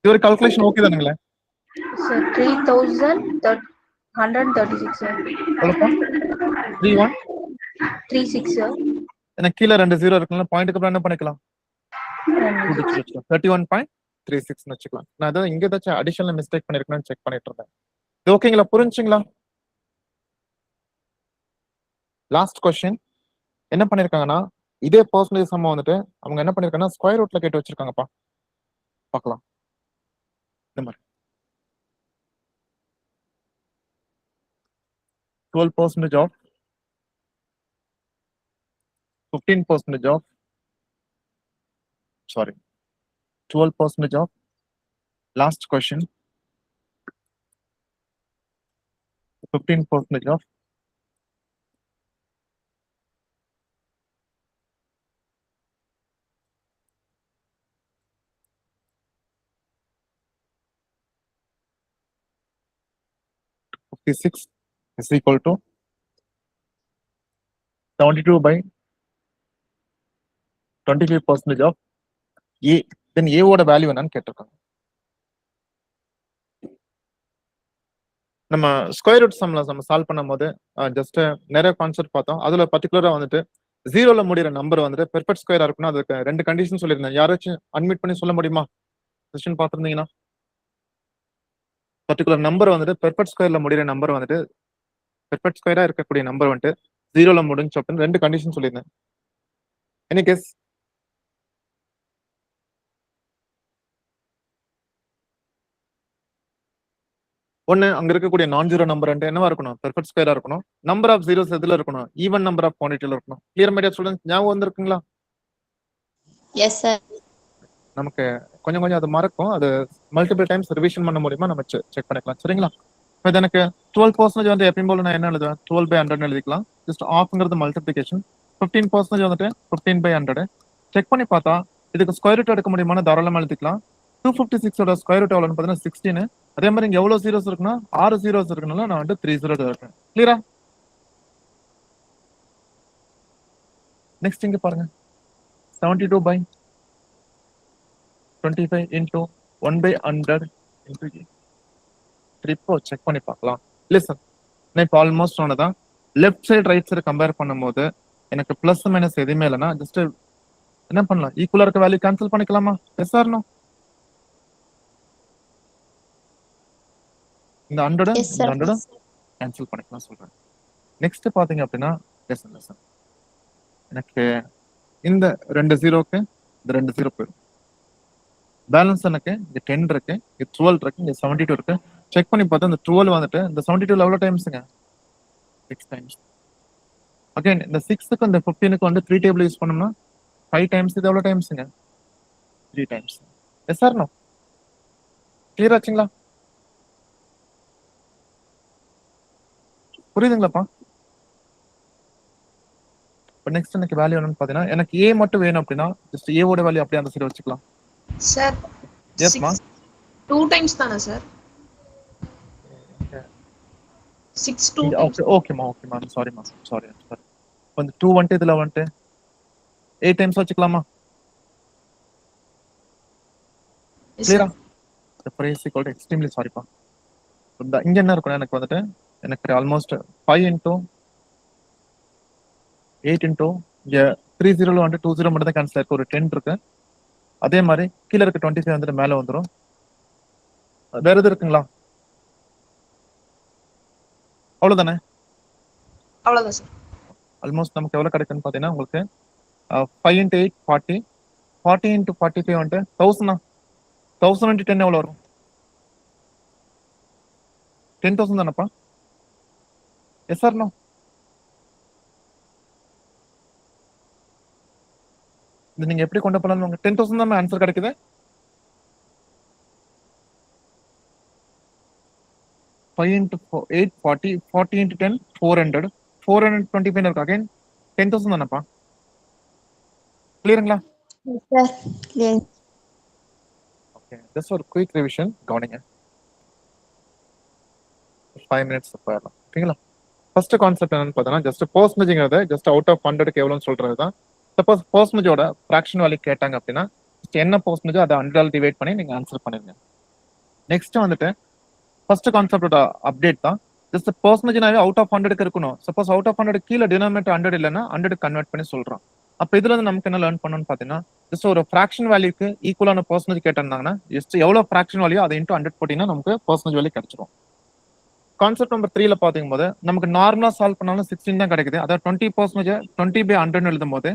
இது ஒரு கால்குலேஷன் ஓகே தானுங்களே Sir, 3,136 sir. எவ்வளோப்பா 31 36 sir. எனக்கு கீழே 2 0 இருக்குல்ல பாயிண்ட்க்கு அப்புறம் என்ன பண்ணிக்கலாம் And 31.36 வச்சுக்கலாம் நான் அதான் இங்க ஏதாச்சும் அடிஷனல் மிஸ்டேக் பண்ணிருக்கேன்னு செக் பண்ணிட்டு இருந்தேன் இது ஓகேங்களா புரிஞ்சுங்களா லாஸ்ட் கொஸ்டின் என்ன பண்ணிருக்காங்கன்னா இதே பர்சன்டேஜ் சம்ம வந்துட்டு அவங்க என்ன பண்ணிருக்காங்கன்னா ஸ்கொயர் ரூட்ல கேட்டு வச்சிருக்காங்கப்பா பார்க்கலாம் இந்த மாதிரி 12% of 15% of sorry 12% of last question 15% of $56 is equal to 72 by 25% of A. Then A ஓட வேல்யூ என்னன்னு கேட்டிருக்காங்க நம்ம ஸ்கொயர் ரூட் சம்ல நம்ம சால்வ் பண்ணும்போது ஜஸ்ட் நிறைய கான்செப்ட் பார்த்தோம் அதுல பர்டிகுலரா வந்துட்டு ஜீரோல முடிகிற நம்பர் வந்துட்டு பெர்ஃபெக்ட் ஸ்கொயரா இருக்குன்னா அதுக்கு 2 கண்டிஷன் சொல்லியிருந்தேன் யாராச்சும் அட்மிட் பண்ணி சொல்ல முடியுமா கொஸ்டின் பார்த்துருந்தீங்கன்னா பர்டிகுலர் நம்பர் வந்துட்டு பெர்ஃபெக்ட் ஸ்கொயர்ல முடிகிற நம்பர் வந்துட்டு பெர்ஃபெக்ட் ஸ்கொயரா இருக்கக்கூடிய நம்பர் வந்துட்டு ஜீரோல முடிஞ்சு அப்படின்னு 2 கண்டிஷன் சொல்லியிருந்தேன் எனி கெஸ் ஒன்னு அங்க இருக்கக்கூடிய நான் ஜீரோ நம்பர் என்னவா இருக்கணும் பெர்ஃபெக்ட் ஸ்கொயரா இருக்கணும் நம்பர் ஆஃப் ஜீரோஸ் எதுல இருக்கணும் ஈவன் நம்பர் ஆஃப் குவான்டிட்டில இருக்கணும் கிளியர் மீடியா ஸ்டூடெண்ட்ஸ் ஞாபகம் வந்திருக்குங்களா Yes, sir. நமக்கு கொஞ்சம் கொஞ்சம் அது மறக்கும் அது மல்டிபிள் டைம்ஸ் ரிவிஷன் பண்ண முடியுமா நம்ம செக் பண்ணிக்கலாம் சரிங்களா இப்போ இது எனக்கு 12% வந்து எப்பயும் போல நான் என்ன எழுதுவேன் 12 by 100 எழுதிக்கலாம் ஜஸ்ட் ஆஃப்ங்கிறது மல்டிபிளிகேஷன் 15% வந்துட்டு 15 by 100 செக் பண்ணி பார்த்தா இதுக்கு ஸ்கொயர் ரூட் எடுக்க முடியுமான தாராளமா எழுதிக்கலாம் 256 ஓட ஸ்கொயர் ரூட் எவ்வளோன்னு பார்த்தீங்கன்னா 16 அதே மாதிரி இங்க எவ்வளவு ஜீரோஸ் இருக்குன்னா 6 ஜீரோஸ் இருக்குனால நான் வந்து 3 ஜீரோ இருக்கேன் கிளியரா நெக்ஸ்ட் இங்க பாருங்க 72 by 25 into 1 by 100 into A. இப்போ செக் பண்ணி பார்க்கலாம் லிசன் நான் இப்போ ஆல்மோஸ்ட் சொன்னதான் left side right side compare பண்ணும்போது எனக்கு பிளஸ் மைனஸ் எதுவுமே இல்லைன்னா ஜஸ்ட் என்ன பண்ணலாம் ஈக்குவலா இருக்க வேல்யூ கேன்சல் பண்ணிக்கலாமா எஸ் ஆர் நோ இந்த 100 Yes, sir. இந்த 100 கேன்சல் பண்ணிக்கலாம் சொல்றேன் நெக்ஸ்ட் பாத்தீங்க அப்படின்னா லெசன் லெசன் எனக்கு இந்த 2 ஜீரோக்கு இந்த 2 ஜீரோ போயிடும் பேலன்ஸ் எனக்கு இங்க 10 இருக்கு இங்க 12 இருக்கு இங்க 72 இருக்கு செக் பண்ணி பார்த்தா இந்த 12 வந்துட்டு இந்த 72 எவ்வளவு டைம்ஸ்ங்க 6 டைம்ஸ் அகைன் இந்த 6க்கு இந்த 15க்கு வந்து 3 டேபிள் யூஸ் பண்ணோம்னா 5 டைம்ஸ் இது எவ்வளவு டைம்ஸ்ங்க 3 times yes or no clear ஆச்சுங்களா புரியுதுங்களாப்பா இப்போ நெக்ஸ்ட் எனக்கு வேல்யூ என்னன்னு பாத்தீங்கன்னா எனக்கு ஏ மட்டும் வேணும் அப்படின்னா ஜஸ்ட் ஏ ஓட வேல்யூ அப்படியே அந்த சைடு வச்சுக்கலாம் Sir. Yes, ma. 2 டைம்ஸ் தானே சார்? 6 2 okay times. ஓகேம்மா ஓகேம்மா சாரிம்மா சாரி சாரி. வந்து 2 வந்துட்டு இதுல வந்துட்டு 8 டைம்ஸ் வச்சுக்கலாமா? எஸ் கிளியரா? Sir. The phrase equal to extremely sorryப்பா. இங்க என்ன இருக்கும் எனக்கு வந்துட்டு எனக்கு ஆல்மோஸ்ட் 5 into 8 into இங்க 30 வந்துட்டு 20 மட்டும் தான் கேன்சல் இருக்கு, ஒரு 10 இருக்கு. அதே மாதிரி கீழே இருக்க 25 வந்துட்டு மேல வந்துடும். வேற எது இருக்குங்களா? அவ்வளவுதானே? அவ்வளவுதான் சார். ஆல்மோஸ்ட் நமக்கு எவ்வளவு கிடைக்குன்னு பாத்தீங்கன்னா உங்களுக்கு 5 into 8 40, 40 into 45 வந்துட்டு 1000. 1000 into 10 எவ்வளவு வரும்? 10,000 தானப்பா? Yes sir no? இது நீங்க எப்படி கொண்டு போனாலும் உங்களுக்கு 10,000 தான் ஆன்சர் கிடைக்குது. Five into 8 40, 40 into 10 400, 425 இருக்கு. அகைன் 10,000 தானப்பா? கிளியருங்களா? Yes, sir. Clear. Okay, just ஒரு குயிக் ரிவிஷன் கவனிங்க. 5 minutes போயிடலாம். ஓகேங்களா? ஃபர்ஸ்ட் கான்செப்ட் என்னன்னு பார்த்தீங்கன்னா ஜஸ்ட் பர்சன்டேஜ்ங்கிறத ஜஸ்ட் அவுட் ஆஃப் 100க்கு எவ்வளோன்னு சொல்றது தான். சப்போஸ் பர்சன்டேஜோட ஃபிராக்ஷன் வேல்யூ கேட்டாங்க அப்படின்னா என்ன பர்சன்டேஜ் அதை 100 டிவைட் பண்ணி நீங்க ஆன்சர் பண்ணிருங்க. நெக்ஸ்ட் வந்துட்டு ஃபர்ஸ்ட் கான்செப்டோட அப்டேட் தான். ஜஸ்ட் பர்சன்டேஜ்னாவே அவுட் ஆஃப் 100க்கு இருக்கணும். சப்போஸ் அவுட் ஆஃப் 100 கீழே டினாமினேட்டர் 100 இல்லைன்னா 100 கன்வெர்ட் பண்ணி சொல்றோம். அப்ப இதுல இருந்து நமக்கு என்ன லேர்ன் பண்ணணும்னு பாத்தீங்கன்னா ஜஸ்ட் ஒரு ஃபிராக்ஷன் வேல்யூக்கு ஈக்குவலான பர்சன்டேஜ் கேட்டிருந்தாங்கன்னா ஜஸ்ட் எவ்வளவு ஃபிராக்ஷன் வேல்யூ அதை இன்டூ 100 போட்டீங்கன்னா நமக்கு பர்சன்டேஜ் வேல்யூ கிடைச்சிரும். கான்செப்ட் நம்பர் 3ல பாத்தீங்க போது நமக்கு நார்மலா சால்வ் பண்ணாலும் 16 தான் கிடைக்குது. அதாவது 20% 20/100 எழுதும் போது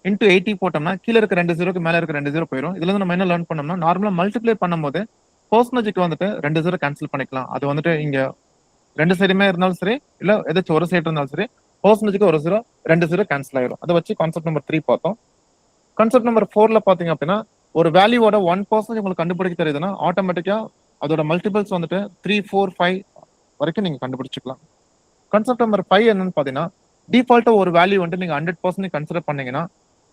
இன்டூ 80 போட்டோம்னா கீழே இருக்க 2 ஜீரோக்கு மேல இருக்க 2 ஜீரோ போயிடும். இதுல இருந்து நம்ம என்ன லேர்ன் பண்ணோம்னா நார்மலா மல்டிப்ளை பண்ணும்போது பர்சன்டேஜ்க்கு வந்துட்டு 2 ஜீரோ கேன்சல் பண்ணிக்கலாம். அது வந்துட்டு இங்க 2 சைடுமே இருந்தாலும் சரி இல்ல ஏதாச்சும் ஒரு சைடு இருந்தாலும் சரி பர்சன்டேஜ்க்கு ஒரு ஜீரோ 2 ஜீரோ கேன்சல் ஆயிடும். அதை வச்சு கான்செப்ட் நம்பர் 3 பார்த்தோம். கான்செப்ட் நம்பர் 4ல பாத்தீங்க அப்படின்னா ஒரு வேல்யூவோட 1% உங்களுக்கு கண்டுபிடிக்க தெரியுதுன்னா ஆட்டோமேட்டிக்கா அதோட மல்டிபிள்ஸ் வந்துட்டு 3 4 5 வரைக்கும் நீங்க கண்டுபிடிச்சிக்கலாம். கான்செப்ட் நம்பர் 5 என்னன்னு பாத்தீங்கன்னா டிஃபால்ட்டா ஒரு வேல்யூ வந்து நீங்க 100% கன்சிடர் பண்ணீங்கன்னா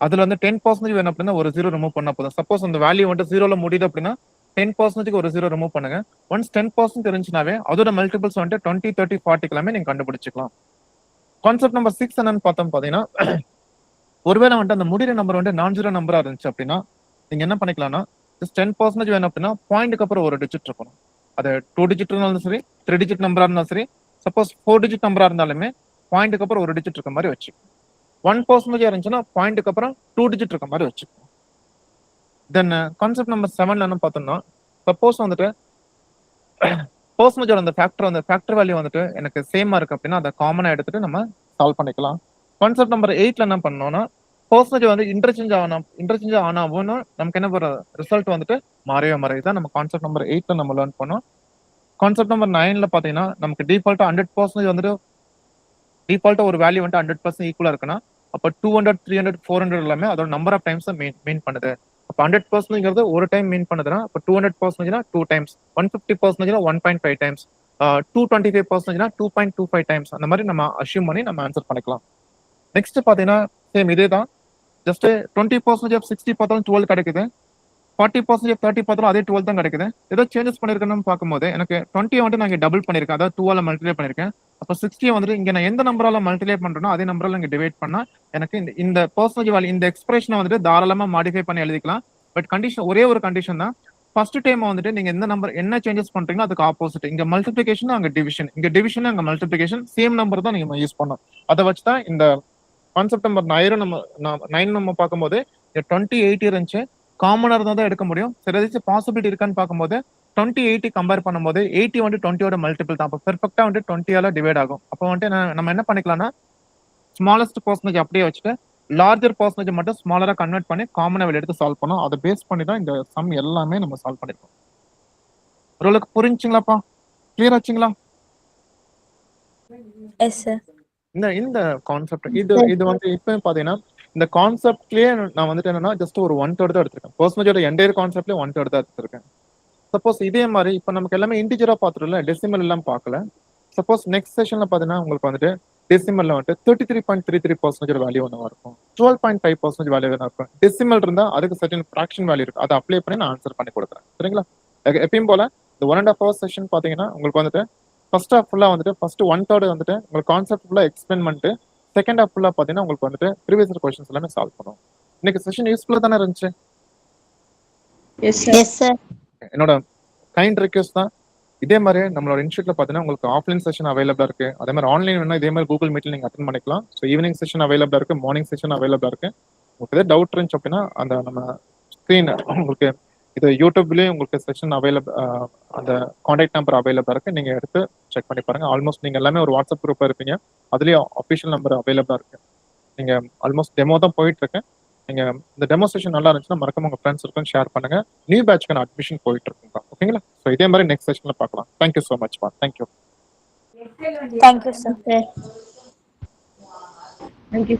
அதுல வந்து 10% வேணும் அப்படின்னா ஒரு ஜீரோ ரிமூவ் பண்ணா போதும். சப்போஸ் அந்த வேல்யூ வந்து ஜீரோல முடியுது அப்படின்னா 10%க்கு ஒரு ஜீரோ ரிமூவ் பண்ணுங்க. ஒன்ஸ் 10% இருந்துச்சுனாவே அதோட மல்டிபிள்ஸ் வந்துட்டு 20 30 40 எல்லாமே நீங்க கண்டுபிடிச்சிக்கலாம். கான்செப்ட் நம்பர் 6 என்னன்னு பார்த்தோம் பாத்தீங்கன்னா ஒருவேளை வந்துட்டு அந்த முடிகிற நம்பர் வந்து நான் ஜீரோ நம்பரா இருந்துச்சு அப்படின்னா நீங்க என்ன பண்ணிக்கலாம்னா ஜஸ்ட் 10% வேணும் அப்படின்னா பாயிண்ட்க்கு அப்புறம் ஒரு டிஜிட் இருக்கணும். அது 2 டிஜிட் இருந்தாலும் சரி 3 டிஜிட் நம்பரா இருந்தாலும் சரி சப்போஸ் 4 டிஜிட் நம்பரா இருந்தாலுமே பாயிண்ட்க்கு அப்புறம் ஒரு டிஜிட் இருக்க மாதிரி வச்சுக்கணும். 1% இருந்துச்சுன்னா பாயிண்ட்க்கு அப்புறம் 2 டிஜிட் இருக்க மாதிரி வச்சுக்கணும். தென் கான்செப்ட் நம்பர் 7 என்ன பார்த்தோம்னா சப்போஸ் வந்துட்டு பர்சன்டேஜோட அந்த ஃபேக்டர் வேல்யூ வந்துட்டு எனக்கு சேமா இருக்கு அப்படின்னா அதை காமனா எடுத்துட்டு நம்ம சால்வ் பண்ணிக்கலாம். கான்செப்ட் நம்பர் 8ல என்ன பண்ணோம்னா பர்சன்டேஜ் வந்து இன்டர்சேஞ்ச் ஆனாவும் நமக்கு என்ன போற ரிசல்ட் வந்துட்டு மாறவே மாறிதான் நம்ம கான்செப்ட் நம்பர் 8ல நம்ம லேர்ன் பண்ணோம். கான்செப்ட் நம்பர் 9ல பாத்தீங்கன்னா நமக்கு டிஃபால்ட்டா 100% வந்துட்டு டிஃபால்ட்டா ஒரு வேல்யூ வந்து 100% ஈக்குவலா இருக்குன்னா அப்ப 200 300 400 எல்லாமே அதோட நம்பர் ஆஃப் டைம்ஸ் மீன் பண்ணுது. அப்ப 100% ஒரு டைம் மீன் பண்ணுதுன்னா அப்ப 200% 2 டைம்ஸ், 150% 1.5 டைம்ஸ், 225% 2.25 டைம்ஸ் அந்த மாதிரி நம்ம அஷ்யூம் பண்ணி நம்ம ஆன்சர் பண்ணிக்கலாம். நெக்ஸ்ட் பாத்தீங்கன்னா சேம் இதே தான். ஜஸ்ட் 20% ஆஃப் 60 பார்த்தாலும் 12 கிடைக்குது. 40% 30 பார்த்தாலும் அதே 12 தான் கிடைக்குது. ஏதோ சேஞ்சஸ் பண்ணிருக்கணும்னு பார்க்கும்போது எனக்கு 20 வந்துட்டு நான் டபுள் பண்ணிருக்கேன். அதாவது 2ஆல மல்டிப்ளை பண்ணிருக்கேன். அப்ப 60 வந்துட்டு இங்க நான் எந்த நம்பரால மல்டிப்ளை பண்றேனோ அதே நம்பரால இங்க டிவைட் பண்ணா எனக்கு இந்த பர்சன்டேஜ் வேல்யூ இந்த எக்ஸ்பிரஷனை வந்துட்டு தாராளமா மாடிஃபை பண்ணி எழுதிக்கலாம். பட் கண்டிஷன் ஒரே ஒரு கண்டிஷன் தான். ஃபர்ஸ்ட் டைம் வந்துட்டு நீங்க எந்த நம்பர் என்ன சேஞ்சஸ் பண்றீங்களோ அதுக்கு ஆப்போசிட். இங்க மல்டிபிகேஷன் அங்க டிவிஷன், இங்க டிவிஷன் அங்க மல்டிபிகேஷன் சேம் நம்பர் தான் நீங்க யூஸ் பண்ணணும். அதை வச்சு தான் இந்த கான்செப்ட் நம்பர் 9 நம்ம பார்க்கும்போது 20 80 இருந்துச்சு. காமனா இருந்தா தான் எடுக்க முடியும். சரி ஏதாச்சும் பாசிபிலிட்டி இருக்கான்னு பார்க்கும்போது 20 80 கம்பேர் பண்ணும்போது 80 வந்து 20யோட மல்டிபிள் தான். அப்போ பெர்ஃபெக்ட்டா வந்து 20ஆல டிவைட் ஆகும். அப்போ வந்துட்டு நம்ம என்ன பண்ணிக்கலாம்னா ஸ்மாலஸ்ட் பர்சன்டேஜ் அப்படியே வச்சுட்டு லார்ஜர் பர்சன்டேஜ் மட்டும் ஸ்மாலரா கன்வெர்ட் பண்ணி காமனா வெளிய எடுத்து சால்வ் பண்ணோம். அதை பேஸ் பண்ணி தான் இந்த சம் எல்லாமே நம்ம சால்வ் பண்ணிருக்கோம். ஓரளவுக்கு புரிஞ்சுங்களாப்பா? கிளியர் ஆச்சுங்களா? Yes sir. இந்த கான்செப்ட் இது வந்து இப்ப பாத்தீங்கன்னா இந்த கான்செப்ட்லயே நான் வந்துட்டு என்னன்னா ஜஸ்ட் ஒரு 1/3 தான் எடுத்திருக்கேன். பர்சன்டேஜோட என்டையர் கான்செப்ட்லயே 1/3 தான் எடுத்திருக்கேன். சப்போஸ் இதே மாதிரி இப்ப நமக்கு எல்லாமே இன்டிஜரா பாத்துட்டோம்ல, டெசிமல் எல்லாம் பார்க்கல. சப்போஸ் நெக்ஸ்ட் செஷன்ல பாத்தீங்கன்னா உங்களுக்கு வந்துட்டு டெசிமல்ல வந்துட்டு 33.33% வேல்யூ ஒன்று இருக்கும், 12.5% வேல்யூ இருக்கும். டெசிமல் இருந்தா அதுக்கு சர்டன் ஃபிராக்ஷன் வேல்யூ இருக்கு. அதை அப்ளை பண்ணி நான் ஆன்சர் பண்ணி கொடுக்குறேன். சரிங்களா? எப்பயும் போல இந்த 1.5 hours செஷன் பார்த்தீங்கன்னா உங்களுக்கு வந்துட்டு ஃபர்ஸ்ட் ஹாஃப் ஃபுல்லாக வந்துட்டு ஃபர்ஸ்ட் 1/3 வந்துட்டு உங்களுக்கு கான்செப்ட் ஃபுல்லாக எக்ஸ்பிளைன் பண்ணிட்டு செகண்ட் ஹாஃப் ஃபுல்லாக பார்த்தீங்கன்னா உங்களுக்கு வந்துட்டு ப்ரீவியஸ் கொஸ்டின்ஸ் எல்லாமே சால்வ் பண்ணுவோம். இன்னைக்கு செஷன் யூஸ்ஃபுல்லாக தானே இருந்துச்சு. Yes sir. Yes sir. என்னோட கைண்ட் ரிக்வெஸ்ட் தான் இதே மாதிரி நம்மளோட இன்ஸ்டியூட்ல பார்த்தீங்கன்னா உங்களுக்கு ஆஃப்லைன் செஷன் அவைலபிளா இருக்கு. அதே மாதிரி ஆன்லைன் வேணா இதே மாதிரி கூகுள் மீட்ல நீங்க அட்டன் பண்ணிக்கலாம். ஸோ ஈவினிங் செஷன் அவைலபிளா இருக்கு, மார்னிங் செஷன் அவைலபிளா இருக்கு. உங்களுக்கு ஏதாவது டவுட் இருந்துச்சு அப்படின்னா அந்த நம்ம ஸ்க்ரீன் உங்களுக்கு இது யூடியூப்லயும் உங்களுக்கு செஷன் அவைலபிள், அந்த கான்டாக்ட் நம்பர் அவைலபிளா இருக்கு. நீங்க எடுத்து செக் பண்ணி பாருங்க. ஆல்மோஸ்ட் நீங்க எல்லாமே ஒரு வாட்ஸ்அப் குரூப்பா இருப்பீங்க. அதுலயும் அஃபிஷியல் நம்பர் அவைலபிளா இருக்கு. நீங்க ஆல்மோஸ்ட் டெமோ தான் போயிட்டு இருக்கு. நீங்க இந்த டெமோ செஷன் நல்லா இருந்துச்சுன்னா மறக்காம உங்க ஃப்ரெண்ட்ஸ் இருக்கும் ஷேர் பண்ணுங்க. நியூ பேட்ச்க்கான அட்மிஷன் போயிட்டு இருக்குங்க. ஓகேங்களா? ஸோ இதே மாதிரி நெக்ஸ்ட் செஷன்ல பார்க்கலாம். Thank you so much. Thank you. Thank you sir. Thank you.